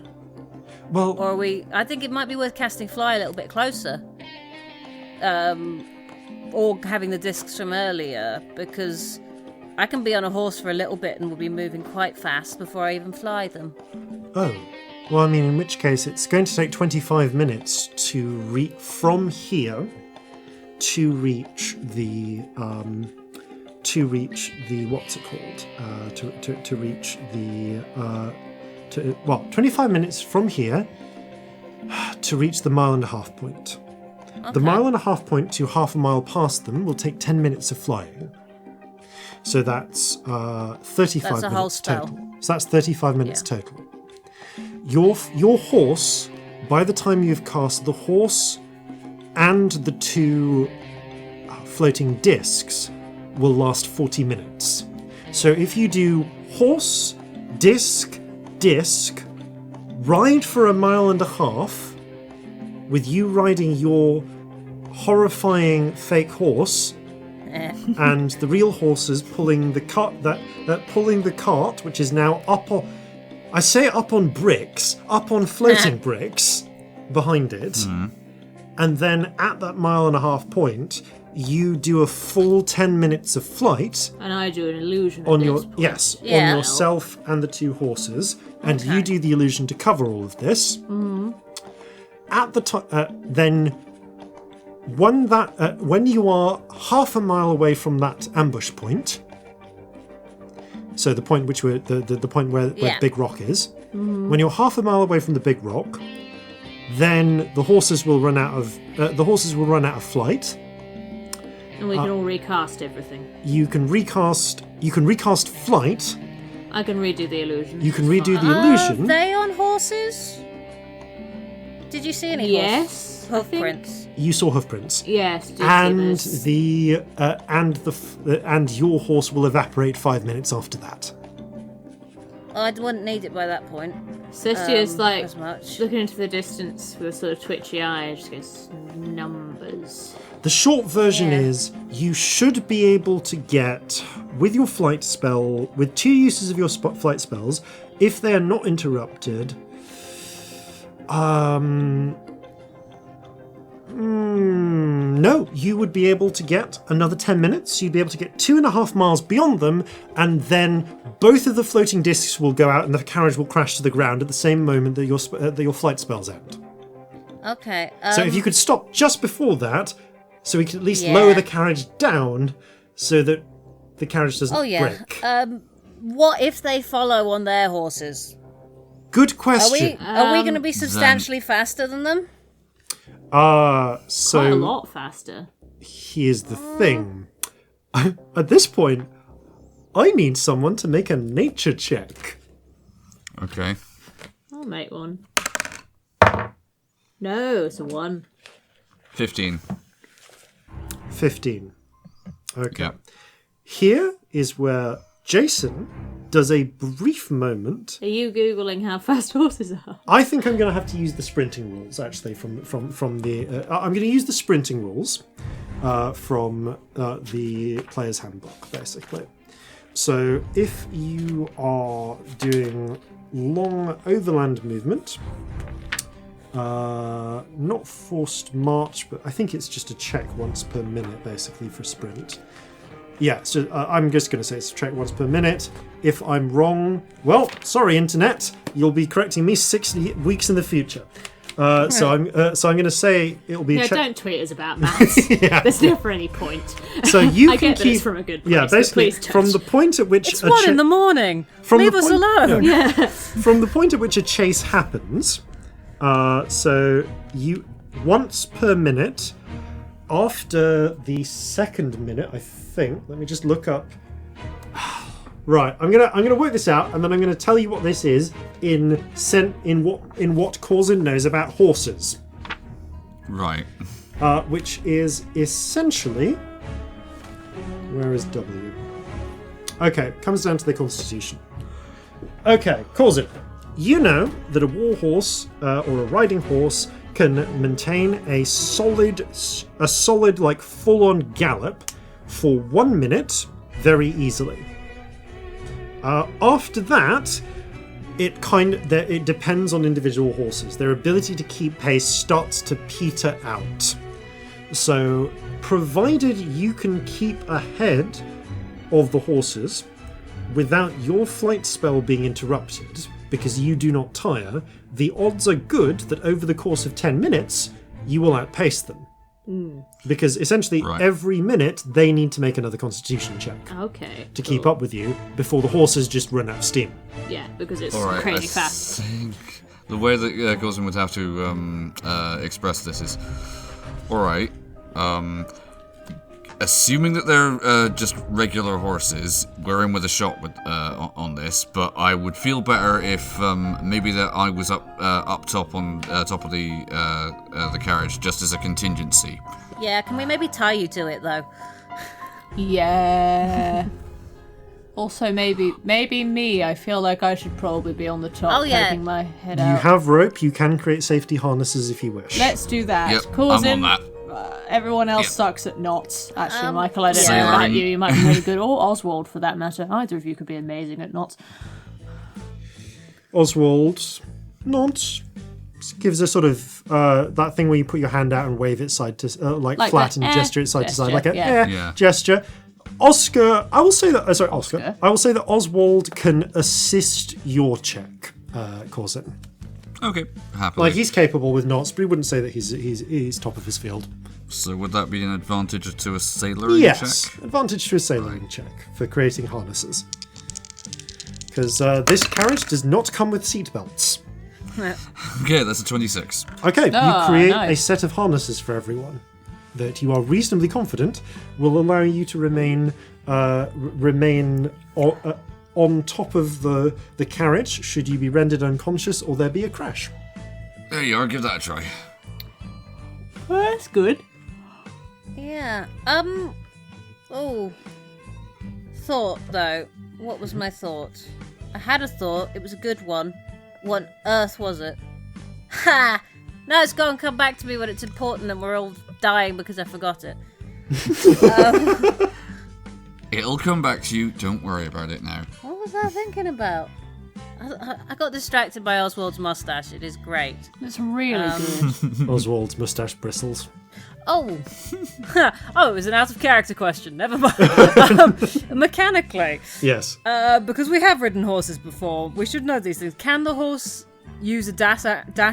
Well, or are we? I think it might be worth casting fly a little bit closer. Or having the discs from earlier, because I can be on a horse for a little bit and we'll be moving quite fast before I even fly them. Oh. Well, I mean, in which case it's going to take 25 minutes to from here to reach the what's it called? To reach the 25 minutes from here to reach the 1.5 mile point. Okay. The 1.5 mile point to half a mile past them will take 10 minutes of flying. So that's 35 a whole minutes spell. total. So that's 35 minutes total. Your horse, by the time you've cast the horse and the 2 floating discs, will last 40 minutes. So if you do horse, disc, ride for 1.5 miles, with you riding your horrifying fake horse, and the real horses pulling the cart, which is now up on. I say up on bricks, up on floating bricks behind it, and then at that 1.5 mile point, you do a full 10 minutes of flight. And I do an illusion on at your this point. yes, on yourself and the 2 horses, and you do the illusion to cover all of this. Mm-hmm. At the time, then when you are half a mile away from that ambush point. So the point which we're the point where the big rock is. Mm-hmm. When you're half a mile away from the big rock, then the horses will run out of flight. And we can all recast everything. You can recast flight. I can redo the illusion. You can redo the illusion. Are they on horses? Did you see any Yes. hoof prints? You saw hoof prints. Yes. And and your horse will evaporate 5 minutes after that. I wouldn't need it by that point. Celestia's as much. looking into the distance with a sort of twitchy eye. Just goes, numbers. The short version is you should be able to get, with your flight spell, with 2 uses of your flight spells, if they are not interrupted, no, you would be able to get another 10 minutes. You'd be able to get 2.5 miles beyond them, and then both of the floating discs will go out and the carriage will crash to the ground at the same moment that your flight spells end. Okay. So if you could stop just before that, so we can at least lower the carriage down so that the carriage doesn't break. What if they follow on their horses? Good question. Are we going to be substantially faster than them? So quite a lot faster. Here's the thing. At this point, I need someone to make a nature check. Okay. I'll make one. No, it's a 1. 15. 15. Okay. Yep. Here is where Jason does a brief moment. Are you Googling how fast horses are? I think I'm going to have to use the sprinting rules, actually, from the... I'm going to use the sprinting rules from the player's handbook, basically. So if you are doing long overland movement, not forced march, but I think it's just a check once per minute, basically, for sprint. Yeah, so I'm just going to say it's a check once per minute. If I'm wrong, well, sorry, Internet, you'll be correcting me 60 weeks in the future. So I'm going to say it'll be. No, don't tweet us about maths. There's never any point. So you I can get that keep it's from a good place. Yeah, basically please from the point at which It's 1 in the morning. Leave us alone. Yeah. From the point at which a chase happens, so you once per minute. After the second minute, I think. Let me just look up. Right, I'm gonna work this out, and then I'm gonna tell you what this is in what Corzin knows about horses. Right. Which is essentially... Where is W? Okay, comes down to the constitution. Okay, Corzin, you know that a war horse or a riding horse can maintain a solid, like full-on gallop for 1 minute very easily. After that, it depends on individual horses. Their ability to keep pace starts to peter out. So, provided you can keep ahead of the horses without your flight spell being interrupted, because you do not tire, the odds are good that over the course of 10 minutes, you will outpace them. Because essentially, every minute, they need to make another constitution check. Okay. To keep up with you before the horses just run out of steam. Yeah, because it's All right, crazy fast. Think the way that Corzin would have to express this is, all right. Assuming that they're just regular horses, we're in with a shot with on this. But I would feel better if maybe that I was up top on top of the carriage just as a contingency. Yeah, can we maybe tie you to it though? Yeah. Also, maybe me. I feel like I should probably be on the top, poking my head out. You have rope. You can create safety harnesses if you wish. Let's do that. Yep, Corzin, I'm on that. Everyone else sucks at knots. Actually, Michael, I don't know about you. You might be really good. Or Oswald, for that matter. Either of you could be amazing at knots. Oswald, knots, gives a sort of that thing where you put your hand out and wave it side to like flat and gesture it side to side, like a gesture. Oscar, I will say that. Oscar. I will say that Oswald can assist your check, Corzin. Okay, happily. Like he's capable with knots, but he wouldn't say that he's top of his field. So would that be an advantage to a sailoring check? Yes, advantage to a sailoring check for creating harnesses. Because this carriage does not come with seatbelts. Okay, that's a 26. Okay, you create a set of harnesses for everyone that you are reasonably confident will allow you to remain on top of the carriage should you be rendered unconscious or there be a crash. There you are, give that a try. Well, that's good. Yeah. Thought, though. What was my thought? I had a thought. It was a good one. What on earth was it? Ha! No, it's going to come back to me when it's important and we're all dying because I forgot it. It'll come back to you. Don't worry about it now. What was I thinking about? I got distracted by Oswald's mustache. It is great. It's really good. Oswald's mustache bristles. Oh. Oh, it was an out-of-character question. Never mind. Mechanically. Yes. Because we have ridden horses before, we should know these things. Can the horse use a dash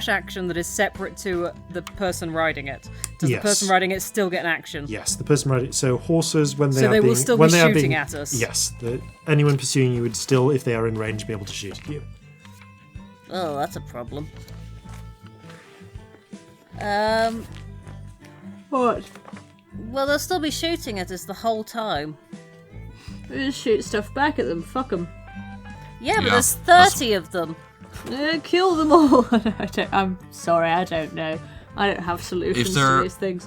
action that is separate to the person riding it? Does the person riding it still get an action? Yes, the person riding it. So horses, when they will still be shooting at us? Yes. Anyone pursuing you would still, if they are in range, be able to shoot at you. Oh, that's a problem. What? Well, they'll still be shooting at us the whole time. We just shoot stuff back at them. Fuck them. Yeah, but there's 30 of them. Kill them all. I'm sorry, I don't know. I don't have solutions to these things.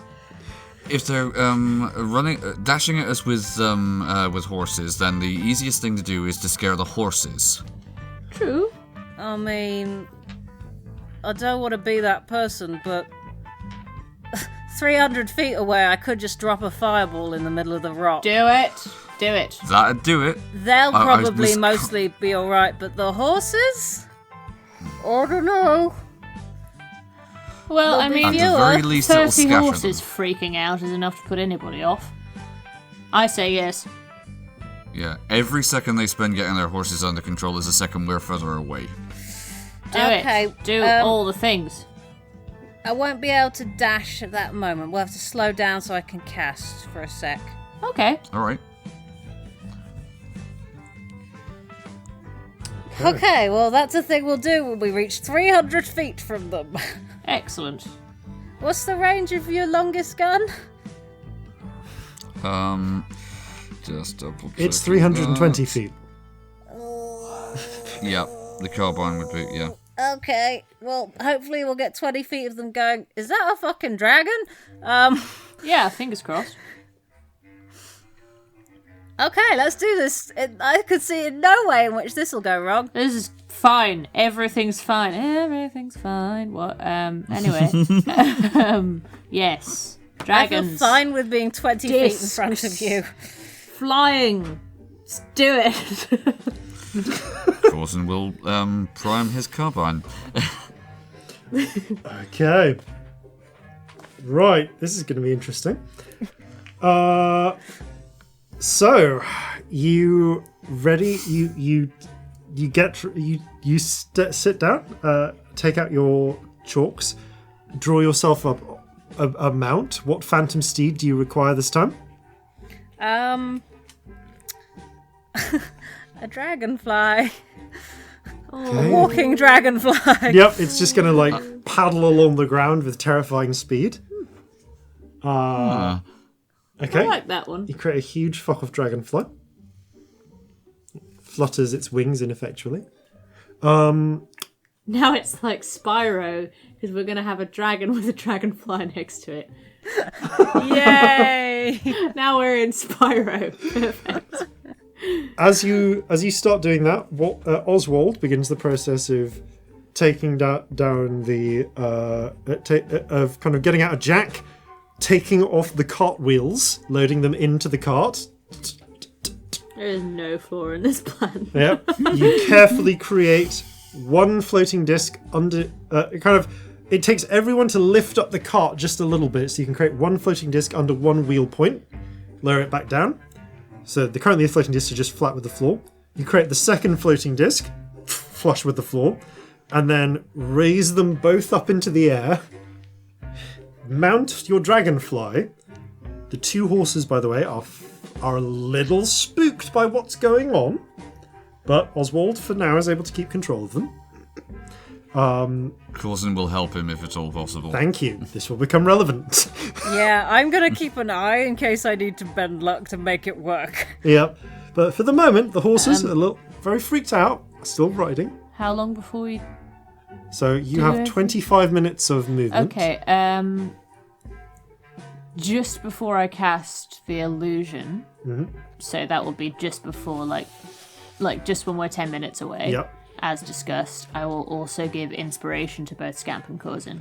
If they're dashing at us with horses, then the easiest thing to do is to scare the horses. True. I mean, I don't want to be that person, but 300 feet away, I could just drop a fireball in the middle of the rock. Do it. That'd do it. They'll probably mostly be alright, but the horses? I don't know. Well, I mean, at the very least, 30 horses freaking out is enough to put anybody off. I say yes. Yeah, every second they spend getting their horses under control is a second we're further away. Do it. Do all the things. I won't be able to dash at that moment. We'll have to slow down so I can cast for a sec. Okay. Alright. Okay, well, that's a thing we'll do when we reach 300 feet from them. Excellent. What's the range of your longest gun? Just double check. It's 320 feet. Yeah, the carbine would be, yeah. Okay, well, hopefully we'll get 20 feet of them going, is that a fucking dragon? Yeah, fingers crossed. Okay, let's do this. I could see in no way in which this will go wrong. This is fine. Everything's fine. Everything's fine. What? Anyway. Yes. Dragons. I feel fine with being 20 feet in front of you. Flying. Let's do it. Corzin will prime his carbine. Okay. Right, this is going to be interesting. So, you ready? You sit down, take out your chalks, draw yourself up a mount. What phantom steed do you require this time? A dragonfly. Okay. A walking dragonfly. Yep, it's just going to paddle along the ground with terrifying speed. Okay. I like that one. You create a huge flock of dragonfly. Flutters its wings ineffectually. Now it's like Spyro, because we're going to have a dragon with a dragonfly next to it. Yay! Now we're in Spyro. Perfect. As you start doing that, Oswald begins the process of taking down the of kind of getting out a jack, taking off the cart wheels, loading them into the cart. There is no flaw in this plan. Yep. You carefully create one floating disc under it takes everyone to lift up the cart just a little bit, so you can create one floating disc under one wheel point, lower it back down. So currently the floating discs are just flat with the floor. You create the second floating disc, flush with the floor, and then raise them both up into the air. Mount your dragonfly. The two horses, by the way, are a little spooked by what's going on, but Oswald, for now, is able to keep control of them. Corzin will help him if at all possible. Thank you. This will become relevant. Yeah, I'm gonna keep an eye in case I need to bend luck to make it work. Yep. But for the moment, the horses are very freaked out, still riding. How long before we... So you have 25 minutes of movement. Okay, just before I cast the illusion, so that will be just before, like just when we're 10 minutes away. Yep. As discussed, I will also give inspiration to both Scamp and Corzin.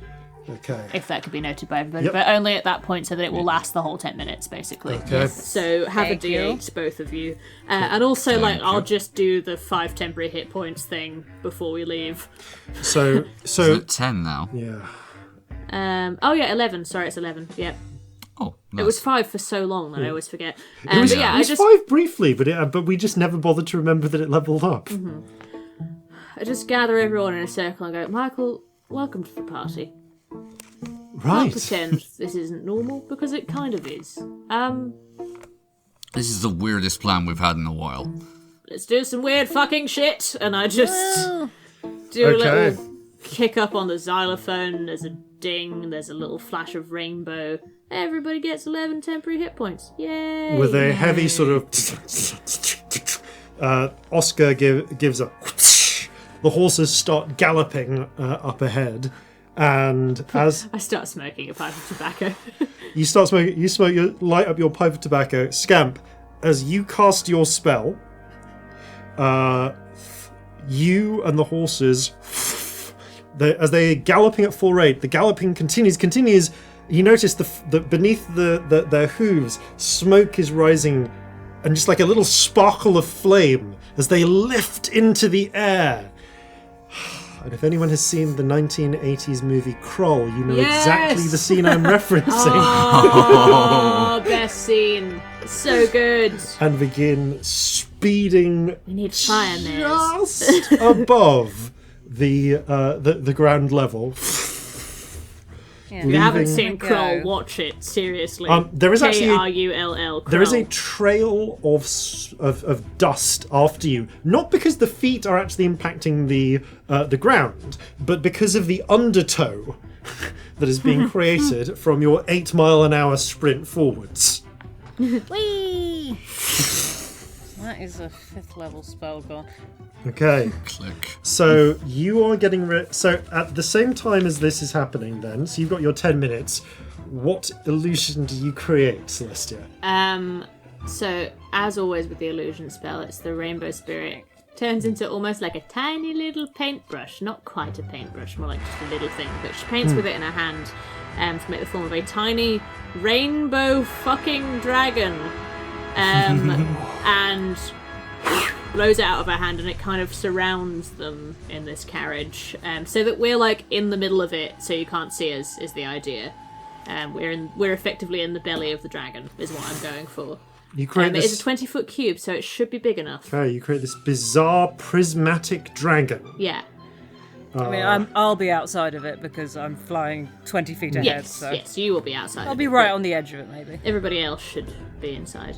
Okay. If that could be noted by everybody, Yep. but only at that point so that it will last the whole 10 minutes, basically. Okay. So have Thank a you. D8, both of you. And also, I'll just do the 5 temporary hit points thing before we leave. So Isn't it 10 now? yeah. 11. Sorry, it's 11. Yep. Oh, nice. It was 5 for so long that I always forget. It was, but yeah, it was 5 briefly, but we just never bothered to remember that it leveled up. I just gather everyone in a circle and go, Michael, welcome to the party. Can't Right. pretend this isn't normal, because it kind of is. This is the weirdest plan we've had in a while. Let's do some weird fucking shit. And I just do a Okay. little kick up on the xylophone. There's a ding. There's a little flash of rainbow. Everybody gets 11 temporary hit points. Yay! With a heavy sort of... Oscar gives a... The horses start galloping up ahead, and as I start smoking a pipe of tobacco. you light up your pipe of tobacco. Scamp, as you cast your spell, you and the horses, as they're galloping at full rate, the galloping continues. You notice that beneath their hooves, smoke is rising, and just like a little sparkle of flame as they lift into the air. And if anyone has seen the 1980s movie Kroll, you know exactly the scene I'm referencing. Oh, best scene. So good. And begin speeding We need fire mares. just above the ground level. If you haven't leaving- seen Kroll, watch it, seriously. There is actually Krull. there is a trail of dust after you, not because the feet are actually impacting the ground, but because of the undertow that is being created from your 8-mile-an-hour sprint forwards. Whee! That is a 5th level spell gone. Okay. Click. So you are getting so at the same time as this is happening then, so you've got your 10 minutes. What illusion do you create, Celestia? So as always with the illusion spell, it's the rainbow spirit. Turns into almost like a tiny little paintbrush. Not quite a paintbrush, more like just a little thing. But she paints with it in her hand to make the form of a tiny rainbow fucking dragon. And blows it out of her hand, and it kind of surrounds them in this carriage. So that we're like in the middle of it, so you can't see us, is the idea. We're effectively in the belly of the dragon, is what I'm going for. You create It is a 20-foot cube, so it should be big enough. Okay, you create this bizarre prismatic dragon. Yeah. I mean, I'll be outside of it because I'm flying 20 feet ahead. Yes, so yes, you will be outside. I'll be right on the edge of it, maybe. Everybody else should be inside.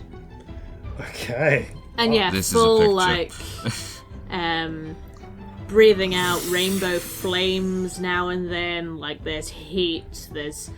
Okay. And yeah, This full is a like breathing out rainbow flames now and then. Like there's heat, there's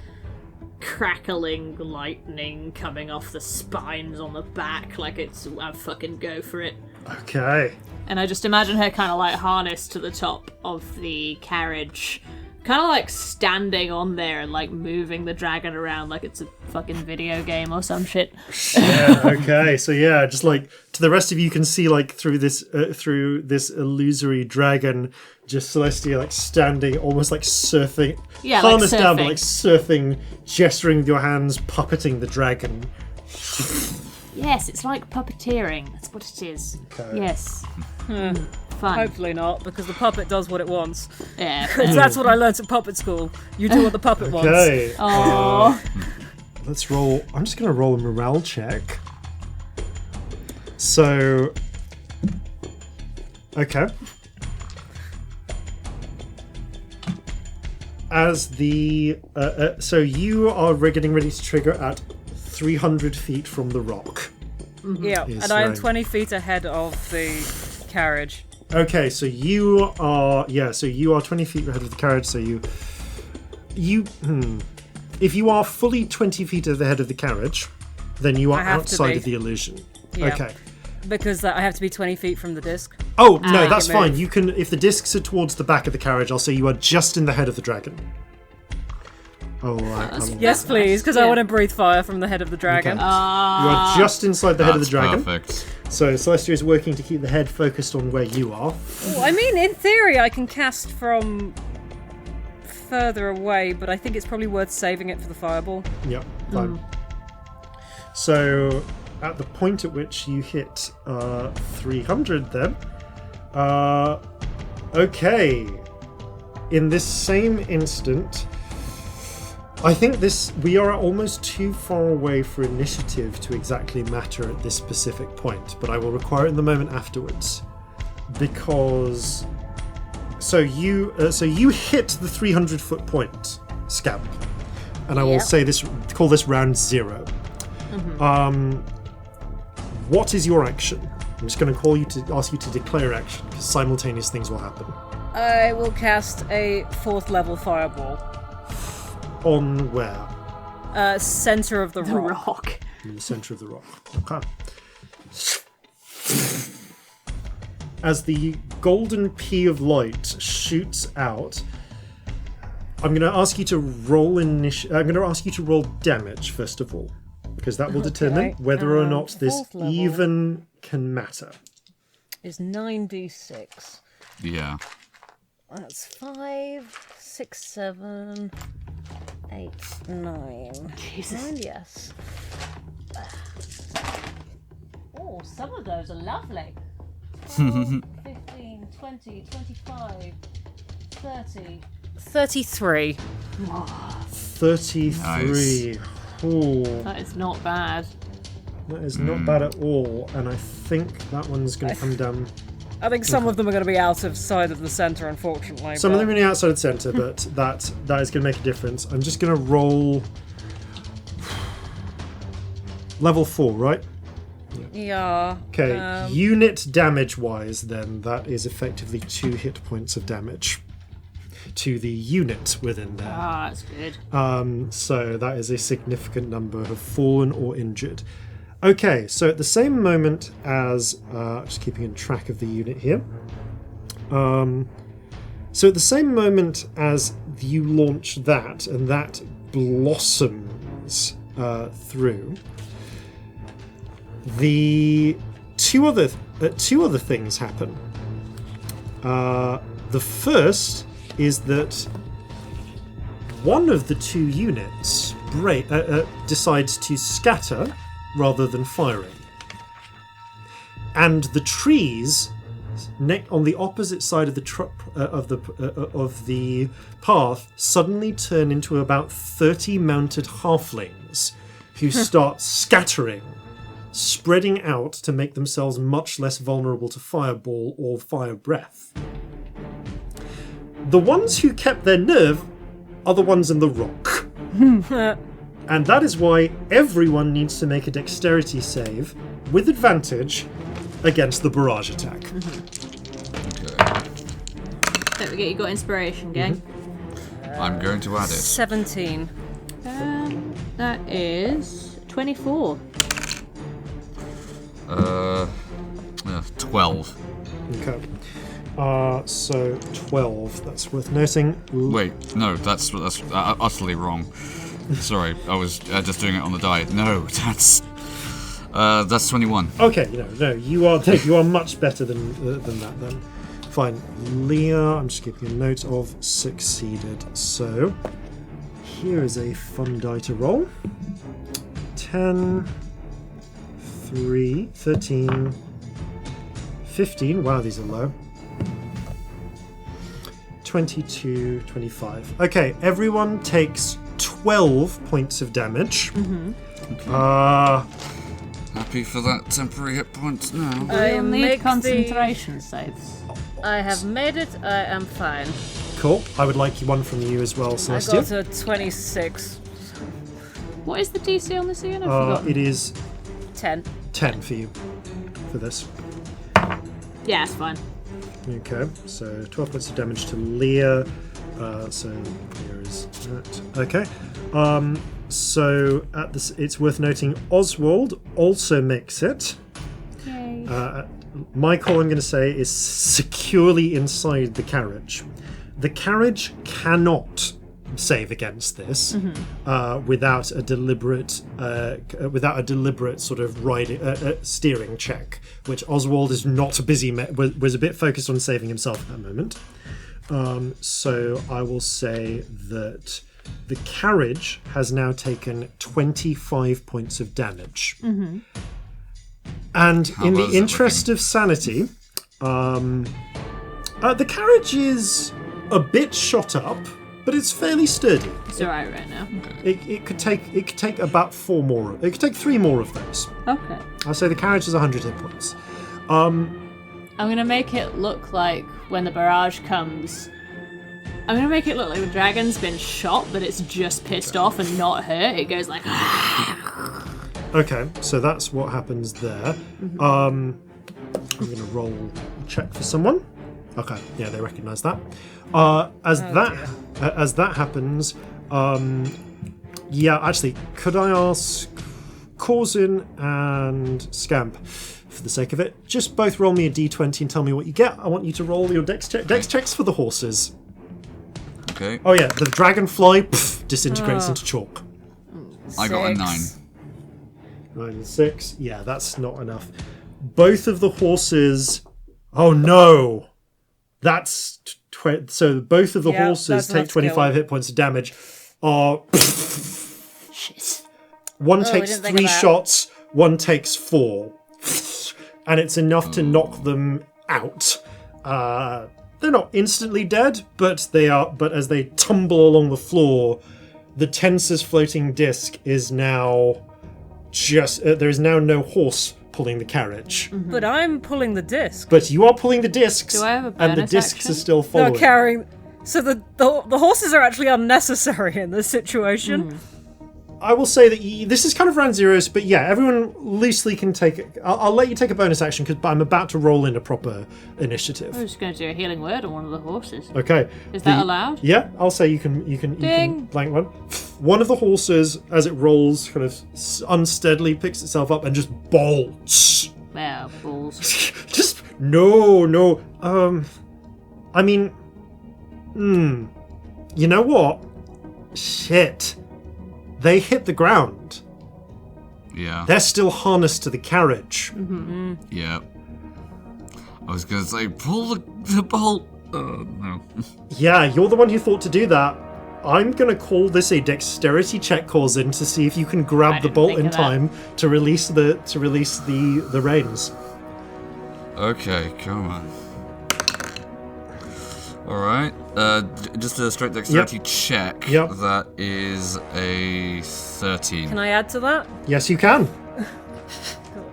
crackling lightning coming off the spines on the back. Like I fucking go for it. Okay. And I just imagine her kind of like harnessed to the top of the carriage, kind of like standing on there and like moving the dragon around like it's a fucking video game or some shit. Yeah, okay. So yeah, just like to the rest of you can see like through this illusory dragon, just Celestia like standing almost like surfing. Yeah, harnessed like down, but surfing. like surfing, gesturing with your hands, puppeting the dragon. Yes, it's like puppeteering. That's what it is. Okay. Yes. Fun. Hopefully not, because the puppet does what it wants. Yeah. That's what I learnt at puppet school. You do what the puppet wants. Okay. Oh. Let's roll. I'm just going to roll a morale check. So. Okay. As the. So you are getting ready to trigger at 300 feet from the rock. Yeah, Is and I am right. 20 feet ahead of the carriage. Okay, so you are 20 feet ahead of the carriage. So if you are fully 20 feet ahead of the carriage, then you are I have to outside be. of the illusion. Yeah. Okay. Because I have to be 20 feet from the disc. Oh no, that's can fine. move. You can if the discs are towards the back of the carriage. I'll say you are just in the head of the dragon. Oh right. Yes, please, because I want to breathe fire from the head of the dragon. Okay. You are just inside the head of the That's dragon. perfect. So Celestia is working to keep the head focused on where you are. Well, I mean, in theory, I can cast from further away, but I think it's probably worth saving it for the fireball. Yep, fine. So, at the point at which you hit 300 then, okay, in this same instant, I think we are almost too far away for initiative to exactly matter at this specific point, but I will require it in the moment afterwards. Because... So you hit the 300-foot point, Scamp, and I will call this round 0. What is your action? I'm just going to ask you to declare action, because simultaneous things will happen. I will cast a 4th level fireball. On where? Center of the rock. In the center of the rock. Okay. As the golden pea of light shoots out, I'm going to ask you to roll I'm going to ask you to roll damage first of all, because that will determine whether or not this 4th level even can matter. Is 9d6. Yeah. That's 5, 6, 7, 8, 9. Jesus. 9, yes. Oh, some of those are lovely. 12, 15, 20, 25, 30. 33. 33. Nice. Ooh, That is not bad. that is not bad at all, and I think that one's going to come down. I think some of them are going to be out of sight of the center, unfortunately. Some of but- them are outside the center, but that is going to make a difference. I'm just going to roll level 4, right? Yeah. Okay, unit damage-wise, then, that is effectively 2 hit points of damage to the unit within there. Ah, that's good. So that is a significant number have fallen or injured. Okay, so at the same moment as... just keeping in track of the unit here. So at the same moment as you launch that, and that blossoms through, the two other things happen. The first is that one of the two units decides to scatter rather than firing, and the trees on the opposite side of the path suddenly turn into about 30 mounted halflings who start scattering, spreading out to make themselves much less vulnerable to fireball or fire breath. The ones who kept their nerve are the ones in the rock. And that is why everyone needs to make a dexterity save with advantage against the barrage attack. Don't forget you got inspiration, gang. I'm going to add it. 17. That is 24. 12. Okay. So 12. That's worth noting. Wait, no, that's utterly wrong. Sorry, I was just doing it on the die. No, that's 21. Okay, no, you are much better than that then. Fine. Leah, I'm just keeping a note of succeeded. So here is a fun die to roll. 10, 3, 13, 15. Wow, these are low. 22, 25. Okay, everyone takes 12 points of damage. Okay. Happy for that temporary hit points now. We'll need concentration saves. I have made it. I am fine. Cool. I would like one from you as well, Celestia. I got a 26. What is the DC on this again? I forgot. It is 10. 10 for you for this. Yeah, it's fine. Okay, so 12 points of damage to Leah. So here is that. Okay. So at this, it's worth noting Oswald also makes it. Yay. Michael, I'm going to say, is securely inside the carriage. The carriage cannot save against this without a deliberate sort of steering check, which Oswald is not busy. Was a bit focused on saving himself at that moment. So I will say that the carriage has now taken 25 points of damage. And in the interest of sanity, the carriage is a bit shot up, but it's fairly sturdy. It's alright right now. It could take about 4 more. It could take 3 more of those. Okay. I'll say the carriage has 100 hit points. I'm gonna make it look like when the barrage comes. I'm gonna make it look like the dragon's been shot, but it's just pissed off and not hurt. It goes like. Okay, so that's what happens there. I'm going to roll a check for someone. Okay, yeah, they recognise that. As that happens, yeah, actually, could I ask Corzin and Scamp, for the sake of it, just both roll me a d20 and tell me what you get. I want you to roll your dex checks for the horses. Okay. Oh yeah, the dragonfly disintegrates into chalk. I got a 9. 9 and 6. Yeah, that's not enough. Both of the horses. Oh no! That's so. Both of the horses take 25 hit points of damage. Shit. One takes 3 shots. One takes 4, and it's enough to knock them out. They're not instantly dead, but they are. But as they tumble along the floor, the tensors floating disc is now. There is now no horse pulling the carriage. But I'm pulling the disc. But you are pulling the discs, Do I have a and the bonus discs action? are still following. They're carrying. So the horses are actually unnecessary in this situation. I will say that this is kind of round zeros, but yeah, everyone loosely can take it. I'll let you take a bonus action because I'm about to roll in a proper initiative. I was just going to do a healing word on one of the horses. Okay. Is that allowed? Yeah, I'll say you can blank one. One of the horses, as it rolls, kind of unsteadily picks itself up and just bolts. Well, balls. Just no. I mean, you know what? Shit. They hit the ground. Yeah. They're still harnessed to the carriage. Mm-hmm. Yeah. I was going to say, pull the bolt. No. Yeah, you're the one who thought to do that. I'm going to call this a dexterity check, Corzin, to see if you can grab the bolt in time to release the reins. Okay, come on. Alright, just a straight dexterity check. Yep. That is a 13. Can I add to that? Yes, you can.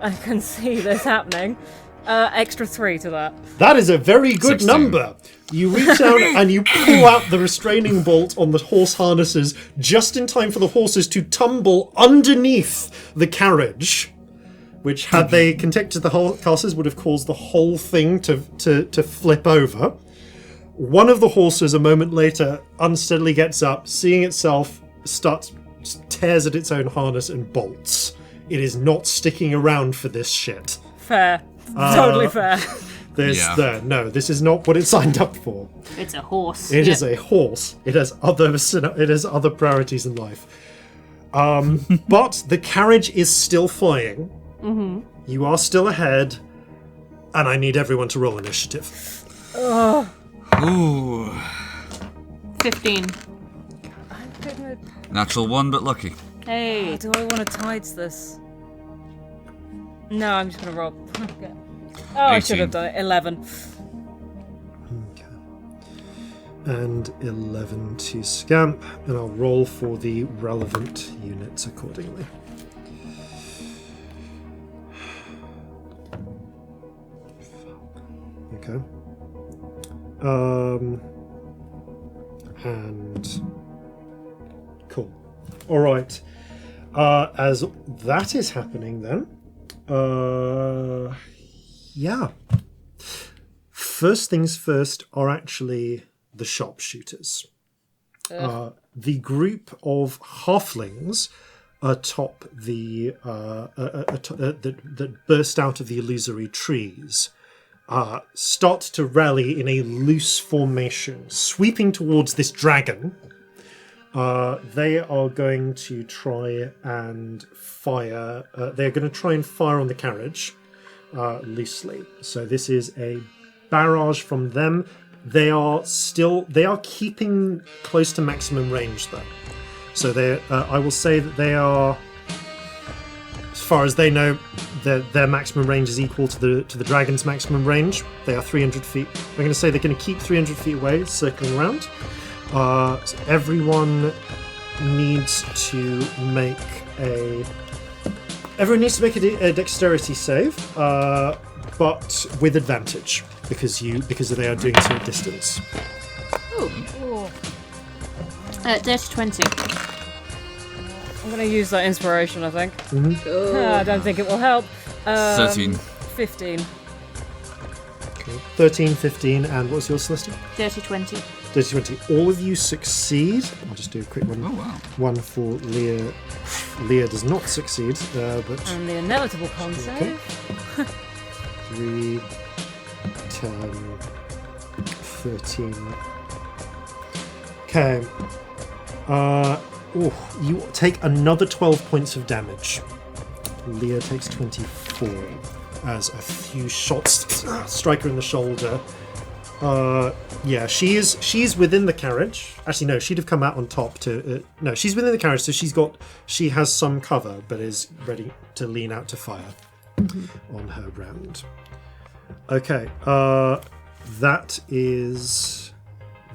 I can see this happening. Extra 3 to that. That is a very good 16. number. You reach out and you pull out the restraining bolt on the horse harnesses just in time for the horses to tumble underneath the carriage, which, had they contacted the casters, would have caused the whole thing to flip over. One of the horses, a moment later, unsteadily gets up, seeing itself, tears at its own harness and bolts. It is not sticking around for this shit. Fair. Totally fair. This is not what it signed up for. It's a horse. It is a horse. It has other priorities in life. But the carriage is still flying. Mm-hmm. You are still ahead, and I need everyone to roll initiative. Ooh. 15. Natural 1, but lucky. Hey. Do I want to tides this? No, I'm just going to roll. Okay. Oh, I should have done it. 11. Okay. And 11 to Scamp, and I'll roll for the relevant units accordingly. Okay. And cool. All right. As that is happening, then, yeah. First things first are actually the sharpshooters. The group of halflings atop that burst out of the illusory trees start to rally in a loose formation, sweeping towards this dragon. They are going to try and fire. They're going to try and fire on the carriage loosely. So this is a barrage from them. They are keeping close to maximum range, though. So I will say that they are, as far as they know, their maximum range is equal to the dragon's maximum range. They are 300 feet. I'm going to say they're going to keep 300 feet away, circling around. So everyone needs to make a dexterity save, but with advantage because they are doing so at distance. Ooh. Dirty 20. I'm going to use that inspiration, I think. Mm-hmm. I don't think it will help. 13. 15. Okay. 13, 15, and what's your Celestia? Dirty 20. Dirty 20. All of you succeed. I'll just do a quick one. Oh, wow. One for Leah. Leah does not succeed, but... And the inevitable con save. 3, 10, 13. Okay. You take another 12 points of damage. Leah takes 24 as a few shots strike her in the shoulder. Yeah, she's within the carriage. Actually, no, she'd have come out on top to... no, she's within the carriage, so she has some cover, but is ready to lean out to fire on her round. Okay, that is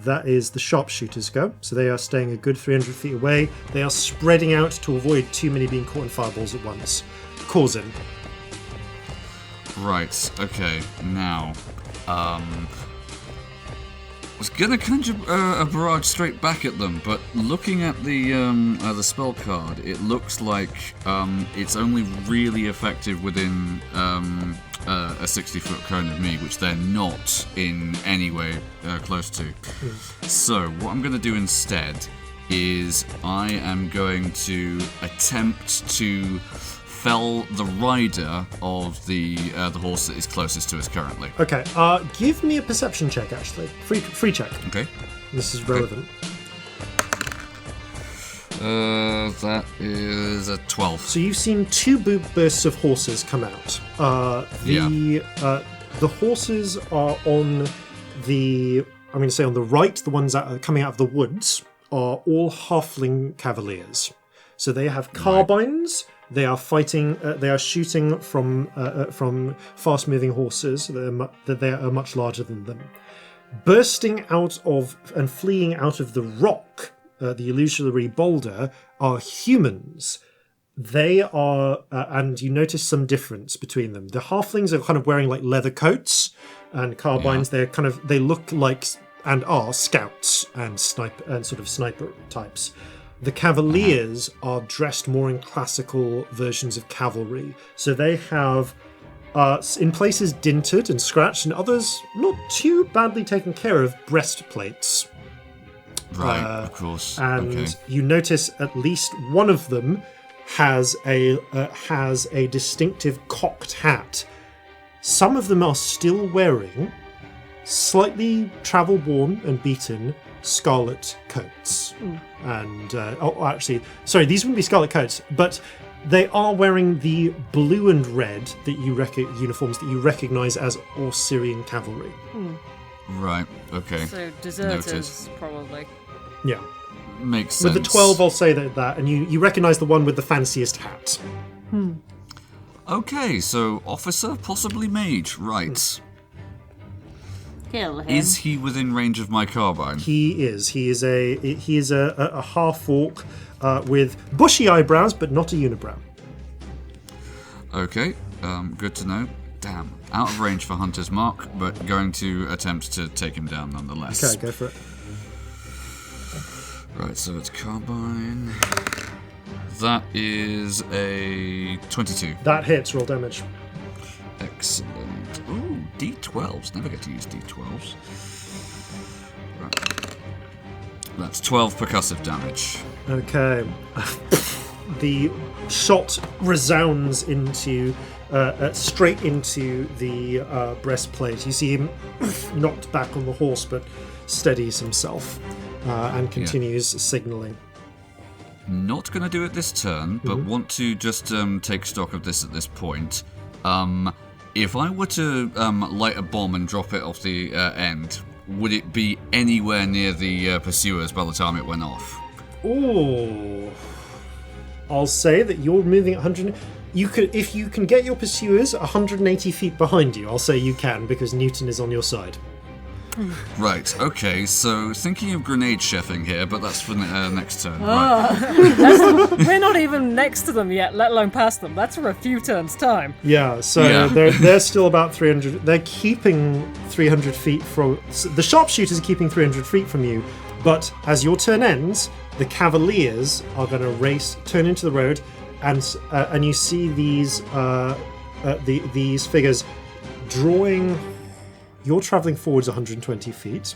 the sharpshooters go. So they are staying a good 300 feet away. They are spreading out to avoid too many being caught in fireballs at once. Corzin. Right, okay, now, was gonna conjure a barrage straight back at them, but looking at the spell card, it looks like it's only really effective within a 60-foot cone of me, which they're not in any way close to. So what I'm gonna do instead is I am going to attempt to fell the rider of the horse that is closest to us currently. Okay, give me a perception check, actually. Free check. Okay. This is relevant. That is a 12. So you've seen two bursts of horses come out. The horses are on the, I'm going to say on the right, the ones that are coming out of the woods are all halfling cavaliers. So they have carbines. They are fighting. They are shooting from fast-moving horses. That they are much larger than them. Bursting out of and fleeing out of the rock, the illusory boulder, are humans. They are, and you notice some difference between them. The halflings are kind of wearing like leather coats and carbines. Yeah. They look like and are scouts and sniper types. The cavaliers are dressed more in classical versions of cavalry. So they have, in places, dinted and scratched, and others not too badly taken care of, breastplates. Right, of course. And you notice at least one of them has a distinctive cocked hat. Some of them are still wearing slightly travel-worn and beaten scarlet coats. And sorry, these wouldn't be scarlet coats, but they are wearing the blue and red uniforms that you recognise as Osirian cavalry. Right. Okay. So deserters, Noted. Probably. Yeah. Makes sense. With the 12, I'll say that, and you recognise the one with the fanciest hat. Okay, so officer, possibly mage, right? Kill him. Is he within range of my carbine? He is. He is a half orc with bushy eyebrows, but not a unibrow. Okay, good to know. Damn, out of range for Hunter's Mark, but going to attempt to take him down nonetheless. Okay, go for it. Right, so it's carbine. That is a 22. That hits. Roll damage. Excellent. Ooh, D12s. Never get to use D12s. Right. That's 12 percussive damage. Okay. The shot resounds into straight into the breastplate. You see him knocked back on the horse, but steadies himself and continues signalling. Not going to do it this turn, but want to just take stock of this at this point. If I were to light a bomb and drop it off the end, would it be anywhere near the pursuers by the time it went off? Oh, I'll say that you're moving 100. You could, if you can get your pursuers 180 feet behind you. I'll say you can because Newton is on your side. Right. Okay. So thinking of grenade chefing here, but that's for next turn. Right. We're not even next to them yet, let alone past them. That's for a few turns' time. Yeah. So they're still about 300. They're keeping 300 feet from the sharpshooters are keeping 300 feet from you. But as your turn ends, the cavaliers are going to turn into the road, and you see these figures drawing. You're travelling forwards 120 feet.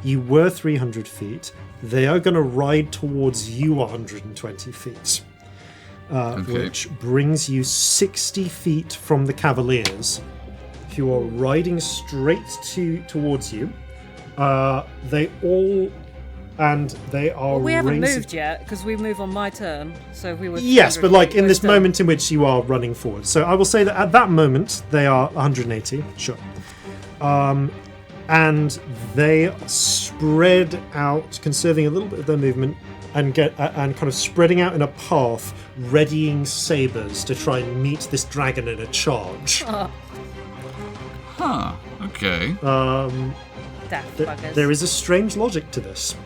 You were 300 feet. They are going to ride towards you 120 feet, which brings you 60 feet from the cavaliers, who are riding straight towards you. They are. Well, we haven't moved yet because we move on my turn. So we were. Yes, but like in this moment in which you are running forward. So I will say that at that moment they are 180. Sure. And they spread out, conserving a little bit of their movement, and kind of spreading out in a path, readying sabers to try and meet this dragon in a charge. Huh. Okay. There is a strange logic to this.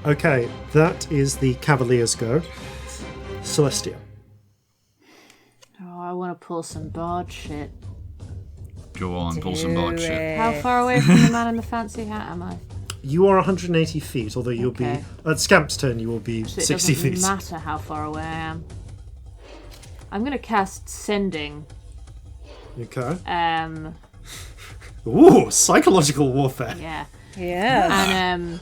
Okay, that is the Cavaliers' go. Celestia. Oh, I want to pull some bard shit. Go on, pull some dog shit. How far away from the man in the fancy hat am I? You are 180 feet, although you'll be... At Scamp's turn, you will be So it 60 doesn't feet. matter how far away I am. I'm going to cast Sending. Okay. Ooh, Ooh, psychological warfare. yeah. Yeah. And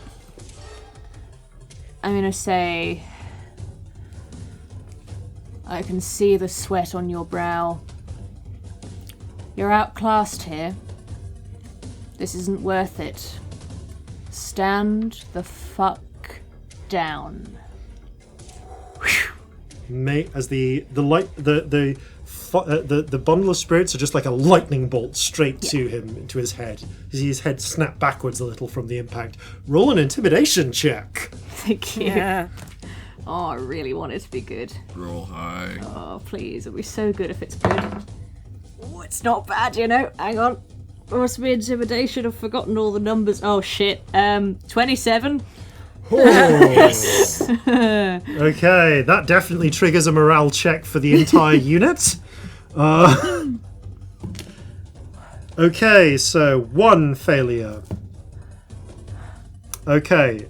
I'm going to say... I can see the sweat on your brow. You're outclassed here. This isn't worth it. Stand the fuck down. As the bundle of spirits are just like a lightning bolt straight to him, to his head. You see his head snap backwards a little from the impact. Roll an intimidation check. Thank you. Yeah. Oh, I really want it to be good. Roll high. Oh, please. It'll be so good if it's good. Oh, it's not bad, you know. Hang on. It must be intimidation. I've forgotten all the numbers. Oh, shit. 27. Okay, that definitely triggers a morale check for the entire unit. Okay, so 1 failure. Okay.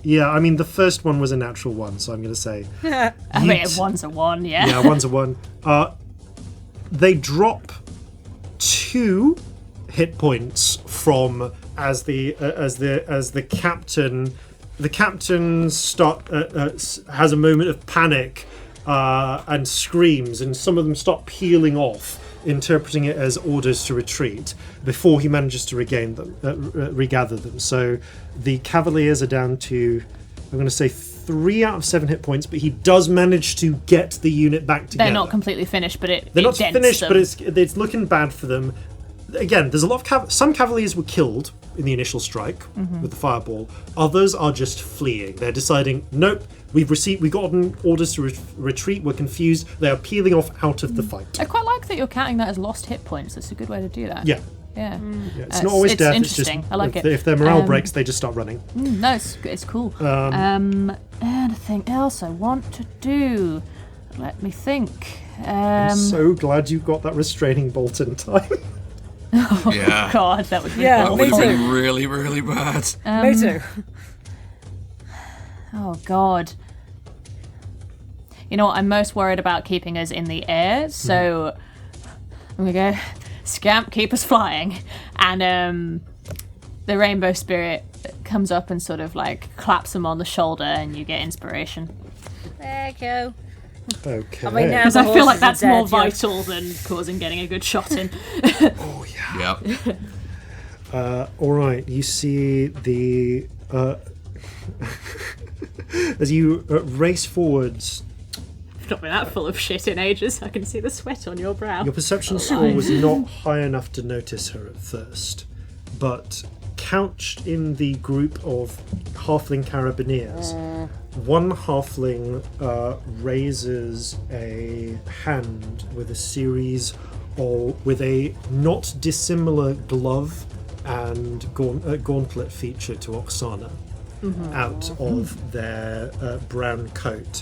Yeah, I mean, the first one was a natural 1, so I'm going to say... I mean, one's a 1, yeah. Yeah, 1's a 1. They drop 2 hit points from as the captain. The captain has a moment of panic and screams, and some of them start peeling off, interpreting it as orders to retreat before he manages to regather them. So the Cavaliers are down to, I'm going to say 3 out of 7 hit points, but he does manage to get the unit back together. They're not completely finished, but they're not dents finished, them. but it's looking bad for them. Again, there's a lot of some Cavaliers were killed in the initial strike with the fireball. Others are just fleeing. They're deciding, nope, we've gotten orders to retreat. We're confused. They are peeling off out of the fight. I quite like that you're counting that as lost hit points. That's a good way to do that. Yeah. Yeah. It's not always death. It's just interesting. I like it. if their morale breaks, they just start running. No, it's cool. Anything else I want to do? Let me think. I'm so glad you got that restraining bolt in time. Yeah. God, that would be That horrible. would have been really, really bad. Me too. Oh God. You know what? I'm most worried about keeping us in the air, so I'm gonna go Scamp, keep us flying, and the Rainbow Spirit comes up and sort of like claps him on the shoulder, and you get inspiration. There you go. Okay. I mean, now Because the I feel horses like are that's dead, more yeah. vital than causing getting a good shot in. Oh yeah. Yep. All right. You see the as you race forwards. I've not been that full of shit in ages. I can see the sweat on your brow. Your perception score was not high enough to notice her at first, but couched in the group of halfling carabineers, one halfling raises a hand with a not dissimilar glove and gauntlet feature to Oksana out of their brown coat.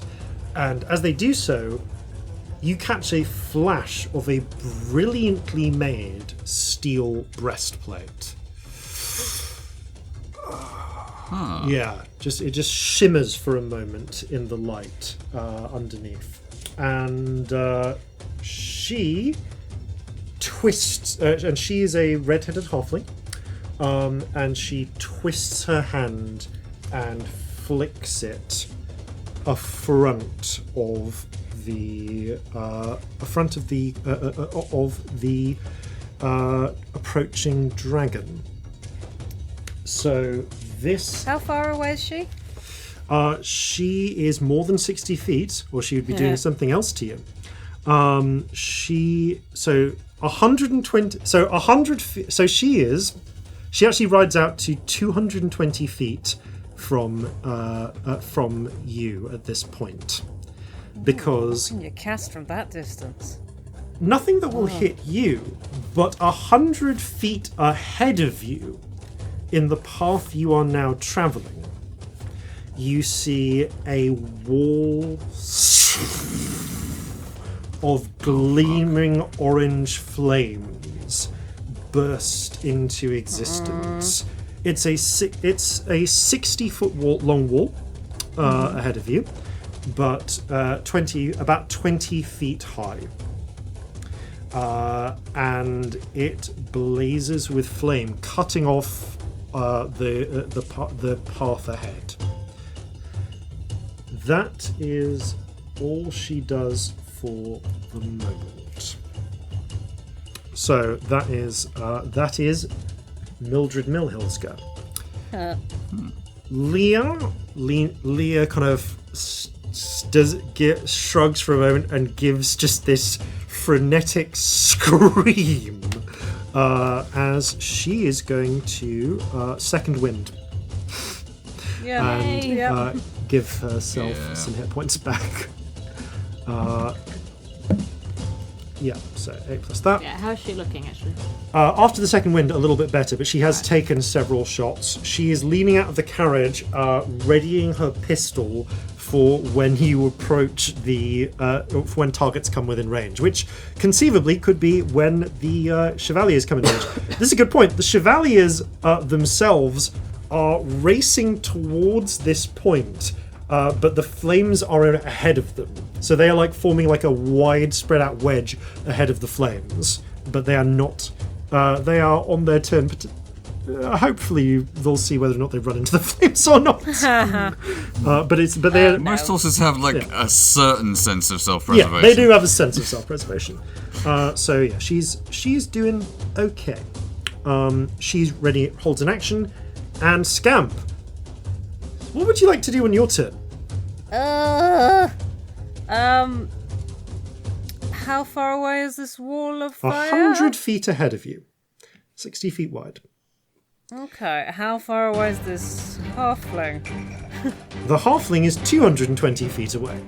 And as they do so, you catch a flash of a brilliantly made steel breastplate. Yeah, it just shimmers for a moment in the light underneath. And she twists, and she is a red-headed halfling, and she twists her hand and flicks it front of the approaching dragon. So this. How far away is she? She is more than 60 feet, or she would be doing something else to you. She 120. So 100. So she actually rides out to 220 feet from you at this point, because You cast from that distance. nothing that will hit you, but 100 feet ahead of you, in the path you are now traveling, you see a wall of gleaming orange flames burst into existence. It's a 60-foot long wall ahead of you, but about 20 feet high. And it blazes with flame, cutting off the path ahead. That is all she does for the moment. So that is Mildred Millhill's go. Leah kind of shrugs for a moment and gives just this frenetic scream as she is going to second wind and give herself some hit points back. So 8 plus that. Yeah, how's she looking actually? After the second wind, a little bit better, but she has taken several shots. She is leaning out of the carriage, readying her pistol for when you approach when targets come within range, which conceivably could be when the Chevaliers come in range. This is a good point. The Chevaliers themselves are racing towards this point, but the flames are ahead of them. So they are like forming like a wide spread out wedge ahead of the flames, but they are not. They are on their turn. Hopefully they'll see whether or not they've run into the flames or not. But they're most horses have a certain sense of self-preservation. Yeah, they do have a sense of self-preservation. So yeah, she's doing okay. She's ready, holds an action, and Scamp. What would you like to do on your turn? How far away is this wall of fire? 100 feet ahead of you. 60 feet wide. Okay, how far away is this halfling? The halfling is 220 feet away.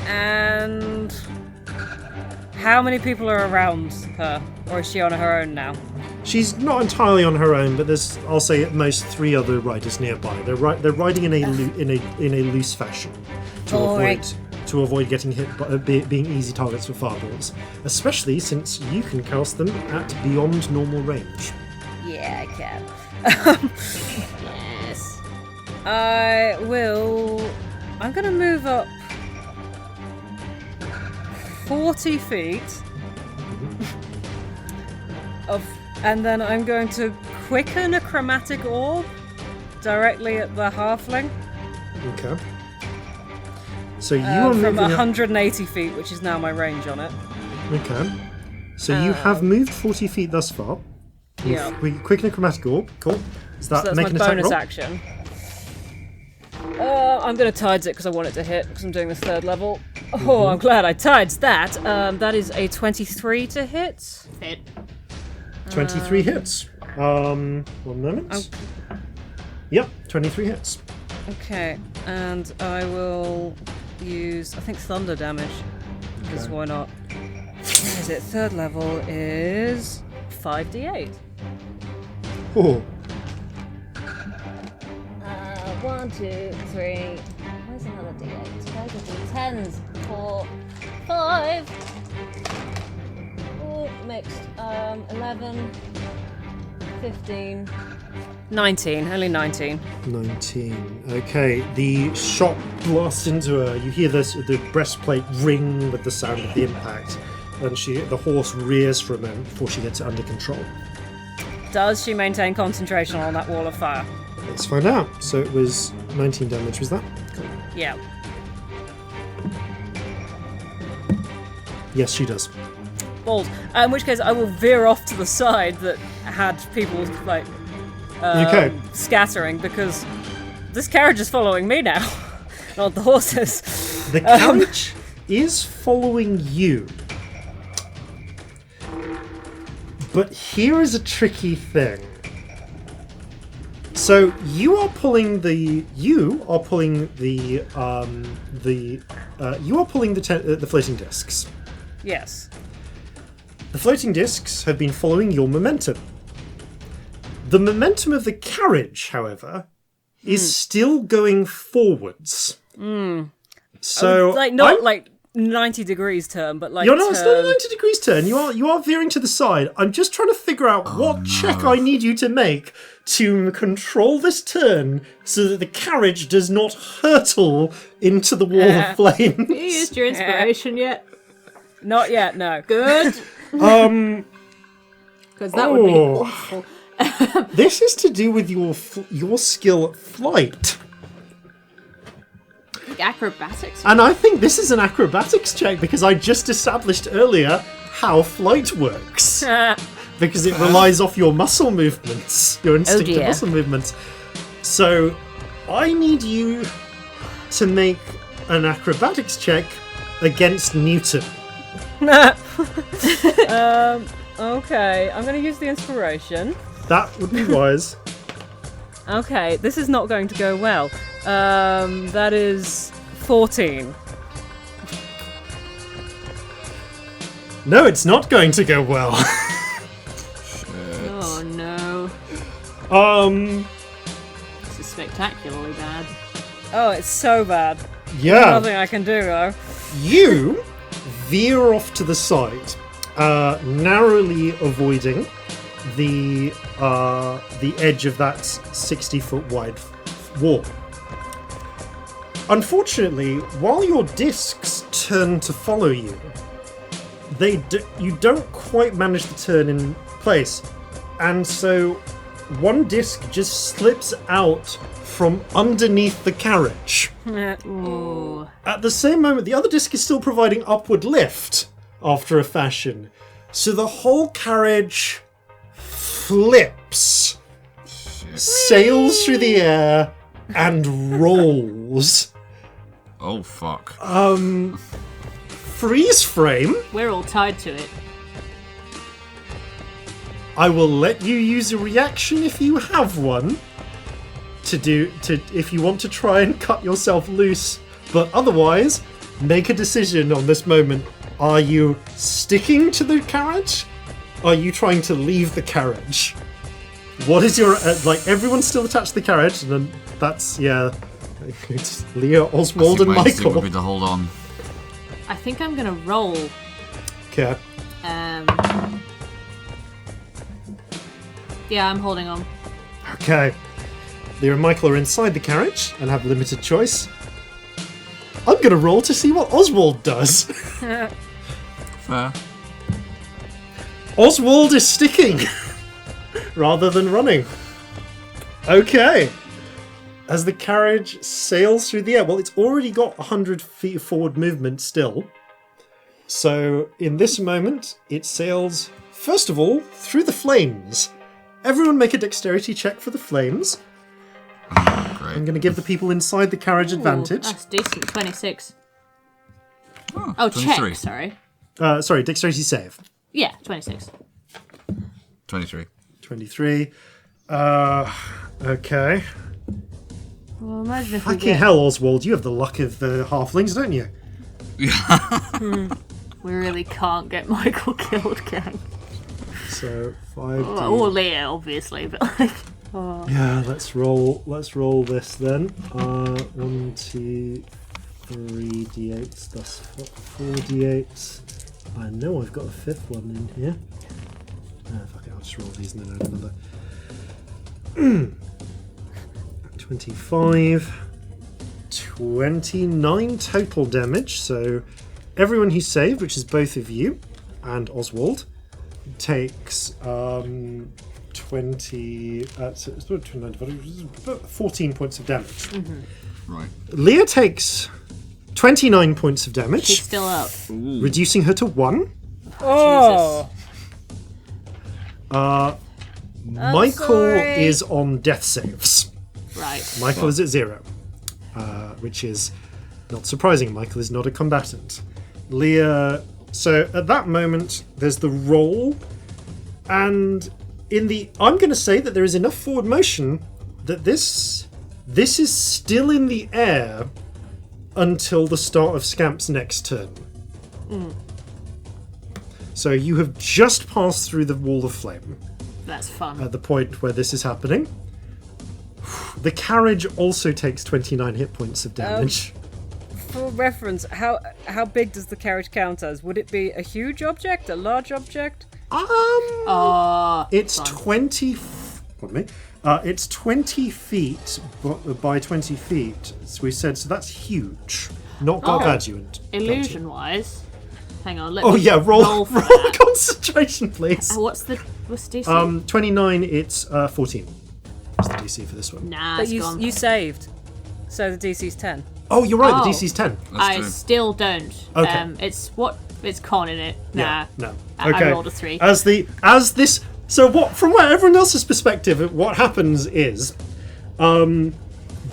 And how many people are around her? Or is she on her own now? She's not entirely on her own, but there's, I'll say, at most 3 other riders nearby. They're riding in a loose fashion to avoid getting hit by being easy targets for fireballs, especially since you can cast them at beyond normal range. Yeah, I can. Yes. I'm going to move up 40 feet and then I'm going to quicken a chromatic orb directly at the halfling. Okay. So you are from moving 180 feet, which is now my range on it. Okay. So you have moved 40 feet thus far. Yeah. We quicken a chromatic orb. Cool. Is that So that's make my an attack bonus roll? action. I'm going to tides it because I want it to hit because I'm doing the 3rd level. Oh, I'm glad I tides that. That is a 23 to hit. Hit. 23 hits. 1 moment. Yep, 23 hits. Okay, and I will use, I think, thunder damage. Because why not? Where is it? 3rd level is 5d8. Oh. 1, 2, 3. Where's another d8? Where's the d10s? 4, 5. Ooh, mixed. 11, 15. 19, only 19. 19. Okay, the shot blasts into her. You hear the breastplate ring with the sound of the impact, and the horse rears for a moment before she gets it under control. Does she maintain concentration on that wall of fire? Let's find out. So it was 19 damage, was that? Cool. Yeah. Yes, she does. Bold. In which case, I will veer off to the side that had people scattering, because this carriage is following me now, not the horses. The carriage is following you. But here is a tricky thing. So you are pulling the floating discs. Yes. The floating discs have been following your momentum. The momentum of the carriage, however, is still going forwards. So not 90 degrees turn, but like You're not. It's not a turn. 90 degrees turn. You are veering to the side. I'm just trying to figure out what check I need you to make to control this turn so that the carriage does not hurtle into the wall of flames. You used your inspiration yet? Not yet, no. Good. Because that would be awful. This is to do with your skill at flight. Acrobatics? And I think this is an acrobatics check because I just established earlier how flight works. Because it relies off your muscle movements, your instinctive dear. muscle movements. So I need you to make an acrobatics check against Newton. Okay, I'm going to use the inspiration. That would be wise. Okay, this is not going to go well. That is 14. No, it's not going to go well. Oh no. This is spectacularly bad. Oh, it's so bad. Yeah. Nothing I can do though. You veer off to the side, narrowly avoiding the edge of that 60-foot wide wall. Unfortunately, while your discs turn to follow you, you don't quite manage to turn in place, and so one disc just slips out from underneath the carriage. Ooh. At the same moment, the other disc is still providing upward lift after a fashion, so the whole carriage flips, sails through the air, and rolls. Oh, fuck. Freeze frame. We're all tied to it. I will let you use a reaction if you have one if you want to try and cut yourself loose, but otherwise make a decision on this moment. Are you sticking to the carriage? Are you trying to leave the carriage? What is your everyone's still attached to the carriage, and then that's it's Leah, Oswald, and my instinct Michael. would be to hold on. I think I'm gonna roll. Okay. Yeah, I'm holding on. Okay. Leah and Michael are inside the carriage and have limited choice. I'm going to roll to see what Oswald does. Fair. Oswald is sticking rather than running. Okay. As the carriage sails through the air, well, it's already got 100 feet forward movement still. So in this moment, it sails, first of all, through the flames. Everyone make a dexterity check for the flames. Great. I'm going to give the people inside the carriage advantage. That's decent. 26. Oh, 23. Check. Sorry. Sorry, dexterity save. Yeah, 26. 23. 23. Okay. Well, imagine if we Fucking hell, Oswald, you have the luck of the halflings, don't you? We really can't get Michael killed, gang. So 5d. Or Leah, obviously, but like. Oh. Yeah, let's roll this then. 1, 2, 3 d8s. That's 4 d8s. I know I've got a fifth one in here. Fuck it, I'll just roll these and then add another. 25. 29 total damage. So everyone who saved, which is both of you and Oswald, takes 14 points of damage. Mm-hmm. Right. Leah takes 29 points of damage. She's still up. Reducing her to 1. Oh! Michael sorry. is on death saves. Right. Michael is at 0. Which is not surprising. Michael is not a combatant. Leah... So at that moment, there's the roll, and I'm going to say that there is enough forward motion that this is still in the air until the start of Scamp's next turn. So you have just passed through the wall of flame That's fun. at the point where this is happening. The carriage also takes 29 hit points of damage. for reference, how big does the carriage count as? Would it be a huge object, a large object? It's 20. Pardon me. It's 20 feet by 20 feet. So we said, so that's huge, not gargantuan. Illusion-wise, hang on. Roll for that. concentration, please. What's the DC? 29. It's 14. That's the DC for this one. Nah, But it's gone. you saved, so the DC's 10. Oh, you're right. The DC's 10. I true. still don't. Okay. It's con in it. Nah. Yeah, no. I Okay. rolled a 3. As this. So what? From where everyone else's perspective, what happens is,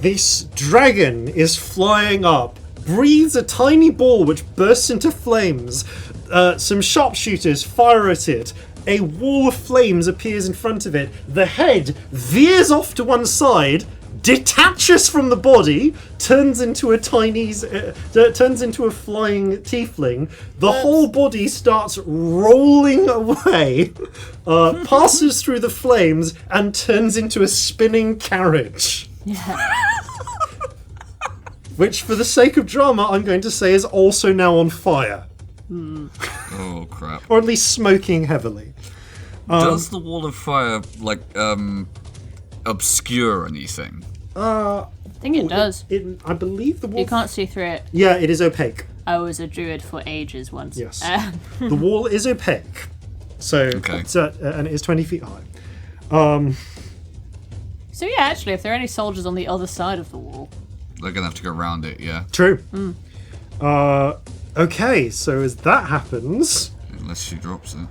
this dragon is flying up, breathes a tiny ball which bursts into flames. Some sharpshooters fire at it. A wall of flames appears in front of it. The head veers off to one side, detaches from the body, turns into a flying tiefling. The whole body starts rolling away, passes through the flames, and turns into a spinning carriage. Which, for the sake of drama, I'm going to say is also now on fire. Oh crap! Or at least smoking heavily. Does the wall of fire obscure anything? I think it does. I believe the wall. You can't see through it. Yeah, it is opaque. I was a druid for ages once. Yes. The wall is opaque. So, Okay. And it is 20 feet high. So yeah, actually, if there are any soldiers on the other side of the wall, They're gonna have to go around it, yeah. True. Okay, so as that happens, Unless she drops it.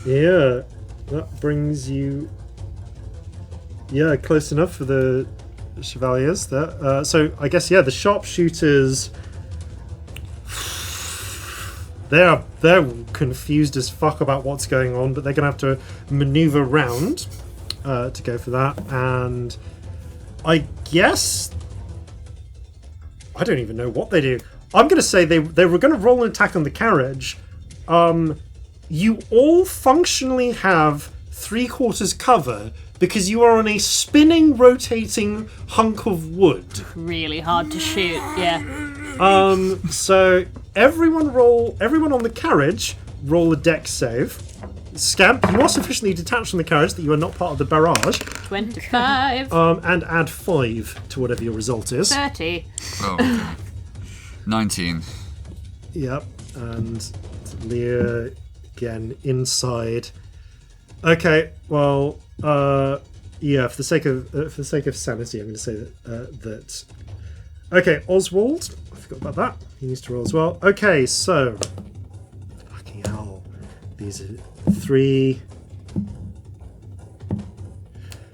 yeah, that brings you, close enough for the chevaliers there. So I guess, the sharpshooters, they're confused as fuck about what's going on, but they're gonna have to maneuver round to go for that. And I guess I don't even know what they do. I'm going to say they were going to roll an attack on the carriage. You all functionally have 3/4 cover because you are on a spinning, rotating hunk of wood. really hard to shoot. Yeah. So everyone on the carriage roll a dex save. Scamp, you are sufficiently detached from the carriage that you are not part of the barrage. 25. And add 5 to whatever your result is. 30. Oh, okay. 19. Yep, and Leah again inside. Okay, well, for the sake of sanity, I'm going to say that. Okay, Oswald, I forgot about that. He needs to roll as well. Okay, so fucking hell, these are 3.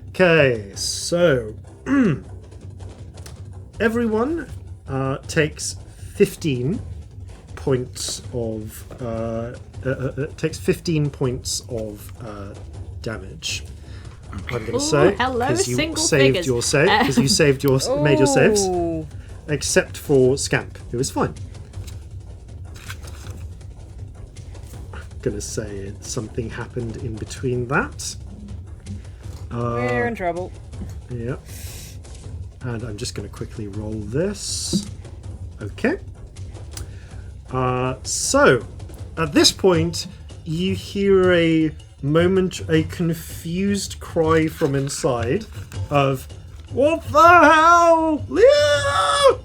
Okay, so everyone takes 15 points of damage. I'm going to say hello, because you single saved figures. your save, because you saved your made your saves, Ooh. except for Scamp, who is fine. I'm going to say something happened in between that. We're in trouble. Yeah. And I'm just going to quickly roll this. Okay. So, at this point, you hear a confused cry from inside of, "What the hell? Leah!"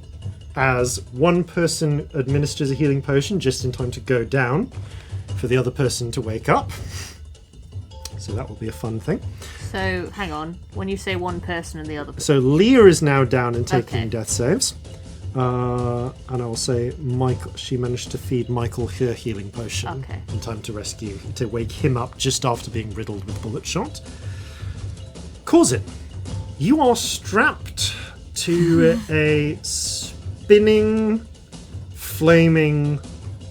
As one person administers a healing potion just in time to go down for the other person to wake up. So that will be a fun thing. So, hang on. When you say one person and the other person. So Leah is now down and taking Okay. death saves. And I will say she managed to feed Michael her healing potion Okay. in time to wake him up just after being riddled with bullet shot. Corzin, you are strapped to a spinning, flaming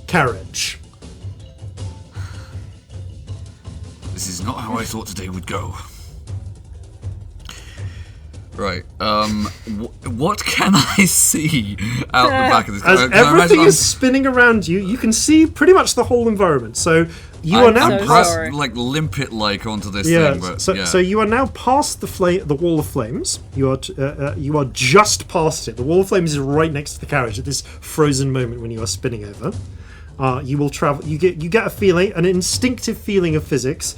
carriage. This is not how I thought today would go. Right. What can I see out the back of this? As Can I everything imagine is spinning around you, you can see pretty much the whole environment. So You are now so press sorry. like limpet like onto this Yeah. thing, but So you are now past the wall of flames. You are just past it. The wall of flames is right next to the carriage at this frozen moment when you are spinning over. You will travel. You get a feeling, an instinctive feeling of physics,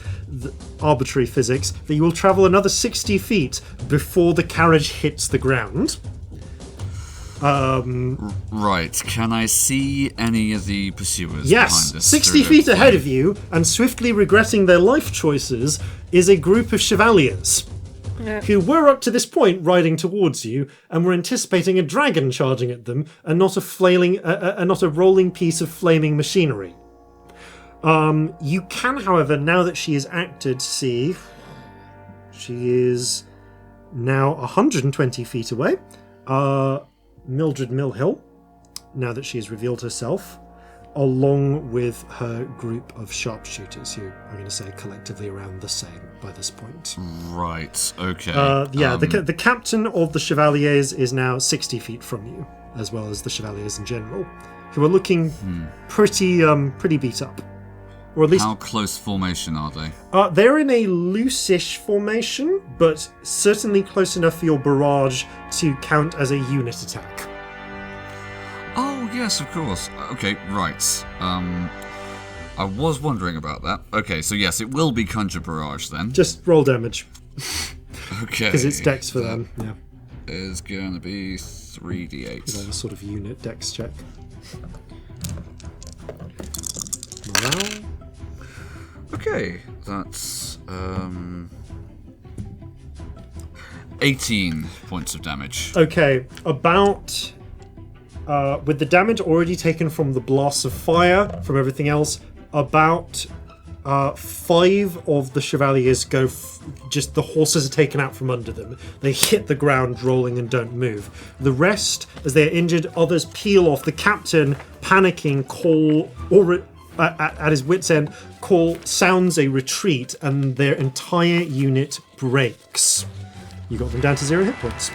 arbitrary physics, that you will travel another 60 feet before the carriage hits the ground. Right. Can I see any of the pursuers? Yes, behind us 60 through feet the ahead flame? of you, and swiftly regretting their life choices, is a group of chevaliers who were up to this point riding towards you and were anticipating a dragon charging at them and not a rolling piece of flaming machinery. You can, however, now that she is acted, see she is now 120 feet away. Mildred Millhill, now that she has revealed herself, along with her group of sharpshooters, who I'm going to say collectively around the same by this point. Right. Okay. The captain of the Chevaliers is now 60 feet from you, as well as the Chevaliers in general, who are looking pretty beat up. Or at least how close formation are they? they're in a loose-ish formation, but certainly close enough for your barrage to count as a unit attack. Oh yes, of course. Okay, right. I was wondering about that. Okay, so yes, it will be Conjure Barrage then. Just roll damage. Okay. Because it's dex for them, yeah. Is going to be 3d8. Roll a sort of unit dex check. Morale. Okay, that's 18 points of damage. Okay, about... with the damage already taken from the blasts of fire, from everything else, about 5 of the Chevaliers go... just the horses are taken out from under them. They hit the ground rolling and don't move. The rest, as they are injured, others peel off. The captain, panicking, at his wit's end, sounds a retreat, and their entire unit breaks. You got them down to 0 hit points.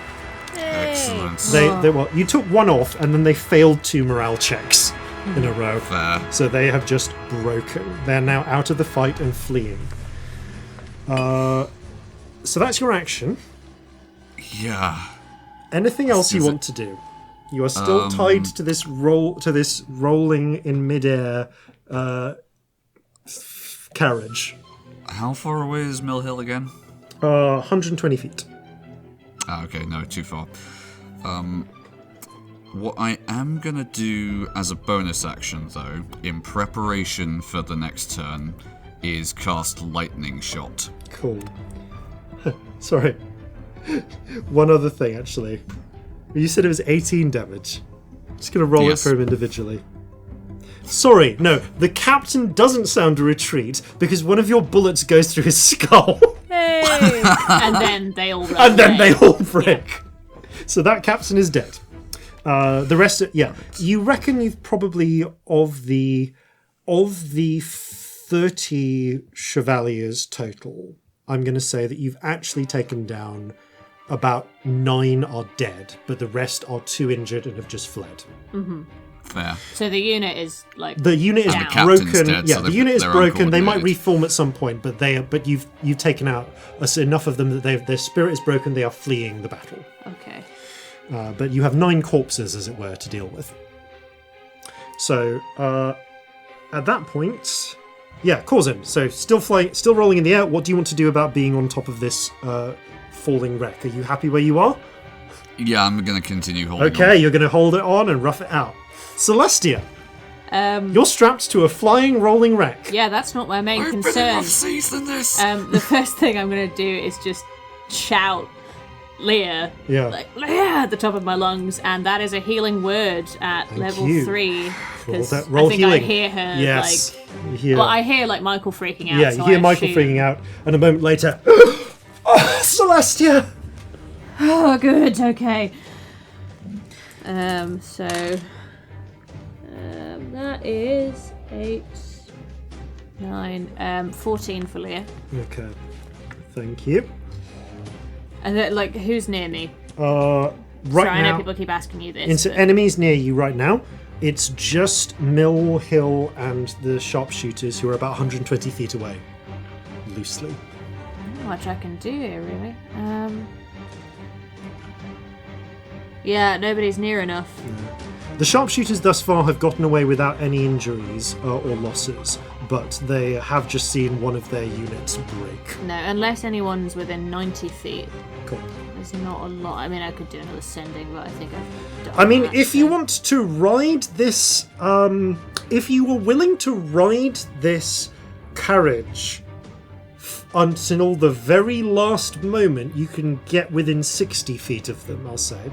Excellent. You took 1 off, and then they failed 2 morale checks in a row. Fair. So they have just broken. They're now out of the fight and fleeing. So that's your action. Yeah. Anything else you want to do? You are still tied to this rolling in midair carriage. How far away is Mill Hill again? 120 feet. Okay, no, too far. What I am gonna do as a bonus action, though, in preparation for the next turn, is cast Lightning Shot. Cool. Sorry. One other thing, actually. You said it was 18 damage. Just gonna roll it for him individually. Sorry, no, the captain doesn't sound a retreat because one of your bullets goes through his skull. Hey! And then they all run And then away. they all break. So that captain is dead. The rest, you reckon you've probably of the 30 chevaliers total. I'm going to say that you've actually taken down about 9 are dead, but the rest are 2 injured and have just fled. Mm-hmm. Fair. So the unit is like The unit is down. broken. Dead, Yeah, so the unit is they're broken. They might uncoordinated. reform at some point, but you've taken out enough of them that their spirit is broken. They are fleeing the battle. Okay. But you have 9 corpses, as it were, to deal with. So at that point, Corzin. So still flying, still rolling in the air. What do you want to do about being on top of this falling wreck? Are you happy where you are? Yeah, I'm gonna continue holding Okay, on. you're going to hold it on and rough it out. Celestia, Um, you're strapped to a flying, rolling wreck. yeah, that's not my main I've been in concern. rough seas than this. The first thing I'm going to do is just shout Leah, like Leah at the top of my lungs, and that is a healing word at level you. 3. Because I Roll think healing. I hear her Yes. like. You hear, Well, I hear like Michael freaking out. yeah, so you hear I Michael assume- freaking out, and a moment later, Celestia! Oh, good. Okay. That is 8, 9, 14 for Leah. Okay, thank you. And then, like, who's near me? Right Sorry, I now, know people keep asking you this. but- enemies near you right now. It's just Mill Hill and the sharpshooters who are about 120 feet away, loosely. Not much I can do here, really. Yeah, nobody's near enough. The sharpshooters thus far have gotten away without any injuries or losses, but they have just seen one of their units break. No, unless anyone's within 90 feet. Cool. There's not a lot. I mean, I could do another sending, but I think I've done I mean, that, if you want to ride this, if you were willing to ride this carriage until the very last moment, you can get within 60 feet of them, I'll say.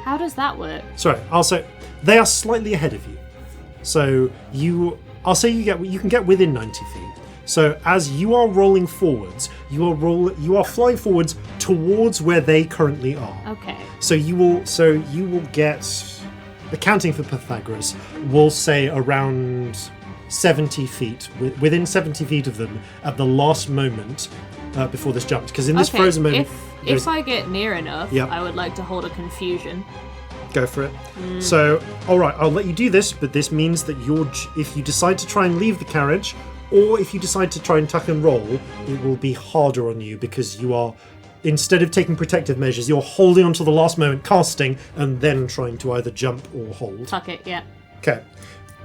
How does that work? Sorry, I'll say they are slightly ahead of you. So I'll say you can get within 90 feet. So as you are rolling forwards, you are flying forwards towards where they currently are. Okay. So you will get, accounting for Pythagoras, we'll say around 70 feet, within 70 feet of them at the last moment before this jump. Because in this frozen moment, if I get near enough, Yep. I would like to hold a confusion. go for it. So, all right, I'll let you do this, but this means that if you decide to try and leave the carriage, or if you decide to try and tuck and roll, it will be harder on you because you are, instead of taking protective measures, you're holding on to the last moment, casting, and then trying to either jump or hold. Tuck it, yeah. Okay.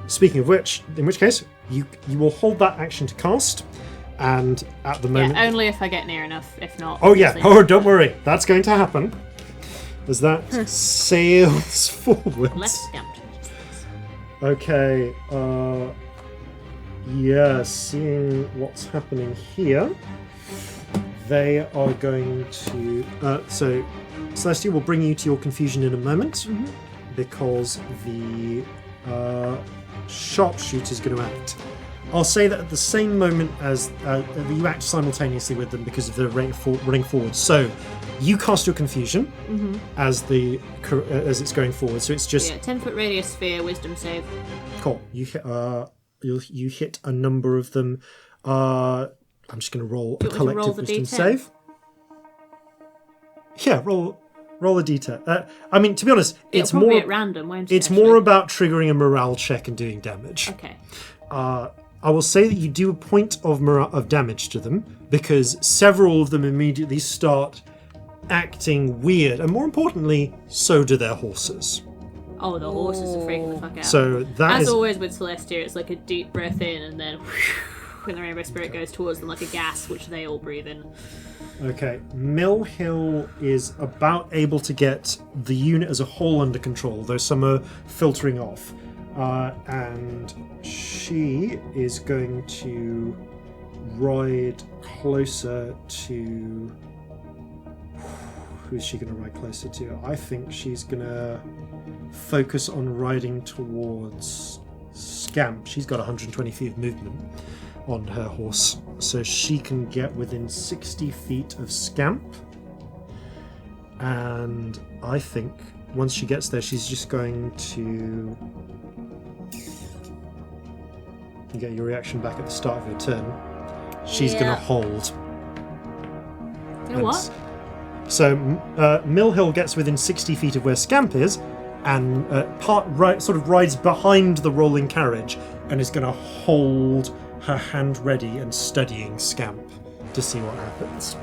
Speaking of which, in which case, you will hold that action to cast, and at the moment... Yeah, only if I get near enough, if not... Oh yeah, obviously. don't worry, that's going to happen. As that sails forwards. Less scamped. Okay, yeah, seeing what's happening here, they are going to... so, Celestia will bring you to your confusion in a moment, because the sharpshooter is going to act. I'll say that at the same moment as you act simultaneously with them because of the rate of running forward. So, you cast your confusion as it's going forward. So it's just 10-foot radius sphere, wisdom save. cool. You hit a number of them. I'm just going to roll a collective wisdom save. Yeah, roll a d10. I mean, to be honest, it's more at random, won't it? It's more about triggering a morale check and doing damage. Okay. I will say that you do a point of damage to them because several of them immediately start acting weird, and more importantly, so do their horses. Oh, the horses are freaking the fuck out. So that As always with Celestia, it's like a deep breath in, and then when the Rainbow Spirit goes towards them like a gas, which they all breathe in. Okay, Mill Hill is about able to get the unit as a whole under control, though some are filtering off. And she is going to ride closer to... Who is she going to ride closer to? I think she's going to focus on riding towards Scamp. She's got 120 feet of movement on her horse, so she can get within 60 feet of Scamp. And I think once she gets there, she's just going to... You get your reaction back at the start of your turn. She's going to hold. You know what? So Mill Hill gets within 60 feet of where Scamp is, and sort of rides behind the rolling carriage, and is going to hold her hand ready and studying Scamp to see what happens.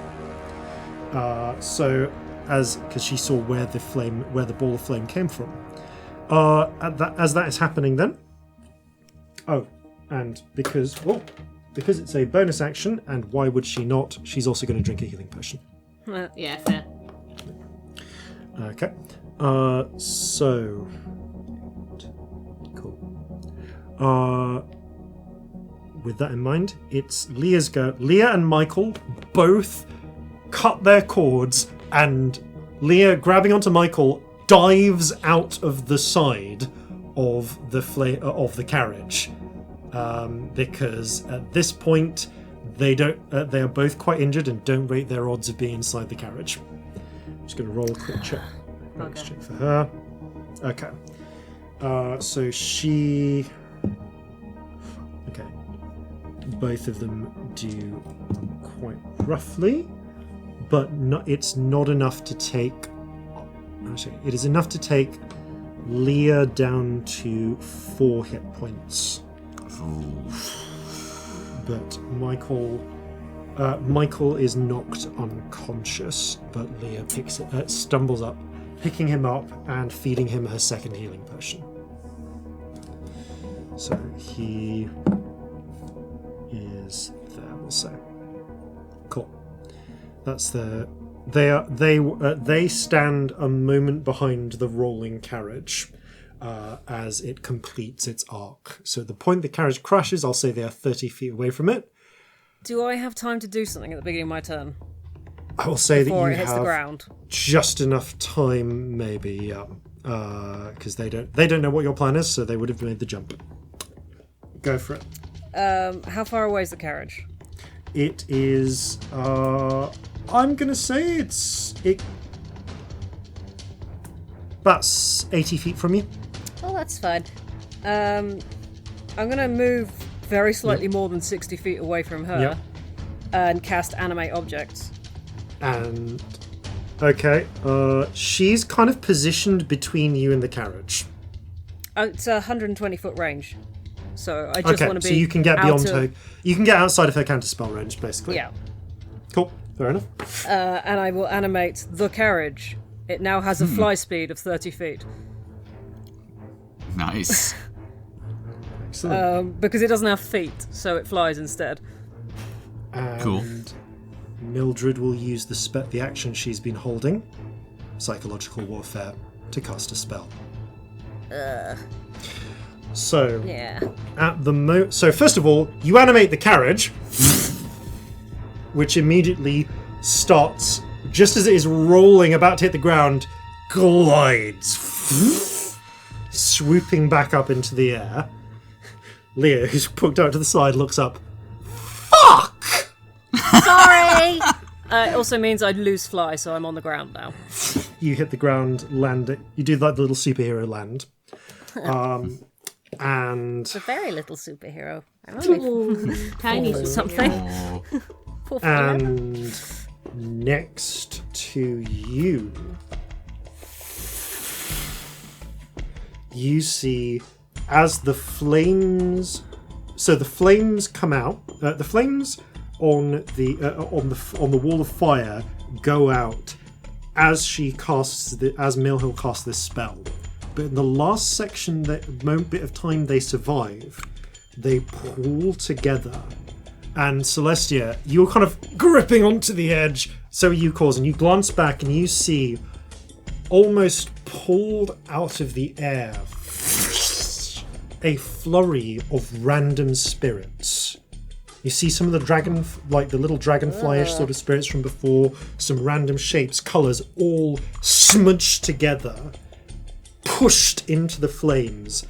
Because she saw where the ball of flame came from. As that is happening, then. Oh, and because it's a bonus action, and why would she not? She's also going to drink a healing potion. Yeah, fair. Okay. So. Cool. With that in mind, it's Leah's go. Leah and Michael both cut their cords, and Leah, grabbing onto Michael, dives out of the side of the carriage. Because at this point, they are both quite injured and don't rate their odds of being inside the carriage. I'm just going to roll a quick check. Let's check for her. Okay. So she... Okay. Both of them do quite roughly, but it's not enough to take... Actually, it is enough to take Leah down to 4 hit points. Ooh. But Michael is knocked unconscious, but Leah stumbles up, picking him up and feeding him her second healing potion. So he is there, we'll say. Cool. That's they stand a moment behind the rolling carriage as it completes its arc. So at the point the carriage crashes, I'll say they are 30 feet away from it. Do I have time to do something at the beginning of my turn? I will say that you Before it hits the have ground. just enough time, maybe, yeah. Because they don't know what your plan is, so they would have made the jump. Go for it. How far away is the carriage? It is. I'm gonna say it's about 80 feet from you. Oh, that's fine. I'm gonna move very slightly more than 60 feet away from her. Yep. And cast Animate Objects. And okay, she's kind of positioned between you and the carriage. It's a 120-foot range, so I just want to be. So you can get beyond out of- her. You can get outside of her counterspell range, basically. Yeah. Cool. Fair enough. And I will animate the carriage. It now has a fly speed of 30 feet. Nice. Excellent. Because it doesn't have feet, so it flies instead. And Cool. Mildred will use the action she's been holding, Psychological Warfare, to cast a spell. So, Yeah. at the so first of all, you animate the carriage, which immediately starts, just as it is rolling, about to hit the ground, glides, swooping back up into the air. Leah, who's poked out to the side, looks up. Fuck! Sorry! It also means I'd lose fly, so I'm on the ground now. You hit the ground, land it. You do like the little superhero land. And It's a very little superhero. I'm only Ooh, tiny something. Oh. Poor fella. and next to you, you see as the flames. So the flames come out. The flames on the wall of fire go out as Millhill casts this spell. But in the last section, bit of time they survive, they pull together. And Celestia, you're kind of gripping onto the edge. So are you, Corzin. You glance back and you see, almost pulled out of the air, a flurry of random spirits. You see some of the the little dragonfly-ish sort of spirits from before, some random shapes, colours, all smudged together, pushed into the flames,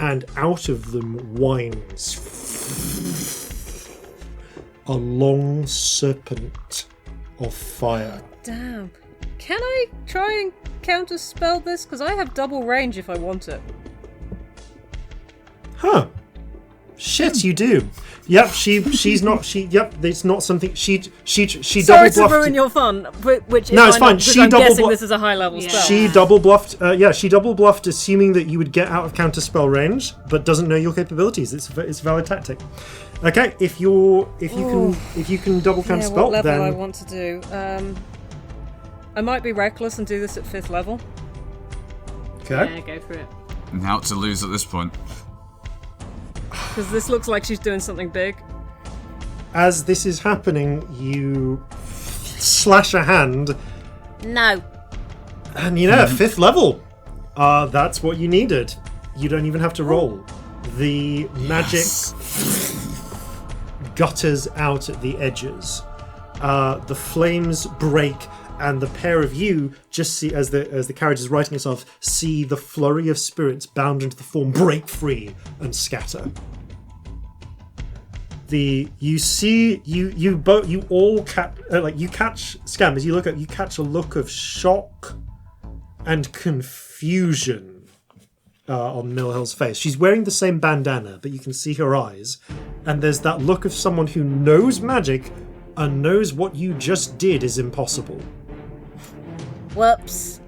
and out of them winds a long serpent of fire. Damn. Can I try and counterspell this? Because I have double range if I want it. Huh. Shit, you do. Yep, it's not something she Sorry double to bluffed. ruin your fun, which No, is it's fine. She I'm double guessing bluff- this is a high level Yeah. spell. She double bluffed. She double bluffed, assuming that you would get out of counterspell range, but doesn't know your capabilities. It's a valid tactic. Okay, if you can double Yeah, counterspell, what level then I want to do? I might be reckless and do this at 5th level. okay. Yeah, go for it. Now to lose at this point. Because this looks like she's doing something big. As this is happening, you slash a hand, No. and 5th level. That's what you needed. You don't even have to roll. The magic gutters out at the edges. The flames break, and the pair of you just see, as the carriage is righting itself, see the flurry of spirits bound into the form break free and scatter. You all catch Scamp, as you look up, you catch a look of shock and confusion on Millhill's face. She's wearing the same bandana, but you can see her eyes, and there's that look of someone who knows magic and knows what you just did is impossible. Whoops.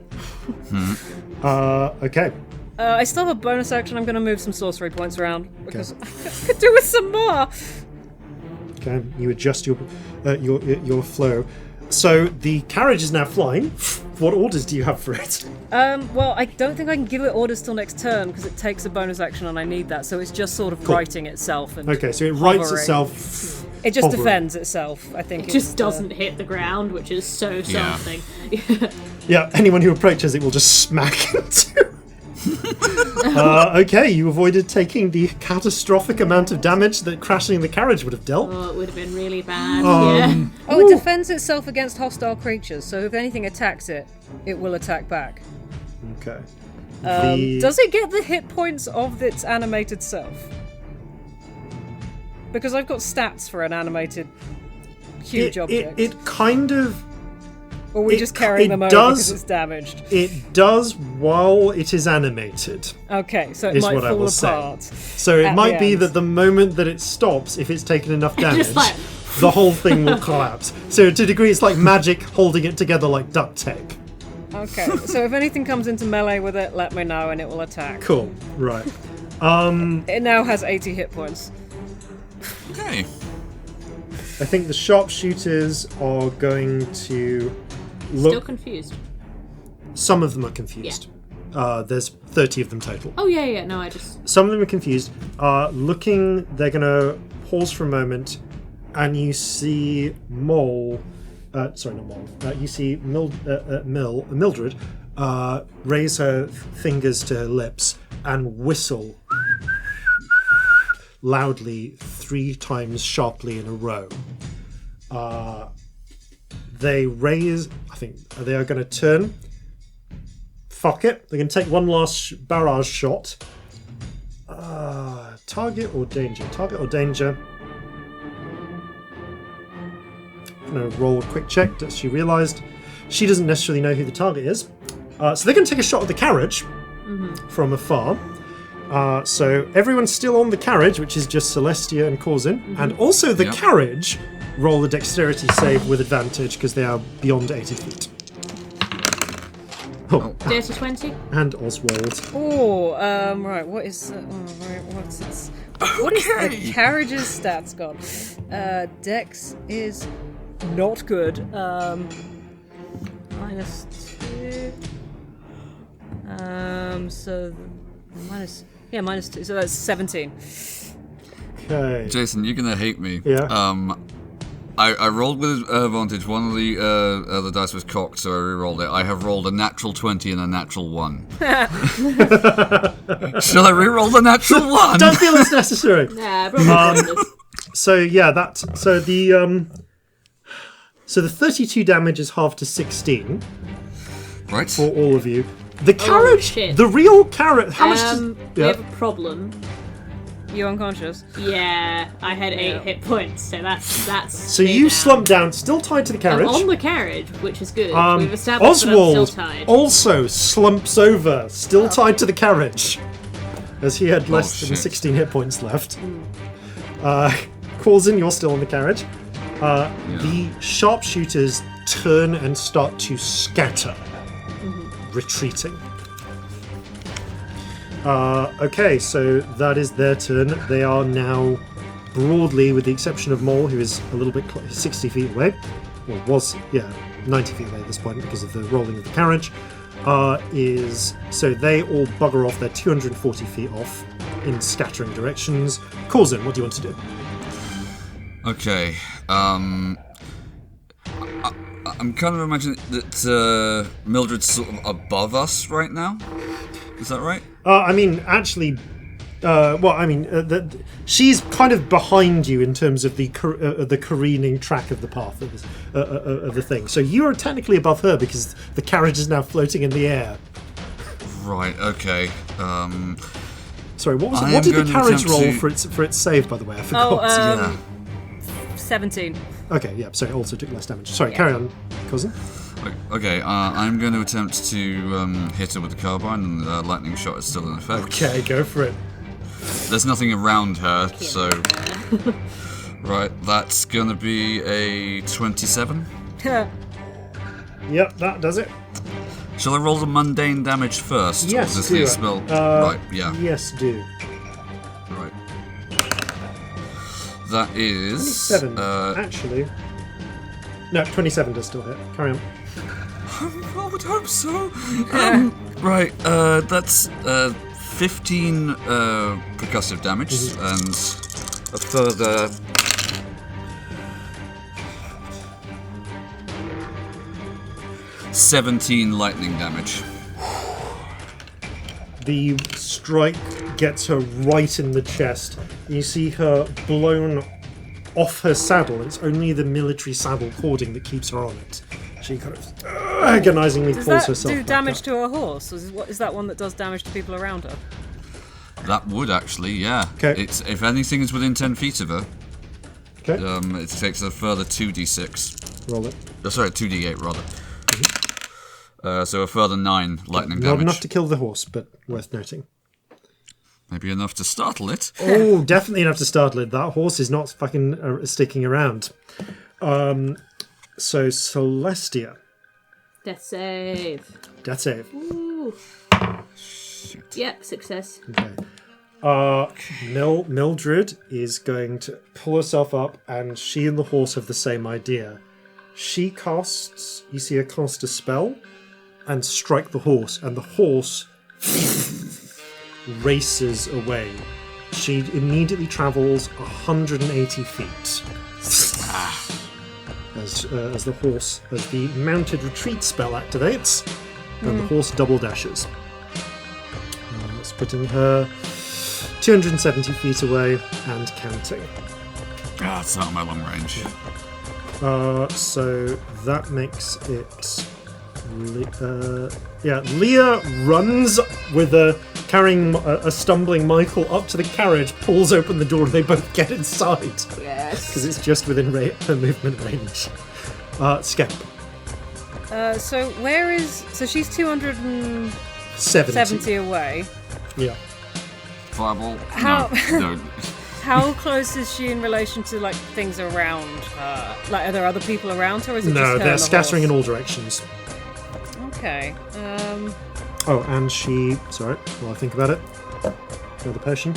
Okay. I still have a bonus action. I'm going to move some sorcery points around because I could do with some more. Okay, you adjust your flow. So the carriage is now flying. What orders do you have for it? Well, I don't think I can give it orders till next turn because it takes a bonus action and I need that. So it's just sort of righting itself. And okay, so it rights hovering. itself. It just hovering. defends itself, I think. It just doesn't hit the ground, which is so something. Yeah, anyone who approaches it will just smack into. Okay, you avoided taking the catastrophic amount of damage that crashing the carriage would have dealt. Oh, it would have been really bad. Oh, it defends itself against hostile creatures, so if anything attacks it, it will attack back. Okay. Does it get the hit points of its animated self? Because I've got stats for an animated huge object. It kind of... Or are we just carrying them over because it's damaged? It does while it is animated. Okay, so it might fall apart. So it might be that the moment that it stops, if it's taken enough damage, the whole thing will collapse. So to a degree, it's like magic holding it together like duct tape. Okay, so if anything comes into melee with it, let me know and it will attack. Cool, right. It now has 80 hit points. Okay. I think the sharpshooters are going to look... Still confused. Some of them are confused. Yeah. There's 30 of them total. Oh, yeah, no, I just... Some of them are confused. Looking, they're going to pause for a moment, and you see Mole... sorry, not Mole. You see Mildred raise her fingers to her lips and whistle loudly 3 times sharply in a row. They raise... I think they are going to turn. Fuck it. They're going to take one last barrage shot. Target or danger? Target or danger? I'm going to roll a quick check. She realised she doesn't necessarily know who the target is. So they're going to take a shot at the carriage from afar. So everyone's still on the carriage, which is just Celestia and Corzin. And also the carriage roll a dexterity save with advantage because they are beyond 80 feet. Oh. Dirty 20. And Oswald. Oh, right, what is... what's this? What is the carriage's stats got? Dex is not good. -2. So... -2, so that's 17. Okay. Jason, you're gonna hate me. Yeah. I rolled with advantage. One of the dice was cocked, so I re-rolled it. I have rolled a natural 20 and a natural 1. Shall I re-roll the natural 1? Don't feel it's necessary. Nah, probably So yeah, so the 32 damage is halved to 16. Right. For all of you. The carriage, the real carriage. How much? We have a problem. You unconscious? Yeah, I had 8 hit points, so that's. So you slump down, still tied to the carriage. I'm on the carriage, which is good. We've established Oswald that I'm still tied. also slumps over, still tied to the carriage, as he had less than 16 hit points left. Corzin, you're still on the carriage. The sharpshooters turn and start to scatter, retreating. Okay, so that is their turn. They are now broadly, with the exception of Mole, who is a little bit 60 feet away, or was, 90 feet away at this point because of the rolling of the carriage, so they all bugger off. They're 240 feet off in scattering directions. Corzin, what do you want to do? Okay, I'm kind of imagining that Mildred's sort of above us right now. Is that right? I mean, actually, she's kind of behind you in terms of the careening track of the path of the thing. So you are technically above her because the carriage is now floating in the air. Right. Okay. Sorry, what was it? What did the carriage roll for its save? By the way, I forgot. 17. Okay, yeah. So it also took less damage. Sorry, carry on, Cousin. Okay, I'm going to attempt to hit her with the carbine, and the lightning shot is still in effect. Okay, go for it. There's nothing around her, so... Right, that's going to be a 27. Yep, that does it. Shall I roll the mundane damage first? Yes, or does do this it. spell? Right, yeah. Yes, do. Right. That is 27, actually. No, 27 does still hit. Carry on. I would hope so. Right, that's 15 percussive damage and a further 17 lightning damage. The strike gets her right in the chest. You see her blown off her saddle. It's only the military saddle cording that keeps her on it. She kind of agonizingly Does pulls that herself do back damage up. to her horse? Is that one that does damage to people around her? That would actually, yeah. Okay. It's if anything is within 10 feet of her, Okay, it takes a further 2d6. roll it. Sorry, 2d8 rather. So a further 9 lightning Not damage. enough to kill the horse, but worth noting. Maybe enough to startle it. Oh, definitely enough to startle it. That horse is not fucking sticking around. So Celestia. Death save. Death save. Ooh. Yep, success. Okay. Mildred is going to pull herself up, and she and the horse have the same idea. She casts, you see her cast a spell, and strike the horse, and the horse races away. She immediately travels 180 feet. As the mounted retreat spell activates, and the horse double dashes. That's putting her 270 feet away and counting. It's not my long range. So that makes it. Leah runs with carrying a stumbling Michael up to the carriage, pulls open the door, and they both get inside. Yes. Because it's just within her movement range. Scamp. So where is... So she's 270 away. Yeah. Fireball? How- No. How close is she in relation to, like, things around her? Like, are there other people around her, or is it just her No, and they're the scattering in horse? all directions. Okay. Oh, and she... Sorry, while I think about it. Another potion.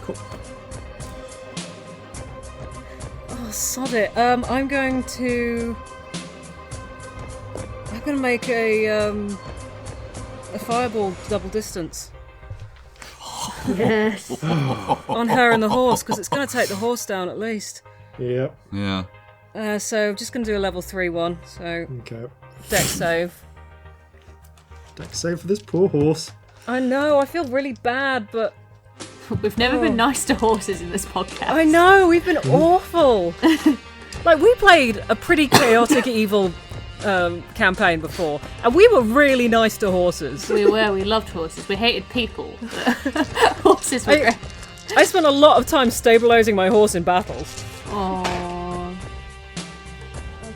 Cool. Oh, sod it. I'm going to make a fireball double distance. Yes. On her and the horse, because it's going to take the horse down at least. Yep. Yeah. So I'm just going to do a level 3 one. So Okay. dex save. Dex save for this poor horse. I know, I feel really bad, but We've never been nice to horses in this podcast. I know, we've been awful. Like, we played a pretty chaotic, evil campaign before, and we were really nice to horses. We loved horses. We hated people, but horses were great. I spent a lot of time stabilising my horse in battles. Aww.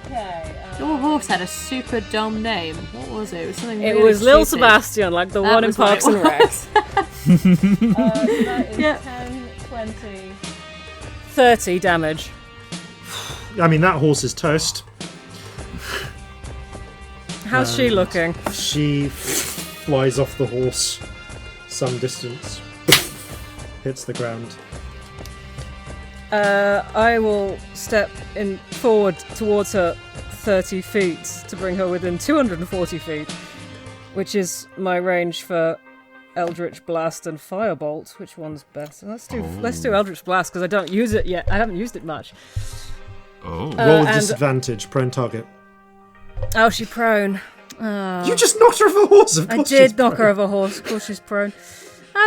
Okay. Your horse had a super dumb name. What was it? It was something It really was Lil stupid. Sebastian, like the That one in was what Parks it and Rec. was. That is Yep. 10, 20, 30 damage. I mean, that horse is toast. How's she looking? She flies off the horse some distance. Hits the ground. I will step in forward towards her 30 feet to bring her within 240 feet, which is my range for Eldritch Blast and Firebolt. Which one's better? Let's do Eldritch Blast, because I don't use it yet. I haven't used it much. Oh. Roll with and- disadvantage, prone target. Oh, she's prone. You just knocked her off a horse, of I course. did knock her off a horse. Of course she's prone.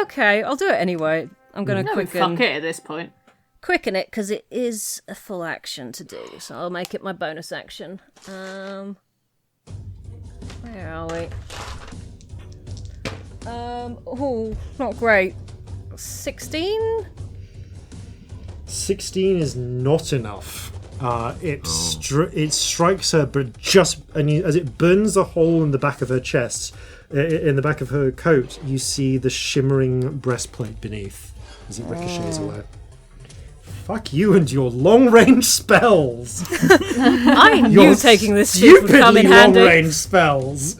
Okay, I'll do it anyway. I'm going to No, quicken fuck it at this point. it, because it is a full action to do. So I'll make it my bonus action. Where are we? Oh, not great. 16? 16 is not enough. It strikes her, but as it burns a hole in the back of her chest, in the back of her coat, you see the shimmering breastplate beneath as it ricochets away. Fuck you and your long-range spells. I knew Your taking this shit would come in stupidly handy. long-range spells.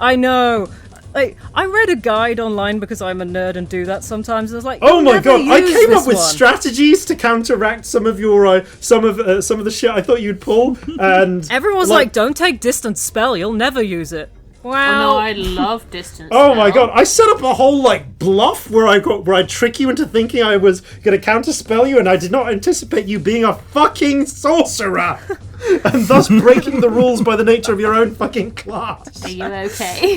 I know. Like, I read a guide online because I'm a nerd and do that sometimes. And I was like, Oh my never god! I use came up this with one. strategies to counteract some of your some of the shit I thought you'd pull, and Everyone's like, don't take distance spell. You'll never use it. Oh Wow. no, I love distance. oh my spell. god! I set up a whole like bluff where I trick you into thinking I was gonna counterspell you, and I did not anticipate you being a fucking sorcerer, and thus breaking the rules by the nature of your own fucking class. Are you okay?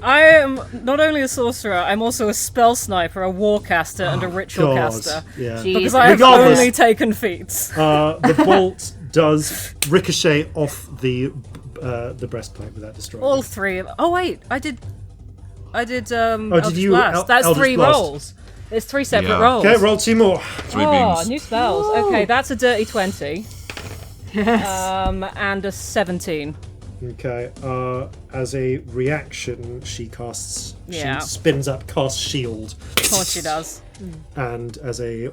I am not only a sorcerer, I'm also a spell sniper, a warcaster, and a ritual caster. Yeah. Because I have Regardless. only taken feats. The bolt does ricochet off the breastplate without destroying. All it. three of. Oh wait, I did. did Eldritch you Blast. That's Eldritch 3 Blast? rolls. It's 3 separate Yeah. rolls. Okay, roll 2 more. 3 Oh, beams. new spells. Okay, that's a dirty 20. Yes. And a 17. Okay, as a reaction, she casts. Yeah. She spins up, casts shield, Of course she does. and as a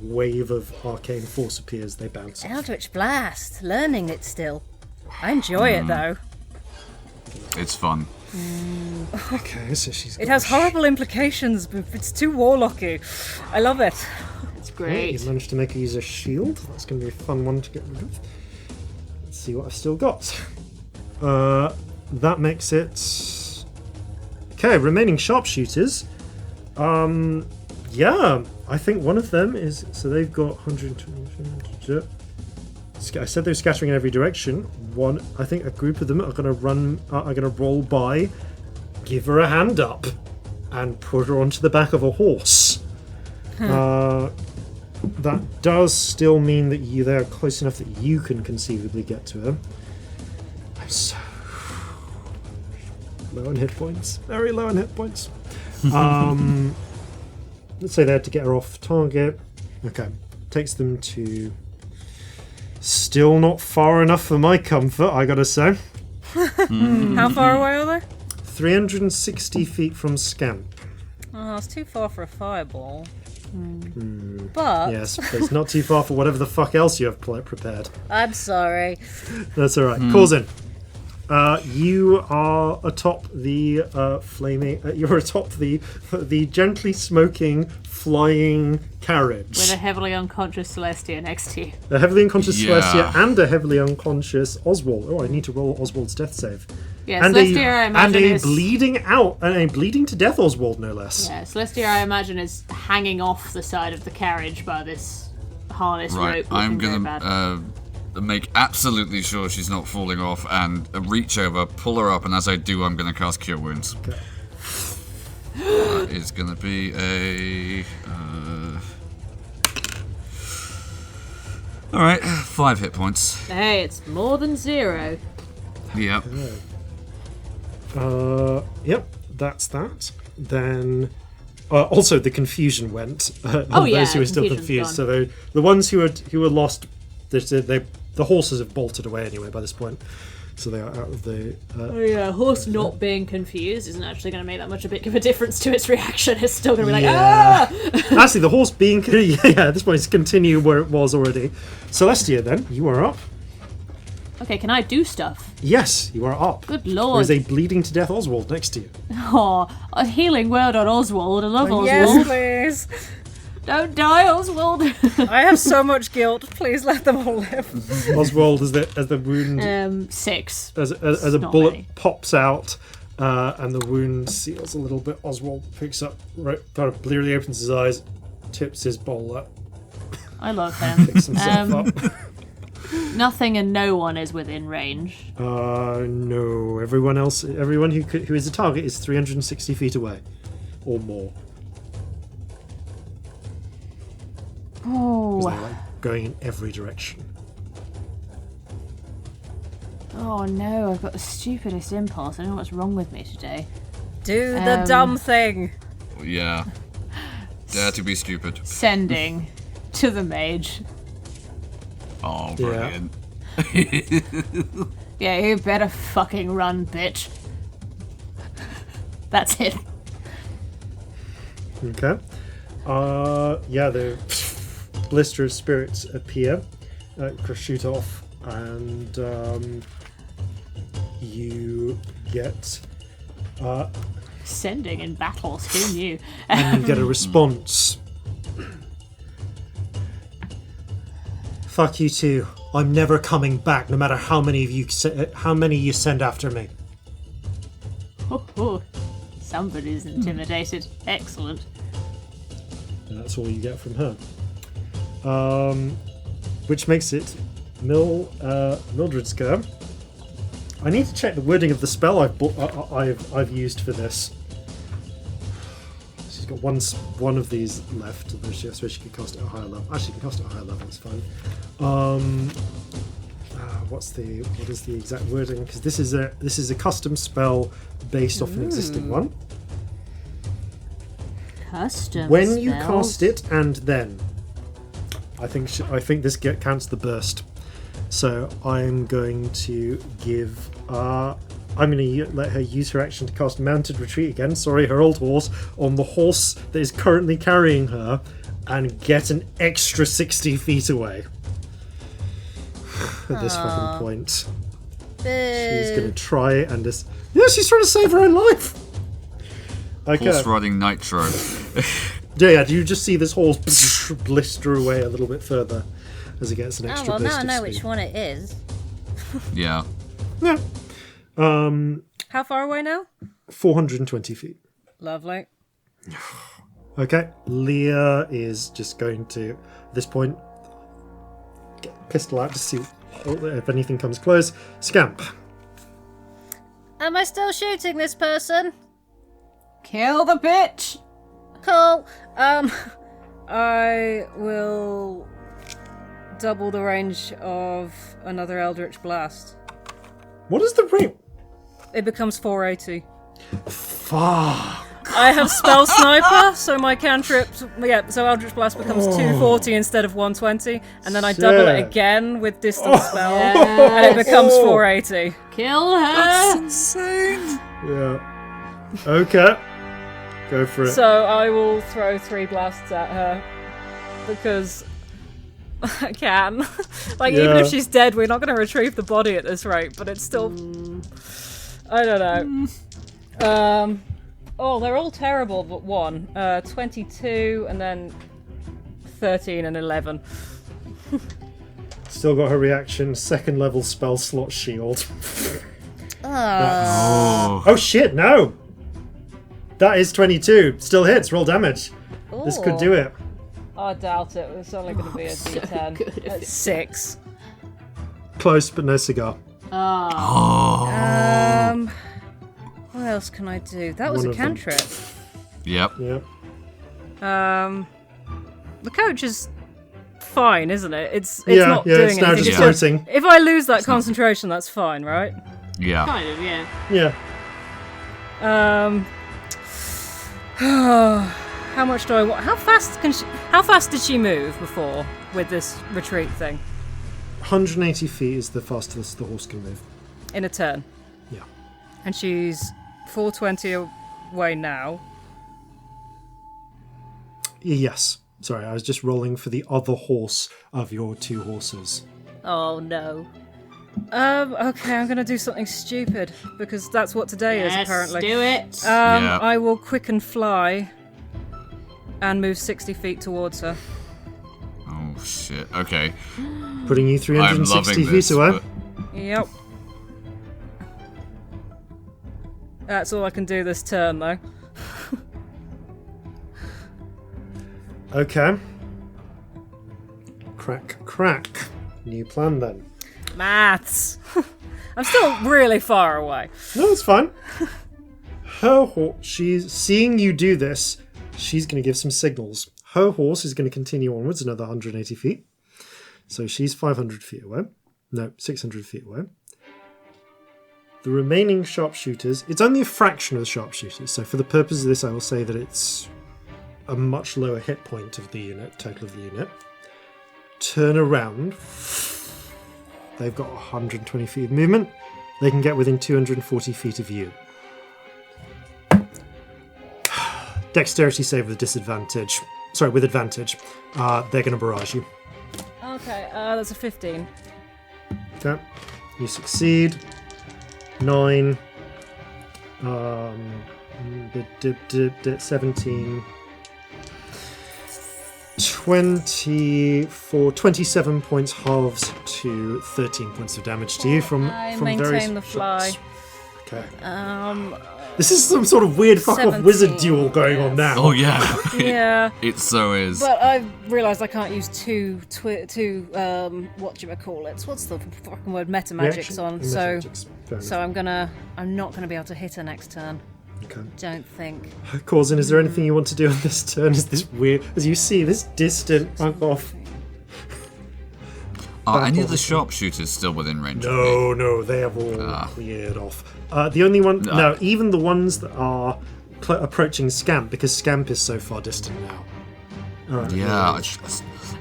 wave of arcane force appears, they bounce off. Eldritch Blast. Learning it still. I enjoy it though. It's fun. Okay, so she's. It has horrible implications, but it's too warlocky. I love it. It's You great. managed to make her use a shield. That's going to be a fun one to get rid of. Let's see what I've still got. That makes it. Okay, remaining sharpshooters. Yeah, I think one of them is. So they've got 120. I said they're scattering in every direction. One, I think a group of them are going to run. Are going to roll by, give her a hand up, and put her onto the back of a horse. That does still mean that they're close enough that you can conceivably get to her. I'm so low on hit points. Very low on hit points. Let's say they had to get her off target. Okay. Takes them to... Still not far enough for my comfort, I gotta say. How far away are they? 360 feet from Scamp. Oh, it's too far for a fireball. But Yes, but it's not too far for whatever the fuck else you have prepared. I'm sorry. That's alright. Corzin, you are atop the flaming... you're atop the gently smoking, flying carriage. With a heavily unconscious Celestia next to you. A heavily unconscious Yeah. Celestia and a heavily unconscious Oswald. Oh, I need to roll Oswald's death save. Yeah, And Celestia, I imagine, a is... bleeding out, and a bleeding to death Oswald, no less. Yeah, Celestia, I imagine, is hanging off the side of the carriage by this harness Right, rope. I'm looking very bad. gonna make absolutely sure she's not falling off and reach over, pull her up, and as I do, I'm gonna cast Cure Wounds. Okay. That is gonna be a. Alright, 5 hit points. Hey, it's more than 0. Yep. Yep, that's that. Then, also the confusion went. Those who are still confusion's confused. gone. So the ones who were lost, the horses have bolted away anyway by this point. So they are out of the. Oh yeah, a horse not being confused isn't actually going to make that much of a difference to its reaction. It's still going to be like, Yeah. ah! Actually, the horse being at this point is continue where it was already. Celestia, then you are up. Okay, can I do stuff? Yes, you are up. Good There lord. is a bleeding to death Oswald next to you. Oh, a healing word on Oswald. I love Oswald. yes, please. Don't die, Oswald. I have so much guilt. Please let them all live. Oswald, as the wound 6. as a not bullet many. pops out and the wound seals a little bit, Oswald picks up, kind of blearily opens his eyes, tips his bowl up, I love him. picks himself up. Nothing and no one is within range. No, everyone who is a target is 360 feet away or more. Oh. They're like going in every direction. Oh no, I've got the stupidest impulse. I don't know what's wrong with me today. Do the dumb thing. Yeah. Dare to be stupid. Sending to the mage. Oh, brilliant. Yeah, you better fucking run, bitch. That's it. Okay. Yeah, the blister of spirits appear, shoot off, and you get Sending in battles, who knew? and you get a response. Fuck you too. I'm never coming back, no matter how many you send after me. Oh, somebody's intimidated. Excellent. And that's all you get from her. Which makes it Mildred's go. I need to check the wording of the spell I've used for this. She's got one of these left. I suppose she can cast it at a higher level. Actually, you can cast it at a higher level. It's fine. What is the exact wording? Because this is a custom spell based off an existing one. Custom. When you spells. cast it, and then I think this counts the burst. So I'm going to give. I'm going to let her use her action to cast Mounted Retreat again. Sorry, her old horse on the horse that is currently carrying her, and get an extra 60 feet away. At this fucking point, she's going to try and just. Yeah, she's trying to save her own life. Okay. Horse riding nitro. Yeah, do you just see this horse blister away a little bit further as it gets an extra well, burst now I of know speed? which one it is. Yeah. Yeah. How far away now? 420 feet. Lovely. Okay, Leah is just going to, at this point, get a pistol out to see if anything comes close. Scamp. Am I still shooting this person? Kill the bitch! Cool. I will double the range of another Eldritch Blast. What is the rate? It becomes 480. Fuck. I have Spell Sniper, so my cantrip... Yeah, so Eldritch Blast becomes 240 instead of 120, and then I double it Shit. again with Distance Spell, and it becomes 480. Kill her! That's insane. Yeah. Okay. Go for it. So I will throw 3 blasts at her, because I can. Even if she's dead, we're not going to retrieve the body at this rate, but it's still... I don't know. They're all terrible but one. 22 and then 13 and 11. Still got her reaction. Second level spell slot shield. Oh. Oh shit, no! That is 22. Still hits. Roll damage. This could do it. I doubt it. It's only going to be a D10. good if It's 6. Close, but no cigar. Oh. What else can I do? That was One a of them. cantrip. Yep. Yeah. The coach is fine, isn't it? It's Yeah, not yeah, doing it's now anything. just It's floating. if I lose that concentration, that's fine, right? Yeah. Kind of, yeah. Yeah. How much do I want? How fast did she move before with this retreat thing? 180 feet is the fastest the horse can move. In a turn. Yeah. And she's 420 away now. Yes. Sorry, I was just rolling for the other horse of your 2 horses. Oh no. Okay, I'm gonna do something stupid because that's what today is apparently. Do it. Yeah. I will quicken fly and move 60 feet towards her. Oh shit. Okay. Putting you I'm 360 loving feet this. away. but- Yep. That's all I can do this turn, though. Okay. Crack. New plan then. Maths. I'm still really far away. No, it's fine. Her horse, she's seeing you do this. She's going to give some signals. Her horse is going to continue onwards another 180 feet. So she's 500 feet away. No, 600 feet away. The remaining sharpshooters, it's only a fraction of the sharpshooters. So for the purpose of this, I will say that it's a much lower hit point of the unit, total of the unit. Turn around. They've got 120 feet of movement. They can get within 240 feet of you. Dexterity save with disadvantage. Sorry, with advantage. They're going to barrage you. Okay, that's a 15. Okay. You succeed. 9, 17. 27 points halves to 13 points of damage to you from maintain various the fly. shots. Okay. This is some sort of weird fuck off wizard duel going on now. Oh yeah. Yeah. It so is. But I've realised I can't use two whatchamacallits? What's the fucking word? Meta magics on. So I'm not gonna be able to hit her next turn. Okay. Don't think. Corzin, is there anything you want to do on this turn? Is this weird? As you see, this distant fuck off. Are any of the sharpshooters still within range? No, they have all cleared off. The only one, no, even the ones that are approaching Scamp, because Scamp is so far distant now. Yeah,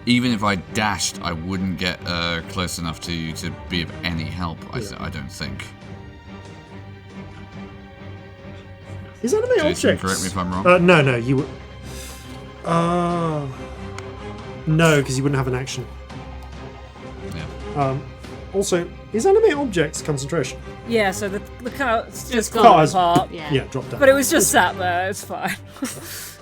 even if I dashed, I wouldn't get close enough to you to be of any help. I don't think. Is anime Jason, objects? correct me if I'm wrong. No, you would. No, because you wouldn't have an action. Yeah. Also, is anime objects concentration? Yeah, so the cart's just gone gone apart. Yeah, dropped down. But it was just sat there, it's fine.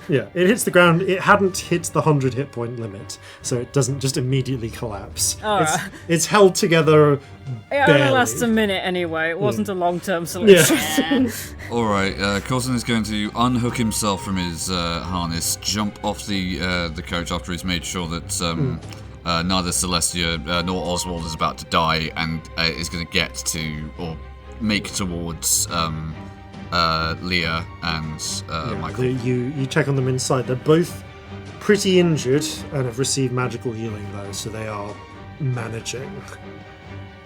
Yeah, it hits the ground. It hadn't hit the 100 hit point limit, so it doesn't just immediately collapse. Alright. It's held together. It barely. only lasts a minute anyway. It wasn't a long-term solution. Yeah. Alright, Corzin is going to unhook himself from his harness, jump off the coach after he's made sure that neither Celestia nor Oswald is about to die, and is going to get to, or make towards Leah and Michael. You check on them inside. They're both pretty injured and have received magical healing, though, so they are managing.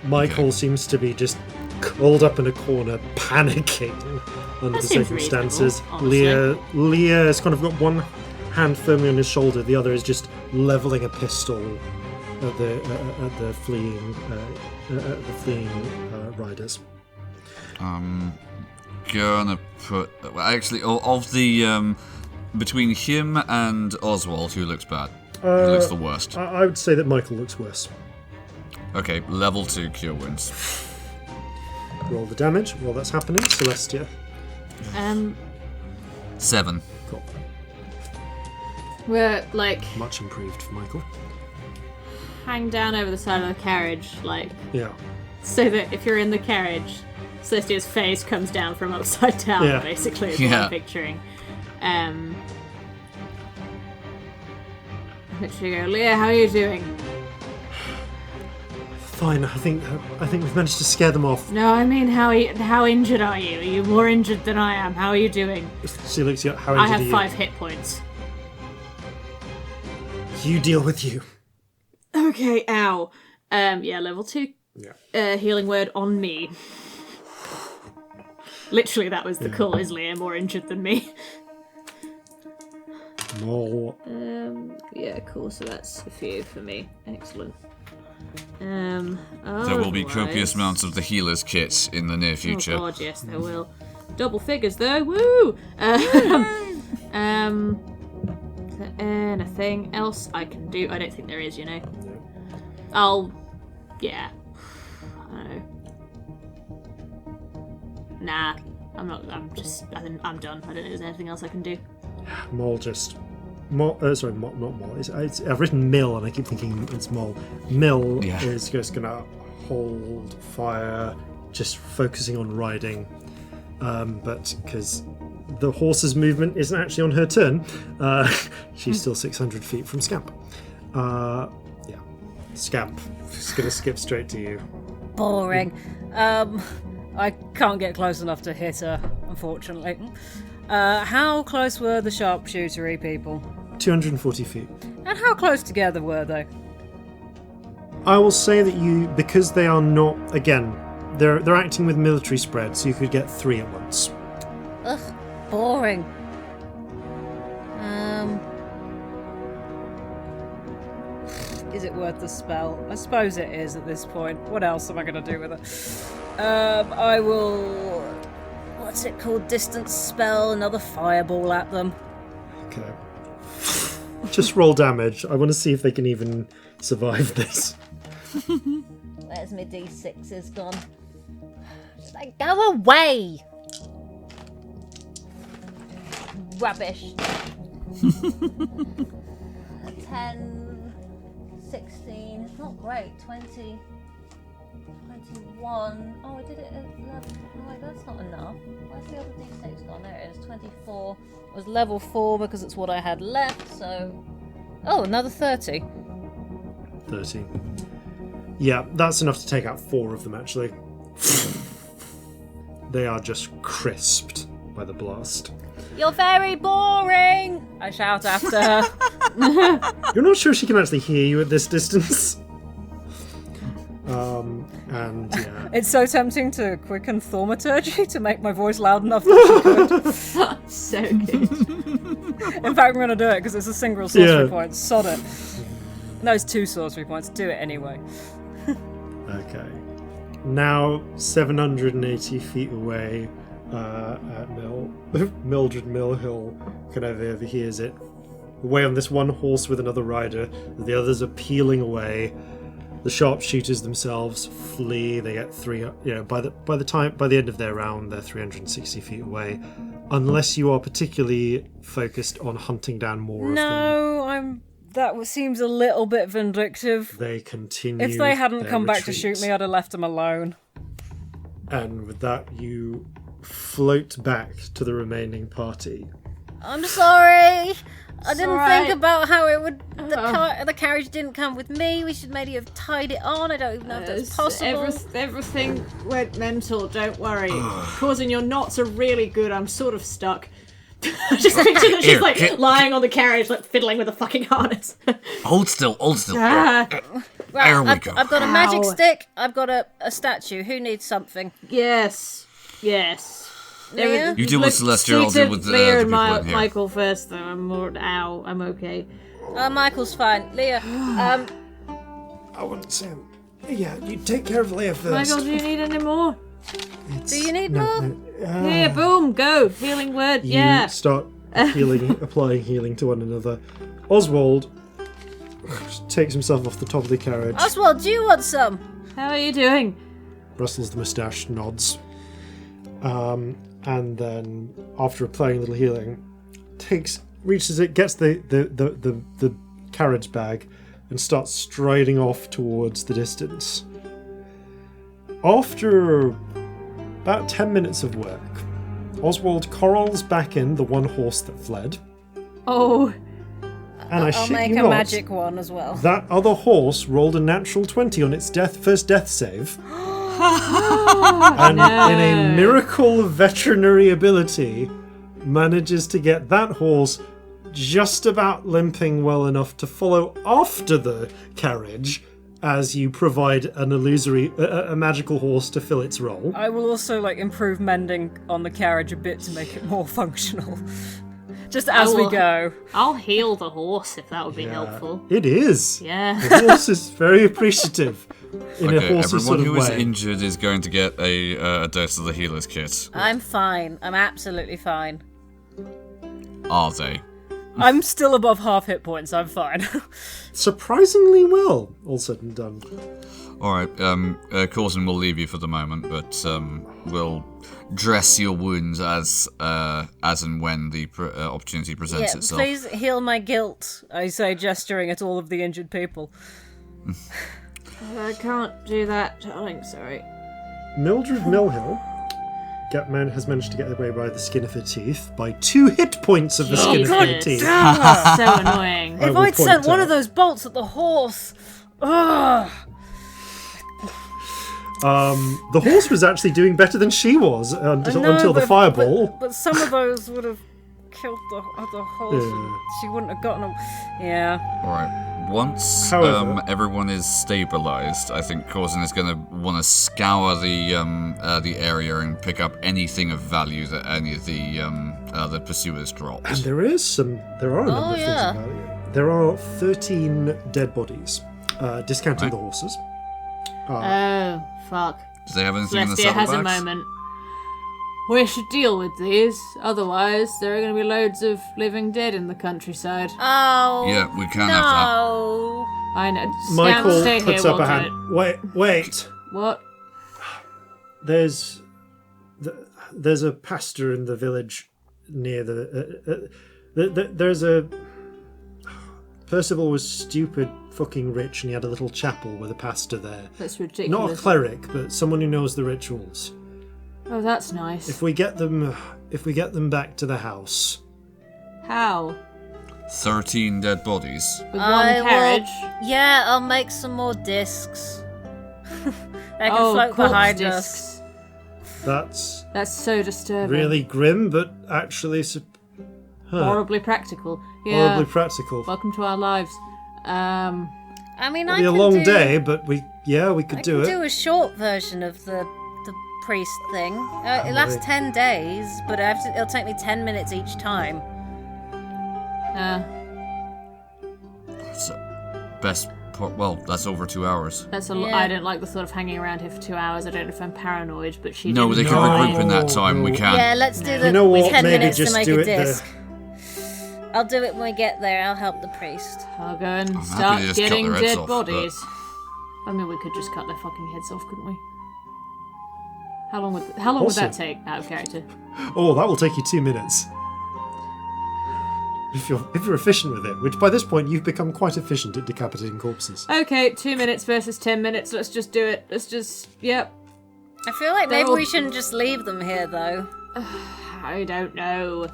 Michael seems to be just curled up in a corner, panicking under the circumstances. Leah has kind of got one hand firmly on his shoulder, the other is just leveling a pistol at the fleeing riders. Gonna put actually of the between him and Oswald, who looks bad? Who looks the worst? I would say that Michael looks worse. Okay, level 2 cure wounds. Roll the damage while that's happening. Celestia. 7. Cool. We're like Much improved for Michael. hang down over the side of the carriage, like Yeah. so that if you're in the carriage, Celestia's face comes down from upside down, Yeah. basically, is what I'm picturing. Literally go, Leah, how are you doing? Fine. I think we've managed to scare them off. No, I mean, how injured are you? Are you more injured than I am? How are you doing? She looks at how I injured have are you? 5 hit points. You deal with you. Okay, ow. Yeah, level 2. Yeah. Healing word on me. Literally, that was the call. Is Leah more injured than me? More. Yeah, cool. So that's a few for me. Excellent. There will be copious amounts of the healer's kit in the near future. Oh god, yes, there will. Double figures though. Woo! Is there anything else I can do? I don't think there is. Yeah. I don't know. Nah, I'm not. I'm done. I don't know if there's anything else I can do. Not Mol. I've written Mill and I keep thinking it's Mol. Mill is just gonna hold fire, just focusing on riding. But because the horse's movement isn't actually on her turn, she's still 600 feet from Scamp. Scamp. Just gonna skip straight to you. Boring. I can't get close enough to hit her, unfortunately. How close were the sharpshootery people? 240 feet. And how close together were they? I will say that because they are not, again, they're acting with military spread, so you could get 3 at once. Ugh, boring. Is it worth the spell? I suppose it is at this point. What else am I going to do with it? I will... What's it called? Distance spell, another fireball at them. Okay. Just roll damage. I want to see if they can even survive this. Where's my D6 is gone? Just like, go away! rubbish. 10, 16, it's not great. 20, 21. Oh, I did it at 11. Oh, wait, that's not enough. Where's the other d6 gone? There it is, 24. It was level 4 because it's what I had left, so... Oh, another 30. 30. Yeah, that's enough to take out 4 of them, actually. They are just crisped by the blast. You're very boring! I shout after her. You're not sure she can actually hear you at this distance. And yeah. It's so tempting to quicken thaumaturgy to make my voice loud enough that she So good. could. In fact, I'm going to do it because it's a single sorcery point. Sod it. No, it's 2 sorcery points. Do it anyway. Okay. Now, 780 feet away at Mildred Millhill kind of overhears it. Away on this one horse with another rider. The others are peeling away. The sharpshooters themselves flee. They get 3. By the end of their round, they're 360 feet away, unless you are particularly focused on hunting down more of them. No, that seems a little bit vindictive. They continue. If they hadn't their come back to retreat. shoot me, I'd have left them alone. And with that, you float back to the remaining party. I'm sorry. I didn't alright. think about how it would. The carriage didn't come with me. We should maybe have tied it on. I don't even know if that's possible. Everything went mental, don't worry. Corzin, your knots are really good. I'm sort of stuck. I just picture that she's like lying on the carriage, like fiddling with a fucking harness. Hold still. Right, There we go. I've got a magic stick. I've got a statue. Who needs something? Yes. Leah? You deal with Celestia, I'll deal with the Leah and people in here. Michael first, though. I'm okay. Michael's fine. Leah, I wouldn't say. Yeah, you take care of Leia first. Michael, do you need any more? do you need more? Here, boom, go. Healing word, You yeah. start applying healing to one another. Oswald takes himself off the top of the carriage, Oswald, do you want some? How are you doing? rustles the moustache, nods. And then, after applying a little healing, reaches it, gets the carriage bag, and starts striding off towards the distance. After about 10 minutes of work, Oswald corrals back in the one horse that fled. Oh, And I I'll shit make you a not, magic one as well. that other horse rolled a natural 20 on its first death save. And in a miracle of veterinary ability, manages to get that horse just about limping well enough to follow after the carriage as you provide an a magical horse to fill its role. I will also improve mending on the carriage a bit to make it more functional. Just as we go. I'll heal the horse if that would be helpful. It is. Yeah. The horse is very appreciative in a Okay, horsey everyone sort of who is way. injured is going to get a dose of the healer's kit. I'm fine. I'm absolutely fine. Are they? I'm still above half hit points, I'm fine. Surprisingly well, all said and done. Alright, Corzin will leave you for the moment, but we'll dress your wounds as and when the opportunity presents Yeah, itself. please heal my guilt. I say, gesturing at all of the injured people. I can't do that, darling, sorry. Mildred Millhill has managed to get away by the skin of her teeth, by 2 hit points of the skin of her Jesus. teeth. So annoying. If will I'd sent point one out. of those bolts at the horse. Ugh. The horse was actually doing better than she was until the fireball. But some of those would have killed the other horse. Yeah. She wouldn't have gotten them. Yeah. Alright, once However- everyone is stabilized, I think Corzin is going to want to scour the area and pick up anything of value that any of the pursuers dropped. And there are a number of things yeah. of value. There are 13 dead bodies, discounting the horses. Oh, fuck. Do they have anything in the Celestia has a saddlebags? moment. We should deal with these, otherwise there are going to be loads of living dead in the countryside. Oh. Yeah, we can't have that. No. I know. Michael stay puts here, up we'll a do hand. it. Wait. What? There's a pastor in the village near the there's a... Percival was stupid fucking rich, and he had a little chapel with a pastor there. That's ridiculous. Not a cleric, but someone who knows the rituals. Oh, that's nice. If we get them back to the house... How? 13 dead bodies. With one carriage? Yeah, I'll make some more discs. They can float corpse behind discs. us. That's so disturbing. really grim, but actually Horribly practical. Yeah. horribly practical. Welcome to our lives. I mean, It'll be a long day, but we could do it. do a short version of the priest thing. It lasts 10 days, but it'll take me 10 minutes each time. So, best part, well, that's over 2 hours. That's Yeah. I don't like the thought of hanging around here for 2 hours. I don't know if I'm paranoid, but she No, didn't they can die. regroup in that time. We can. Yeah, let's do the You know what, 10 maybe minutes to just make do a it there. disc. I'll do it when we get there. I'll help the priest. I'll go and happy start to just cut getting their heads dead off, but- bodies. I mean, we could just cut their fucking heads off, couldn't we? How long would that take? Out of character. Oh, that will take you 2 minutes. If you're efficient with it, which by this point you've become quite efficient at decapitating corpses. Okay, 2 minutes versus 10 minutes. Let's just do it. Yep. I feel like They're maybe all- we shouldn't just leave them here, though. I don't know.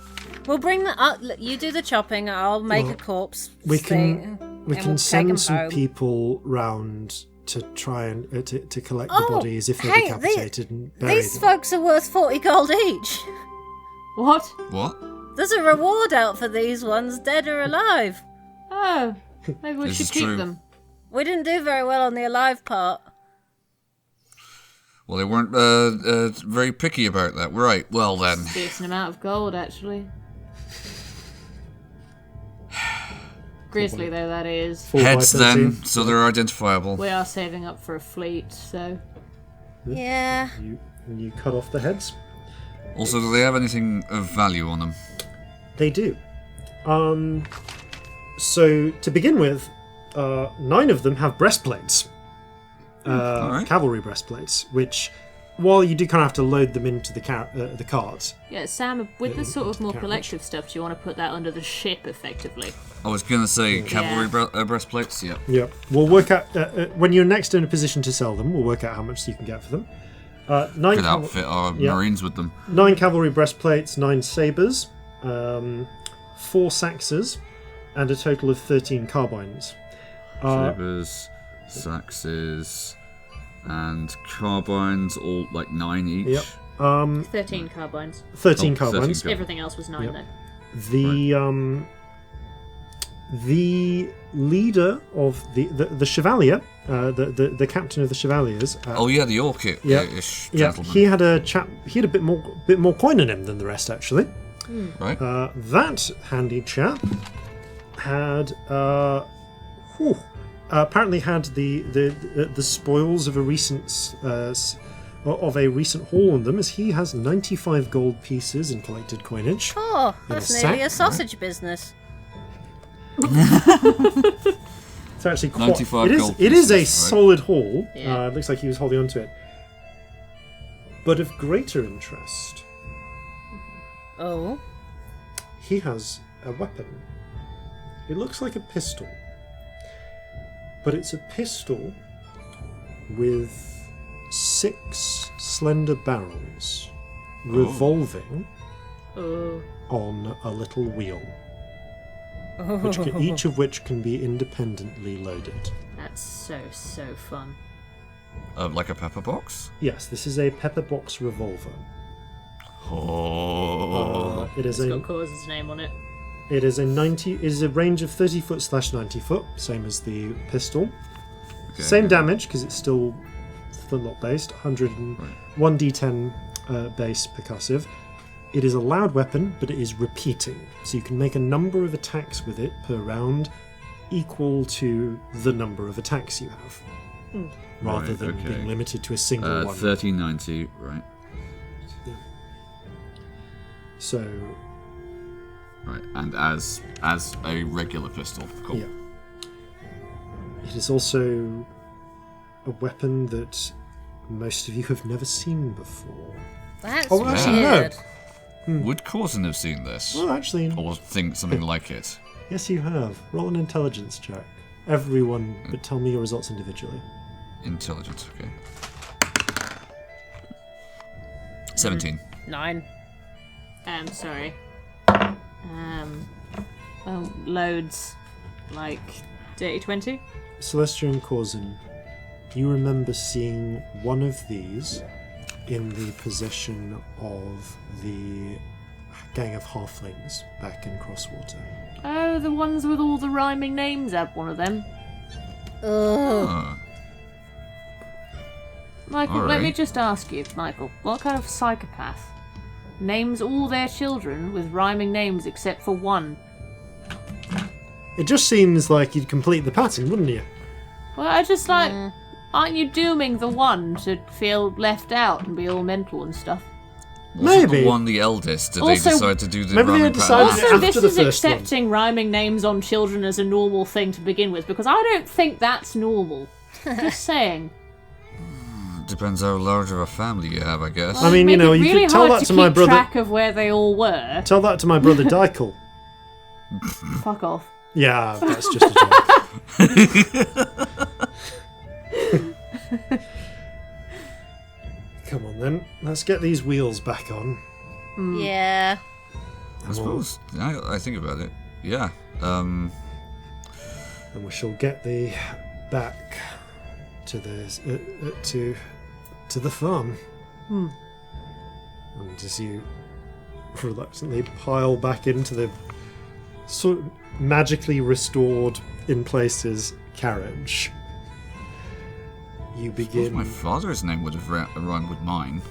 We'll bring the up. You do the chopping. I'll make a corpse. We thing, We and can we'll take 'em send some home. people round to try and to collect the Oh, bodies if they're hey, decapitated and bury These them. folks are worth 40 gold each. What? What? There's a reward out for these ones, dead or alive. Oh, maybe we This should is keep true. them. We didn't do very well on the alive part. Well, they weren't very picky about that. Right, well then. Decent amount of gold, actually. Grisly though that is. 4 by Heads 13. then, so they're identifiable. We are saving up for a fleet, so Yeah. You cut off the heads. Also, do they have anything of value on them? They do. So to begin with, 9 of them have breastplates. Alright. Cavalry breastplates, which, while you do kind of have to load them into the cart. yeah, Sam, with the sort of more Carriage. collective stuff, do you want to put that under the ship effectively? I was gonna say cavalry breastplates. Yeah. Yeah, we'll work out when you're next in a position to sell them. We'll work out how much you can get for them. 9 Could outfit our yeah. marines with them. 9 cavalry breastplates, 9 sabers, 4 saxes, and a total of 13 carbines. Sabers, saxes, and carbines, all like 9 each. Yep. 13 carbines. 13 Oh, 13 carbines. Everything else was 9 Yep. though. The leader of the chevalier, the captain of the chevaliers. Oh yeah, the orcish Yeah, gentleman. he had a bit more coin in him than the rest actually. Right. That handy chap had apparently had the spoils of a recent haul on them, as he has 95 gold pieces in collected coinage. Oh, In a that's nearly sack, a sausage business. It's actually quite. 95 gold It is a pieces, right. solid haul. Yeah. It looks like he was holding on to it. But of greater interest, Oh. he has a weapon. It looks like a pistol, but it's a pistol with 6 slender barrels revolving on a little wheel, each of which can be independently loaded. That's so fun. Like a pepper box. Yes, this is a pepperbox revolver. Oh. It is It's a got Corz's name on it. It is a range of 30 foot / 90 foot, same as the pistol. Okay. Same damage because it's still flintlock based, 101 d10 base percussive. It is a loud weapon, but it is repeating, so you can make a number of attacks with it per round equal to the number of attacks you have, rather Right, than okay. being limited to a single one. 1390, right. So, Right, and as a regular pistol. Cool. yeah. It is also a weapon that most of you have never seen before. That's Oh, actually, no. weird. Would Corzin have seen this? Well, actually, Or think something like it? yes, you have. Roll an intelligence check. Everyone, but tell me your results individually. Intelligence, okay. 17. 9. Sorry. Well, loads. Like, dirty 20? Celestia and Corzin, you remember seeing one of these in the possession of the gang of halflings back in Crosswater. Oh, the ones with all the rhyming names have one of them. Ugh. Ah. Michael, All let me right. just ask you, Michael, what kind of psychopath names all their children with rhyming names except for one? It just seems like you'd complete the pattern, wouldn't you? Well, I just aren't you dooming the one to feel left out and be all mental and stuff? Wasn't Maybe. the one the eldest? Did Also- they decide to do the Maybe they rhyming decided pattern? it Also, after this the is first one. accepting rhyming names on children as a normal thing to begin with, because I don't think that's normal. Just saying. Depends how large of a family you have, I guess. I mean, Make you know, it you really could tell hard that to my keep brother. track of where they all were. Tell that to my brother Dykel. Fuck off. Yeah, that's just a joke. Come on then, let's get these wheels back on. Yeah. I suppose. I think about it. Yeah. And we shall get thee back to the to the farm. And as you reluctantly pile back into the sort of magically restored in places carriage, you If begin. my father's name would have rhymed with mine.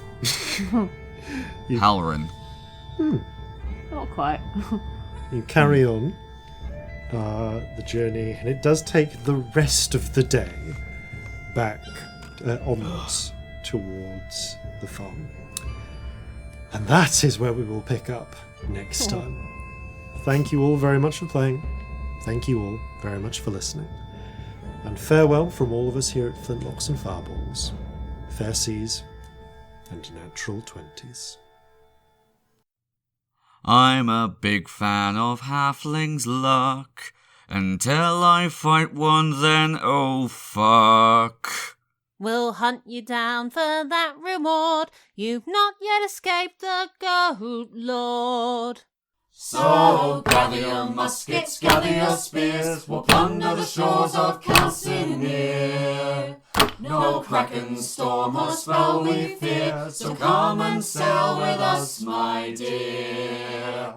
You- Halloran. Not quite. You carry on the journey, and it does take the rest of the day back onwards towards the farm. And that is where we will pick up next time. Thank you all very much for playing. Thank you all very much for listening. And farewell from all of us here at Flintlocks and Fireballs. Fair seas and natural 20s. I'm a big fan of halfling's luck. Until I fight one, then oh fuck. We'll hunt you down for that reward. You've not yet escaped the Goat Lord. So gather your muskets, gather your spears, we'll plunder the shores of Calcinea. No kraken, storm or spell we fear, so come and sail with us, my dear.